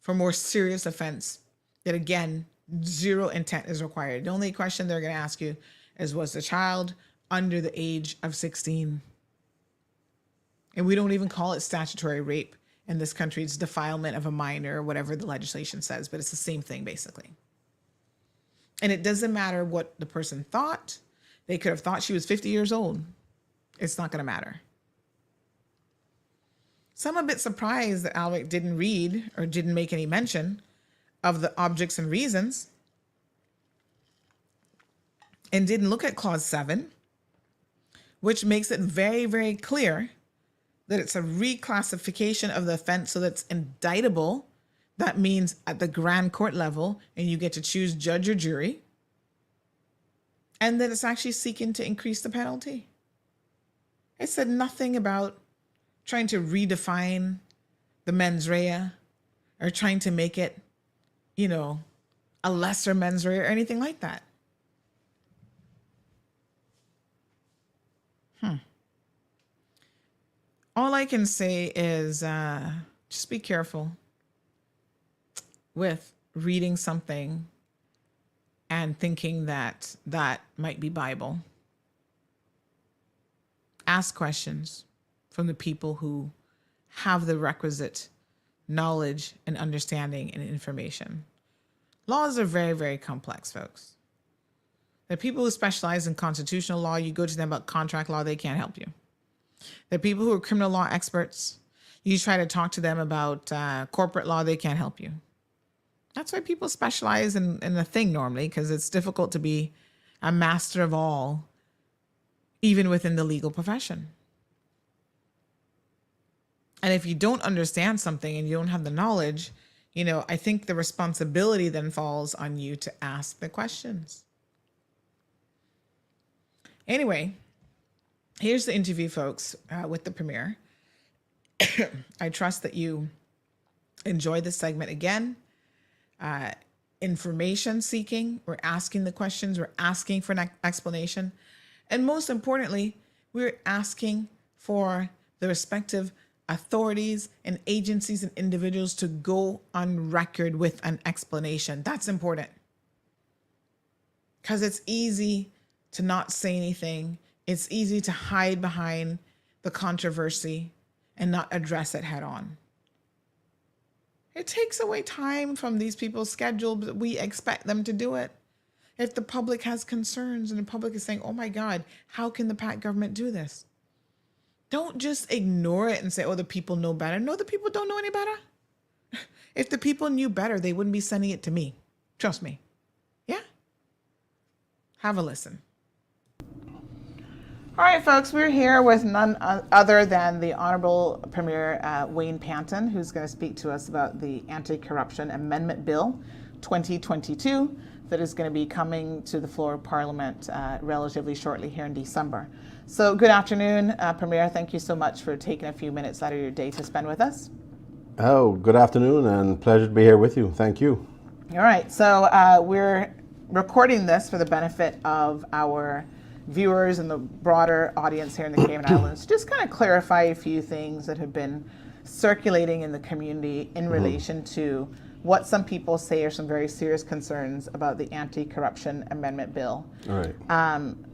for more serious offense that, again, zero intent is required. The only question they're going to ask you is, was the child under the age of 16? And we don't even call it statutory rape in this country. It's defilement of a minor or whatever the legislation says, but it's the same thing basically. And it doesn't matter what the person thought. They could have thought she was 50 years old. It's not going to matter. So I'm a bit surprised that Alwick didn't read or didn't make any mention of the objects and reasons and didn't look at clause 7, which makes it very, very clear that it's a reclassification of the offense so that's indictable. That means at the grand court level, and you get to choose judge or jury, and that it's actually seeking to increase the penalty. It said nothing about trying to redefine the mens rea or trying to make it, a lesser mens rea or anything like that. All I can say is just be careful with reading something and thinking that that might be Bible. ask questions from the people who have the requisite knowledge and understanding and information. Laws are very, very complex, folks. The people who specialize in constitutional law, you go to them about contract law, they can't help you. The people who are criminal law experts, you try to talk to them about corporate law, they can't help you. That's why people specialize in a thing normally, because it's difficult to be a master of all, even within the legal profession. And if you don't understand something and you don't have the knowledge, I think the responsibility then falls on you to ask the questions. Anyway, here's the interview, folks, with the Premier. I trust that you enjoy this segment again. Information seeking, we're asking the questions, we're asking for an explanation. And most importantly, we're asking for the respective authorities and agencies and individuals to go on record with an explanation. That's important. Because it's easy to not say anything. It's easy to hide behind the controversy and not address it head on. It takes away time from these people's schedule, but we expect them to do it. If the public has concerns and the public is saying, oh my God, how can the PAC government do this? Don't just ignore it and say, oh, the people know better. No, the people don't know any better. If the people knew better, they wouldn't be sending it to me. Trust me. Yeah? Have a listen. All right, folks, we're here with none other than the Honorable Premier Wayne Panton, who's going to speak to us about the Anti-Corruption Amendment Bill 2022 that is going to be coming to the floor of Parliament relatively shortly here in December. So good afternoon, Premier. Thank you so much for taking a few minutes out of your day to spend with us. Oh, good afternoon and pleasure to be here with you. Thank you. All right, so we're recording this for the benefit of our viewers and the broader audience here in the Cayman Islands. Just kind of clarify a few things that have been circulating in the community in relation to what some people say are some very serious concerns about the Anti-Corruption Amendment Bill. All right.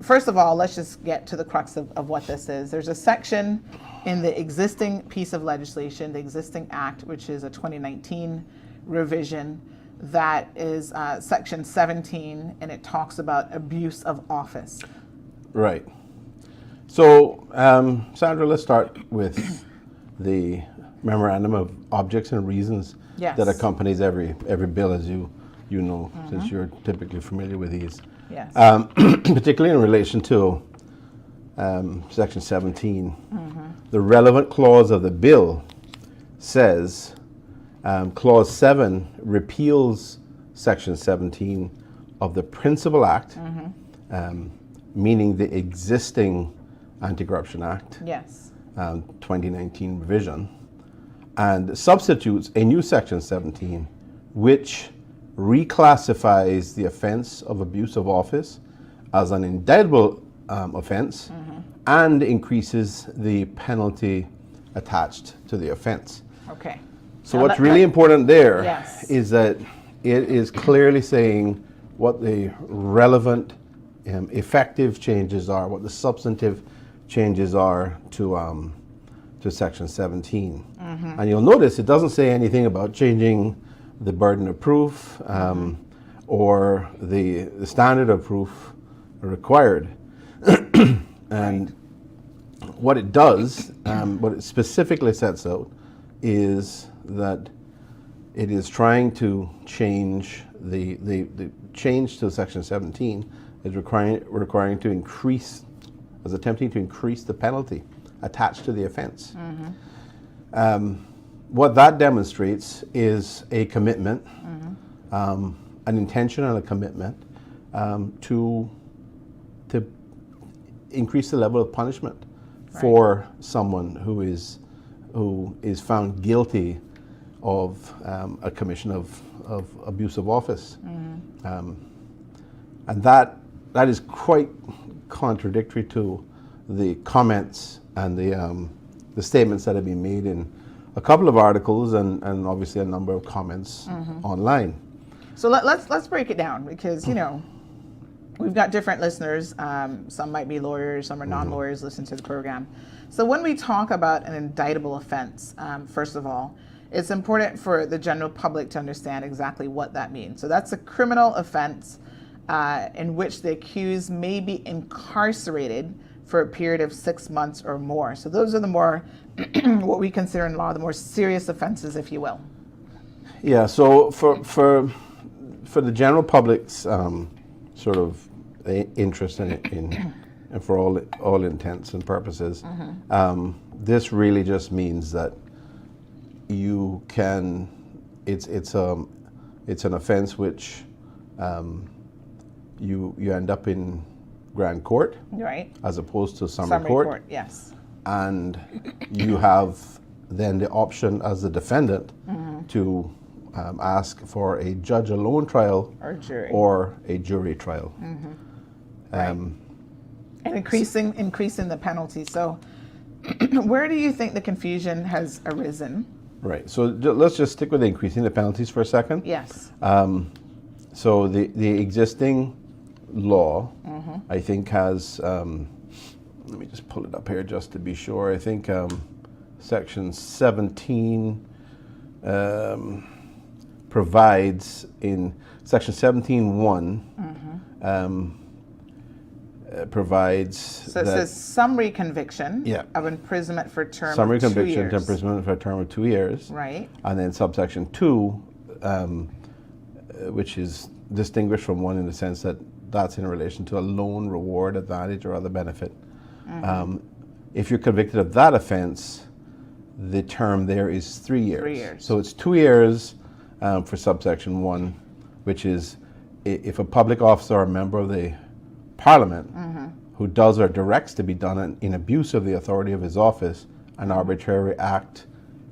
First of all, let's just get to the crux of what this is. There's a section in the existing piece of legislation, the existing act, which is a 2019 revision, that is section 17, and it talks about abuse of office. Right. So, Sandra, let's start with the memorandum of objects and reasons that accompanies every bill, as you know, since you're typically familiar with these. Yes. Particularly in relation to section 17. The relevant clause of the bill says, clause 7 repeals section 17 of the Principal Act, meaning the existing Anti-Corruption Act, 2019 revision, and substitutes a new section 17, which reclassifies the offense of abuse of office as an indictable offense and increases the penalty attached to the offense. Okay. So now what's really important there is that it is clearly saying what the relevant effective changes are, what the substantive changes are to section 17. And you'll notice it doesn't say anything about changing the burden of proof or the standard of proof required. And what it does, what it specifically sets out, is that it is trying to change the change to section 17 is requiring to increase, is attempting to increase the penalty attached to the offense. What that demonstrates is a commitment, an intention and a commitment to increase the level of punishment for someone who is found guilty of a commission of abuse of office. And that is quite contradictory to the comments and the statements that have been made in a couple of articles and obviously a number of comments online. So let's break it down, because we've got different listeners. Some might be lawyers, some are non-lawyers listen to the program. So when we talk about an indictable offense, first of all, it's important for the general public to understand exactly what that means. So that's a criminal offense in which the accused may be incarcerated for a period of 6 months or more. So those are the more, what we consider in law, the more serious offenses, if you will. Yeah, so for the general public's sort of interest in and for all intents and purposes, this really just means that you can, it's an offense which you end up in grand court, right, as opposed to summary court. Yes. And you have then the option as the defendant to ask for a judge alone trial or a jury trial. And increasing the penalty. So where do you think the confusion has arisen? Right. So let's just stick with increasing the penalties for a second. Yes. So the existing law, I think, has, let me just pull it up here just to be sure. I think Section 17 provides in Section 17(1) provides. So it says summary conviction of imprisonment for a term summary of 2 conviction years. to imprisonment for a term of 2 years. Right. And then subsection 2, which is distinguished from 1 in the sense that that's in relation to a loan, reward, advantage, or other benefit. If you're convicted of that offense, the term there is 3 years. 3 years. So it's 2 years for subsection 1, which is if a public officer or a member of the Parliament who does or directs to be done in abuse of the authority of his office an arbitrary act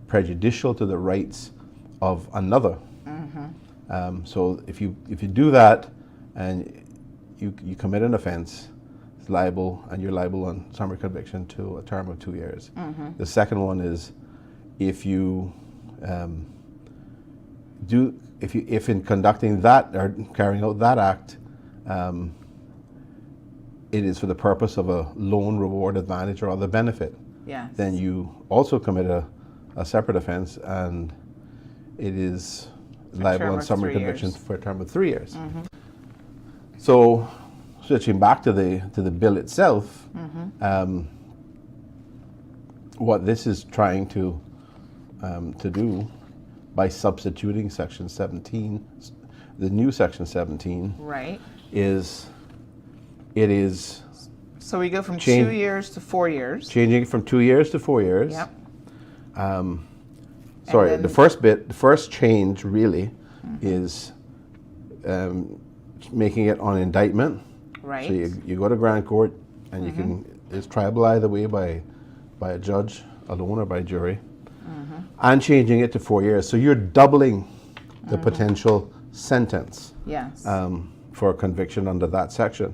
prejudicial to the rights of another. So if you do that and you commit an offense, it's liable, and you're liable on summary conviction to a term of 2 years. The second one is if you if in conducting that or carrying out that act, it is for the purpose of a loan, reward, advantage, or other benefit, then you also commit a separate offense, and it is liable on summary conviction for a term of 3 years. So, switching back to the bill itself, what this is trying to do by substituting Section 17, the new Section 17, right, is it is. So we go from 2 years to 4 years. Changing it from 2 years to 4 years. Yep. Sorry, the first change really is making it on indictment. Right. So you go to grand court, and you can, it's triable either way by a judge alone or by jury, and changing it to 4 years. So you're doubling the potential sentence. Yes. For a conviction under that section,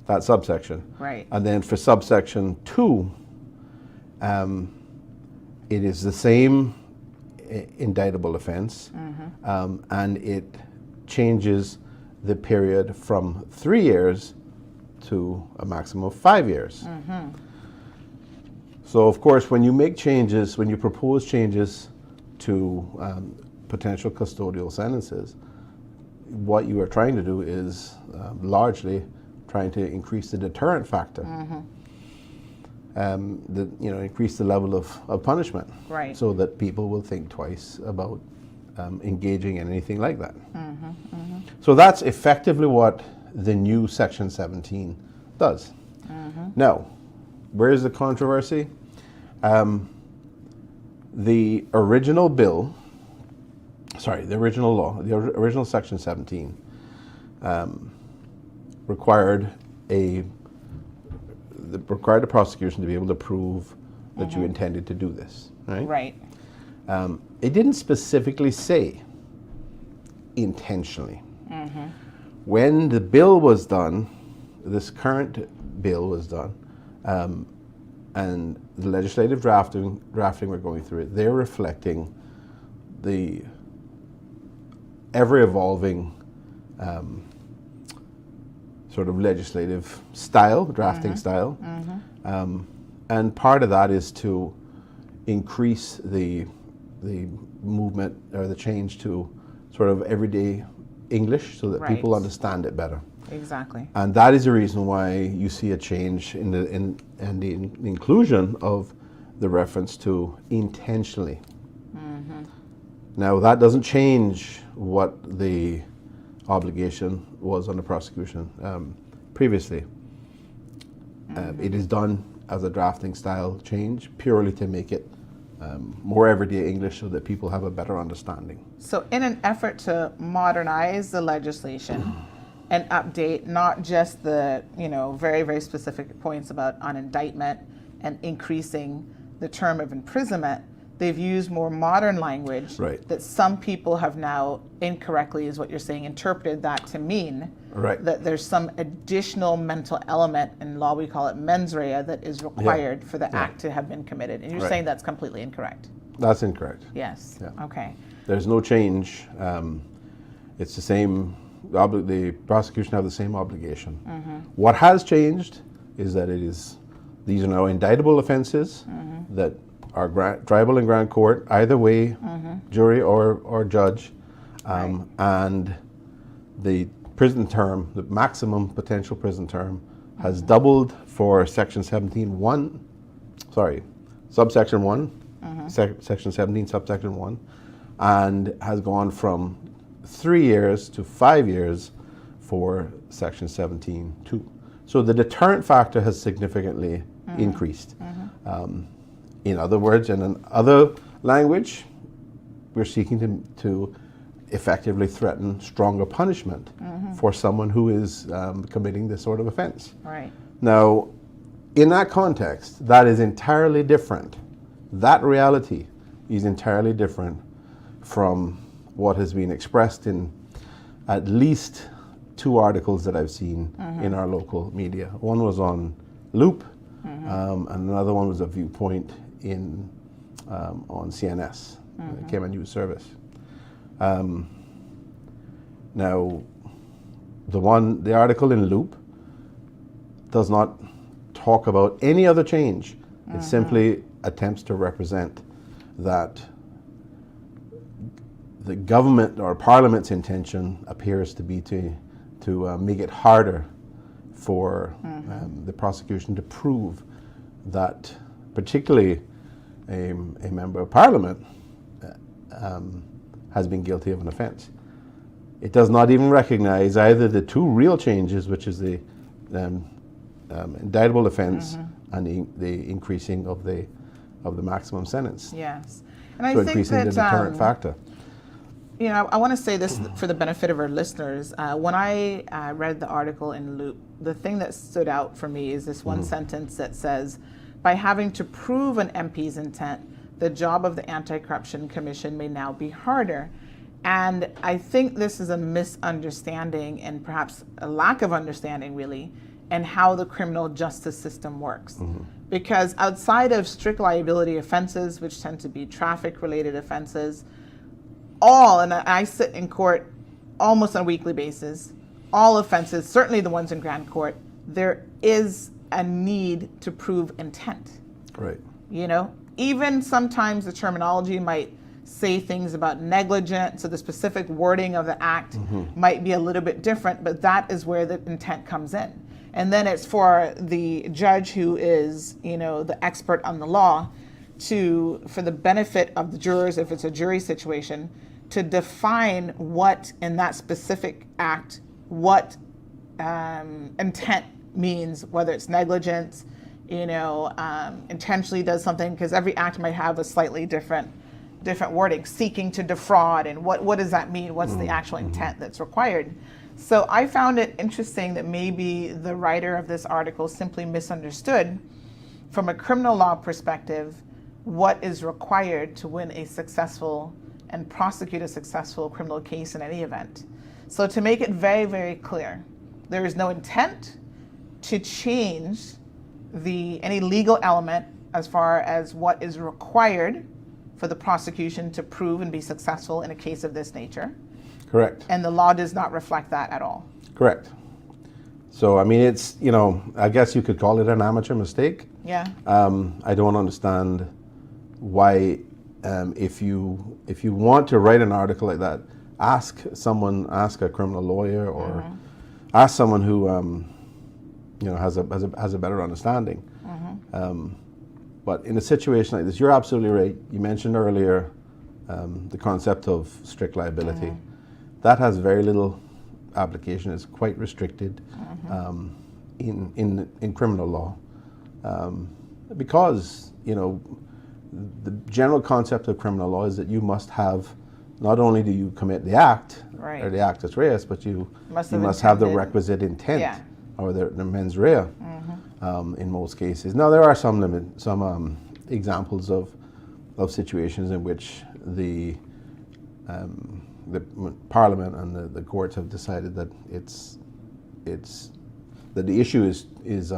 that subsection. Right. And then for subsection 2, it is the same indictable offense, and it changes the period from 3 years to a maximum of 5 years. So of course, when you make changes, when you propose changes to potential custodial sentences, what you are trying to do is largely trying to increase the deterrent factor. Increase the level of punishment, right, so that people will think twice about engaging in anything like that. So that's effectively what the new Section 17 does. Now, where is the controversy? The original bill, the original law, the original Section 17 required the prosecution to be able to prove that you intended to do this, right? Right. It didn't specifically say intentionally. When the bill was done, this current bill was done, and the legislative drafting we're going through it, they're reflecting the ever-evolving sort of legislative style, drafting style. And part of that is to increase the movement or the change to sort of everyday English so that people understand it better. Exactly. And that is the reason why you see a change in the inclusion of the reference to intentionally. Now that doesn't change what the obligation was on the prosecution previously. It is done as a drafting style change purely to make it more everyday English so that people have a better understanding. So in an effort to modernize the legislation and update not just the, very, very specific points about on indictment and increasing the term of imprisonment, they've used more modern language that some people have now incorrectly, is what you're saying, interpreted that to mean that there's some additional mental element, in law we call it mens rea, that is required for the act to have been committed. And you're saying that's completely incorrect. That's incorrect. Yes. Okay. There's no change. It's the same, the prosecution have the same obligation. What has changed is that these are now indictable offenses that are tribal and grand court, either way, jury or judge, and the prison term, the maximum potential prison term, has doubled for section 17(1), subsection 1, section 17, subsection 1, and has gone from 3 years to 5 years for section 17(2). So the deterrent factor has significantly increased. In other words, and in other language, we're seeking to effectively threaten stronger punishment for someone who is committing this sort of offense. Now, in that context, that is entirely different. That reality is entirely different from what has been expressed in at least 2 articles that I've seen in our local media. One was on Loop, and another one was a viewpoint on CNS, Cayman News Service. Now, the article in Loop does not talk about any other change. It simply attempts to represent that the government or Parliament's intention appears to be to make it harder for the prosecution to prove that particularly a member of Parliament has been guilty of an offence. It does not even recognize either the 2 real changes, which is the indictable offence and the increasing of the maximum sentence. Yes, and I so think increasing that the deterrent factor. I want to say this for the benefit of our listeners. When I read the article in Loop, the thing that stood out for me is this one sentence that says, by having to prove an MP's intent, the job of the Anti-Corruption Commission may now be harder. And I think this is a misunderstanding and perhaps a lack of understanding, really, and how the criminal justice system works. Because outside of strict liability offenses, which tend to be traffic-related offenses, and I sit in court almost on a weekly basis, all offenses, certainly the ones in Grand Court, there is a need to prove intent. Right. Even sometimes the terminology might say things about negligent, so the specific wording of the act might be a little bit different, but that is where the intent comes in. And then it's for the judge who is, the expert on the law for the benefit of the jurors, if it's a jury situation, to define what in that specific act, what intent means, whether it's negligence, intentionally does something, because every act might have a slightly different wording, seeking to defraud, and what does that mean? What's the actual intent that's required? So I found it interesting that maybe the writer of this article simply misunderstood, from a criminal law perspective, what is required to win a successful and prosecute a successful criminal case in any event. So to make it very, very clear, there is no intent to change any legal element as far as what is required for the prosecution to prove and be successful in a case of this nature. Correct. And the law does not reflect that at all. Correct. So, I mean, it's, I guess you could call it an amateur mistake. Yeah. I don't understand why, if you want to write an article like that, ask a criminal lawyer, or ask someone who, has a better understanding. But in a situation like this, you're absolutely right. You mentioned earlier the concept of strict liability. That has very little application. It's quite restricted in criminal law, because the general concept of criminal law is that you must have, not only do you commit the act, or the actus reus, but you must have the requisite intent, or the mens rea, in most cases. Now, there are some examples of situations in which the Parliament and the courts have decided that that the issue is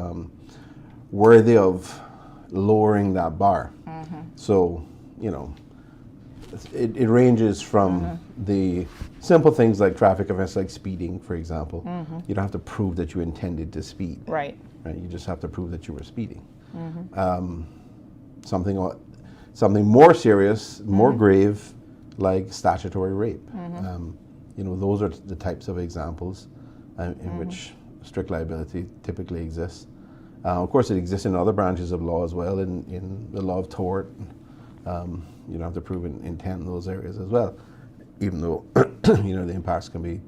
worthy of lowering that bar. So, it ranges from the simple things like traffic offenses, like speeding, for example. You don't have to prove that you intended to speed. Right. You just have to prove that you were speeding. Something more serious, more grave, like statutory rape. Those are the types of examples in which strict liability typically exists. Of course, it exists in other branches of law as well. In the law of tort, you don't have to prove intent in those areas as well, even though the impacts can be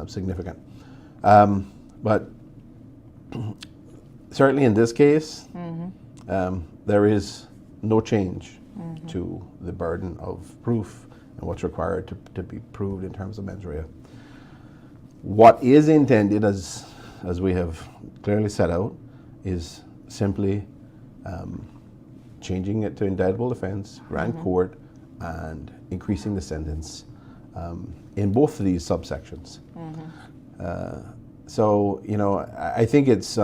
significant. But certainly in this case, there is no change to the burden of proof and what's required to be proved in terms of mens rea. What is intended, as we have clearly set out, is simply changing it to indictable offense, grand court, and increasing the sentence in both of these subsections. So, I think it's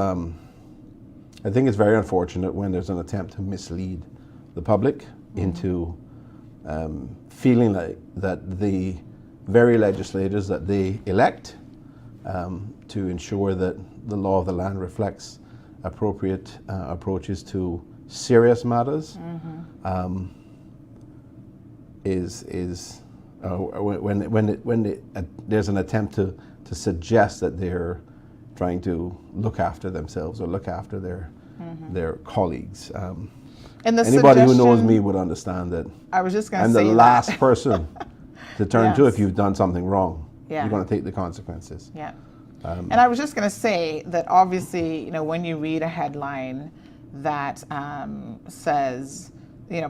very unfortunate when there's an attempt to mislead the public into feeling like that the very legislators that they elect to ensure that the law of the land reflects appropriate approaches to serious matters when there's an attempt to suggest that they're trying to look after themselves or look after their colleagues. And anybody who knows me would understand that I was just I'm the last person to turn to if you've done something wrong. You're going to take the consequences. Yeah. And I was just going to say that obviously, when you read a headline that says,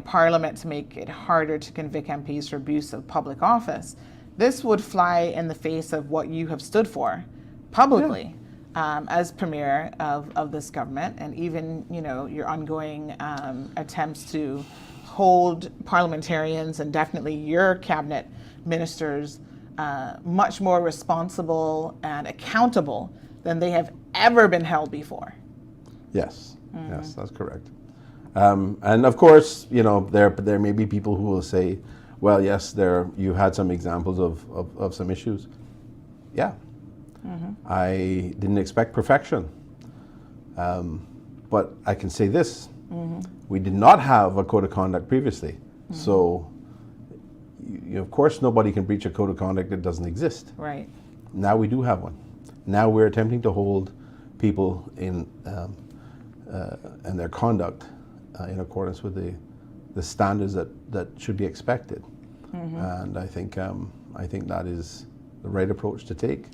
Parliament to make it harder to convict MPs for abuse of public office, this would fly in the face of what you have stood for publicly as Premier of this government, and even, your ongoing attempts to hold parliamentarians and definitely your cabinet ministers much more responsible and accountable than they have ever been held before. Yes, yes, that's correct. And of course, there may be people who will say, well, yes, you had some examples of some issues. Yeah, I didn't expect perfection. But I can say this, we did not have a code of conduct previously. So, of course, nobody can breach a code of conduct that doesn't exist. Right. Now we do have one. Now we're attempting to hold people in and their conduct in accordance with the standards that should be expected. And I think that is the right approach to take.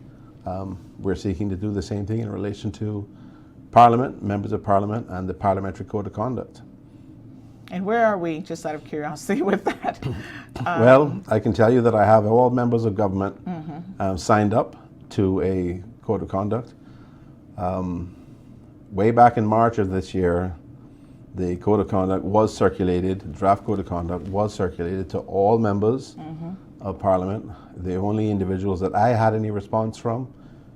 We're seeking to do the same thing in relation to Parliament, members of Parliament, and the Parliamentary Code of Conduct. And where are we, just out of curiosity, with that? Well, I can tell you that I have all members of government signed up to a code of conduct. Way back in March of this year, the code of conduct was circulated, the draft code of conduct was circulated to all members of Parliament. The only individuals that I had any response from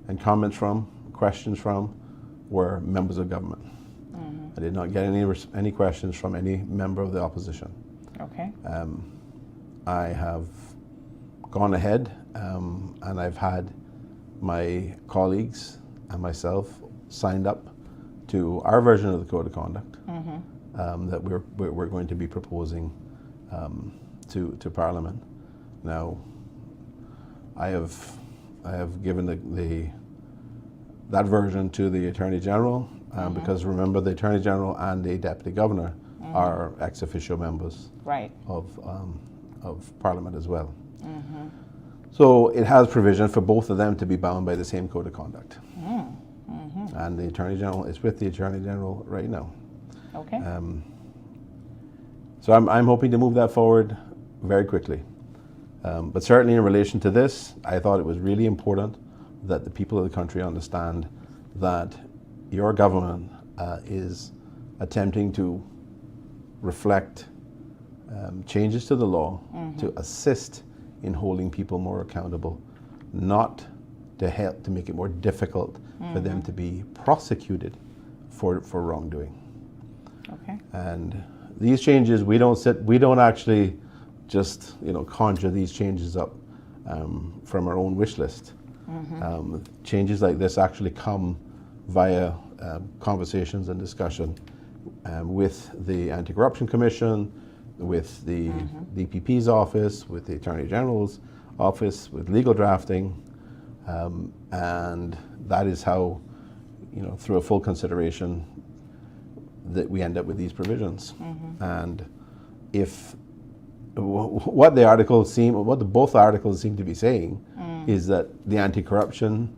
and comments from, questions from, were members of government. I did not get any questions from any member of the opposition. Okay. I have gone ahead and I've had my colleagues and myself signed up to our version of the code of conduct that we're going to be proposing to Parliament. Now, I have given that version to the Attorney General because remember the Attorney General and the Deputy Governor are ex officio members of Parliament as well. So it has provision for both of them to be bound by the same code of conduct. And the Attorney General is with the Attorney General right now. Okay. So I'm hoping to move that forward very quickly. But certainly in relation to this, I thought it was really important that the people of the country understand that your government is attempting to reflect changes to the law to assist in holding people more accountable, not to help to make it more difficult for them to be prosecuted for wrongdoing. Okay. And these changes, we don't actually just conjure these changes up from our own wish list. Changes like this actually come via conversations and discussion with the Anti-Corruption Commission, with the DPP's office, with the Attorney General's office, with legal drafting, and that is how, through a full consideration, that we end up with these provisions. And if what both articles seem to be saying is that the Anti-Corruption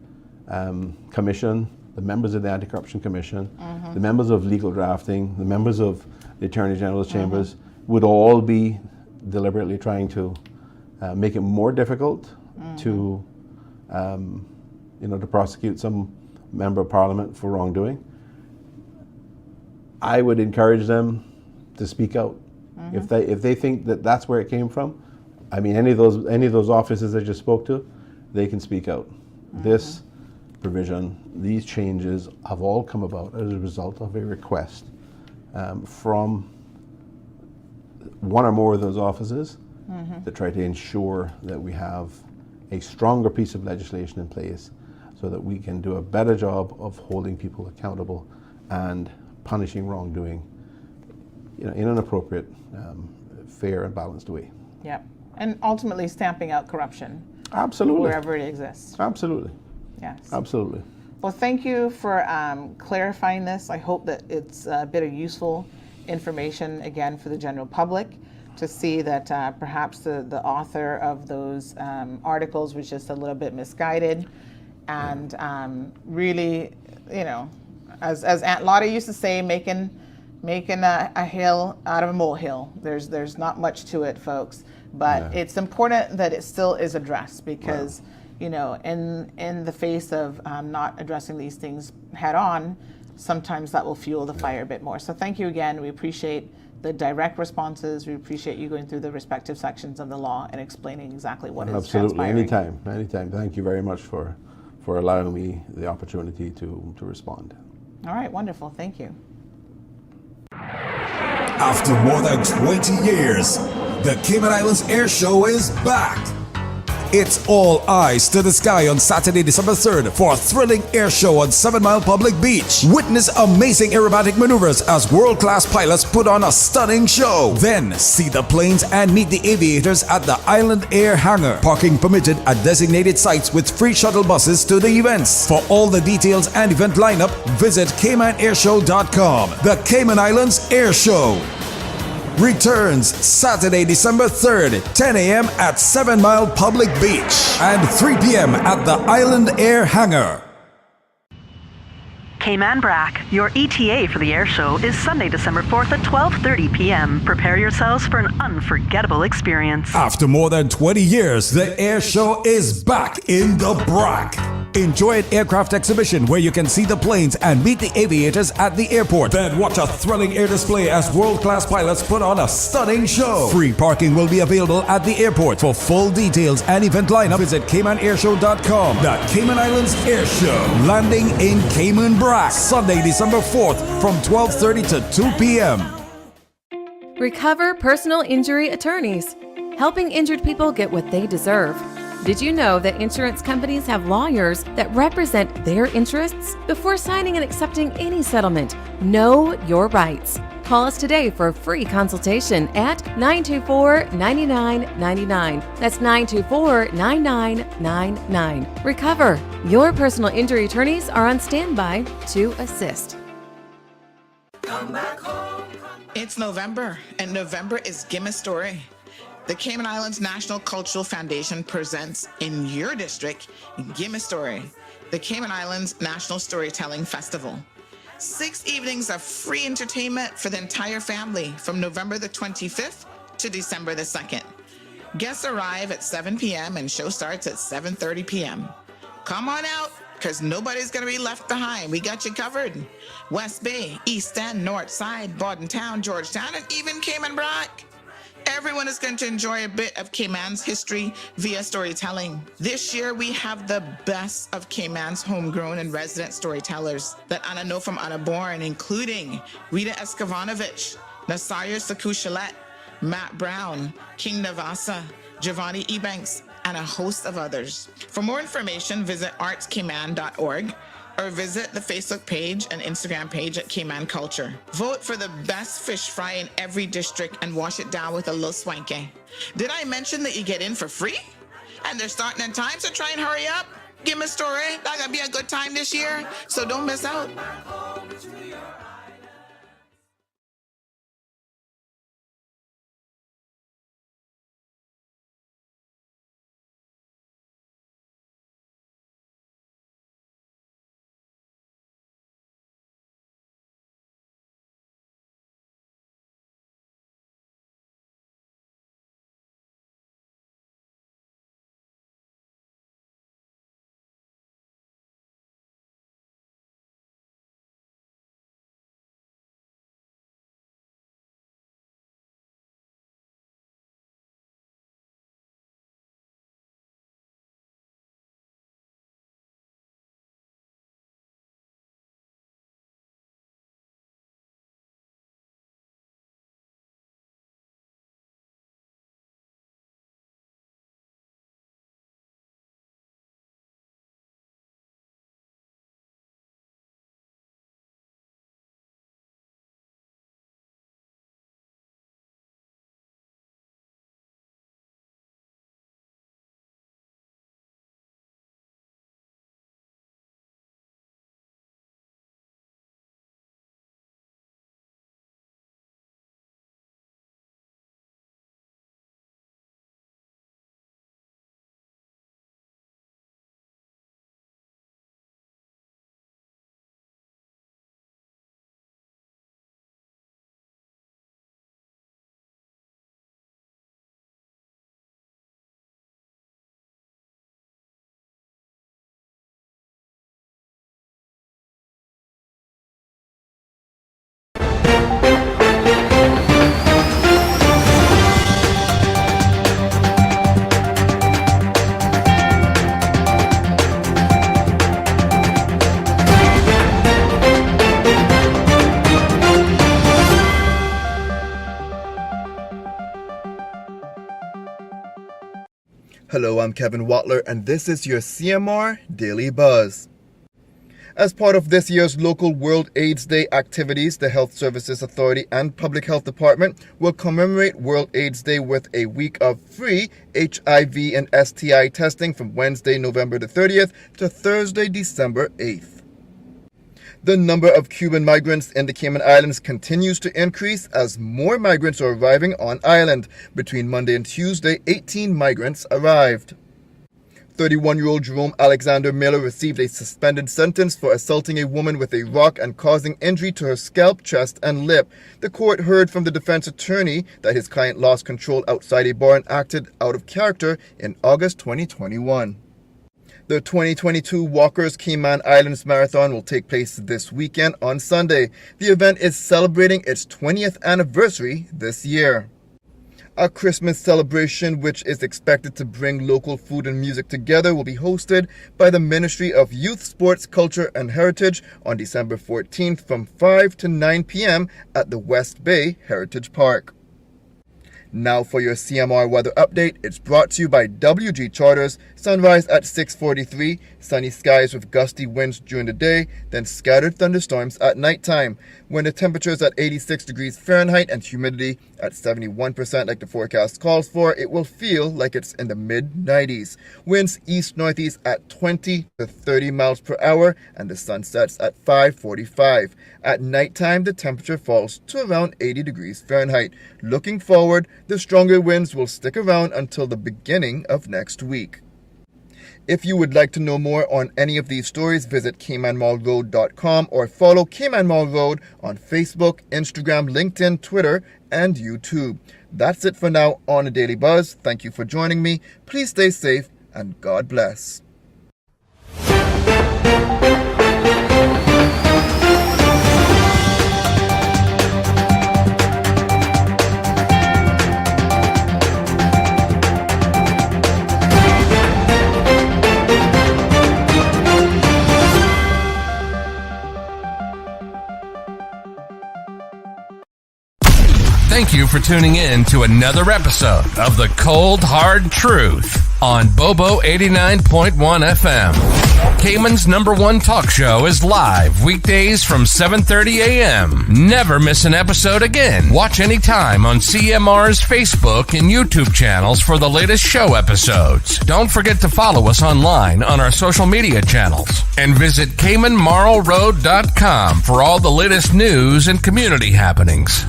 Commission, the members of the Anti-Corruption Commission, the members of legal drafting, the members of the Attorney General's chambers would all be deliberately trying to make it more difficult to prosecute some member of Parliament for wrongdoing. I would encourage them to speak out. If they think that that's where it came from, I mean, any of those offices I just spoke to, they can speak out. This provision, these changes have all come about as a result of a request from one or more of those offices to try to ensure that we have a stronger piece of legislation in place so that we can do a better job of holding people accountable and punishing wrongdoing in an appropriate, fair and balanced way. Yep. And ultimately stamping out corruption. Absolutely. Wherever it exists. Absolutely. Yes. Absolutely. Well, thank you for clarifying this. I hope that it's a bit of useful information, again, for the general public to see that perhaps the author of those articles was just a little bit misguided. And really, as Aunt Lottie used to say, making a hill out of a molehill. There's not much to it, folks. But it's important that it still is addressed because, in the face of not addressing these things head on, sometimes that will fuel the fire a bit more. So thank you again. We appreciate the direct responses. We appreciate you going through the respective sections of the law and explaining exactly what is transpiring. Anytime. Thank you very much for allowing me the opportunity to respond. All right, wonderful. Thank you. After more than 20 years, the Cayman Islands Air Show is back. It's all eyes to the sky on Saturday, December 3rd for a thrilling air show on 7 Mile Public Beach. Witness amazing aerobatic maneuvers as world-class pilots put on a stunning show. Then see the planes and meet the aviators at the Island Air Hangar. Parking permitted at designated sites with free shuttle buses to the events. For all the details and event lineup, visit CaymanAirShow.com. The Cayman Islands Air Show returns Saturday, December 3rd, 10 a.m. at 7 Mile Public Beach and 3 p.m. at the Island Air Hangar. Cayman Brac, your ETA for the air show is Sunday, December 4th at 12:30 p.m. Prepare yourselves for an unforgettable experience. After more than 20 years, the air show is back in the BRAC. Enjoy an aircraft exhibition where you can see the planes and meet the aviators at the airport. Then watch a thrilling air display as world-class pilots put on a stunning show. Free parking will be available at the airport. For full details and event lineup, visit CaymanAirShow.com. The Cayman Islands Air Show, landing in Cayman Brac, Sunday, December 4th from 12:30 to 2 p.m. Recover personal injury attorneys, helping injured people get what they deserve. Did you know that insurance companies have lawyers that represent their interests? Before signing and accepting any settlement, know your rights. Call us today for a free consultation at 924-9999. That's 924-9999. Recover. Your personal injury attorneys are on standby to assist. It's November, and November is Gimme Story. The Cayman Islands National Cultural Foundation presents in your district Gimme Story, the Cayman Islands National Storytelling Festival. 6 evenings of free entertainment for the entire family from November the 25th to December the 2nd. Guests arrive at 7 p.m. and show starts at 7:30 p.m. Come on out, because nobody's going to be left behind. We got you covered. West Bay, East End, North Side, Bordentown, Georgetown, and even Cayman Brac. Everyone is going to enjoy a bit of Cayman's history via storytelling. This year, we have the best of Cayman's homegrown and resident storytellers that Anna know from Anna Born, including Rita Escavanovich, Nasaria Sakushalet, Matt Brown, King Navasa, Giovanni Ebanks, and a host of others. For more information, visit artscayman.org or visit the Facebook page and Instagram page at Cayman Culture. Vote for the best fish fry in every district and wash it down with a little swanky. Did I mention that you get in for free? And they're starting in time, so try and hurry up. Give me a story. That's gonna be a good time this year, so don't miss out. Hello, I'm Kevin Watler, and this is your CMR Daily Buzz. As part of this year's local World AIDS Day activities, the Health Services Authority and Public Health Department will commemorate World AIDS Day with a week of free HIV and STI testing from Wednesday, November the 30th to Thursday, December 8th. The number of Cuban migrants in the Cayman Islands continues to increase as more migrants are arriving on island. Between Monday and Tuesday, 18 migrants arrived. 31-year-old Jerome Alexander Miller received a suspended sentence for assaulting a woman with a rock and causing injury to her scalp, chest, and lip. The court heard from the defense attorney that his client lost control outside a bar and acted out of character in August 2021. The 2022 Walkers Cayman Islands Marathon will take place this weekend on Sunday. The event is celebrating its 20th anniversary this year. A Christmas celebration, which is expected to bring local food and music together, will be hosted by the Ministry of Youth, Sports, Culture and Heritage on December 14th from 5 to 9 p.m. at the West Bay Heritage Park. Now for your CMR weather update, it's brought to you by WG Charters. Sunrise at 6:43, sunny skies with gusty winds during the day, then scattered thunderstorms at nighttime. When the temperature is at 86 degrees Fahrenheit and humidity at 71% like the forecast calls for, it will feel like it's in the mid-90s. Winds east-northeast at 20 to 30 miles per hour, and the sun sets at 5:45. At nighttime, the temperature falls to around 80 degrees Fahrenheit. Looking forward, the stronger winds will stick around until the beginning of next week. If you would like to know more on any of these stories, visit caymanmallroad.com or follow Cayman Mall Road on Facebook, Instagram, LinkedIn, Twitter, and YouTube. That's it for now on A Daily Buzz. Thank you for joining me. Please stay safe and God bless. Thank you for tuning in to another episode of The Cold Hard Truth on Bobo 89.1 FM. Cayman's #1 talk show is live weekdays from 7:30 a.m. Never miss an episode again. Watch anytime on CMR's Facebook and YouTube channels for the latest show episodes. Don't forget to follow us online on our social media channels and visit caymanmarlroad.com for all the latest news and community happenings.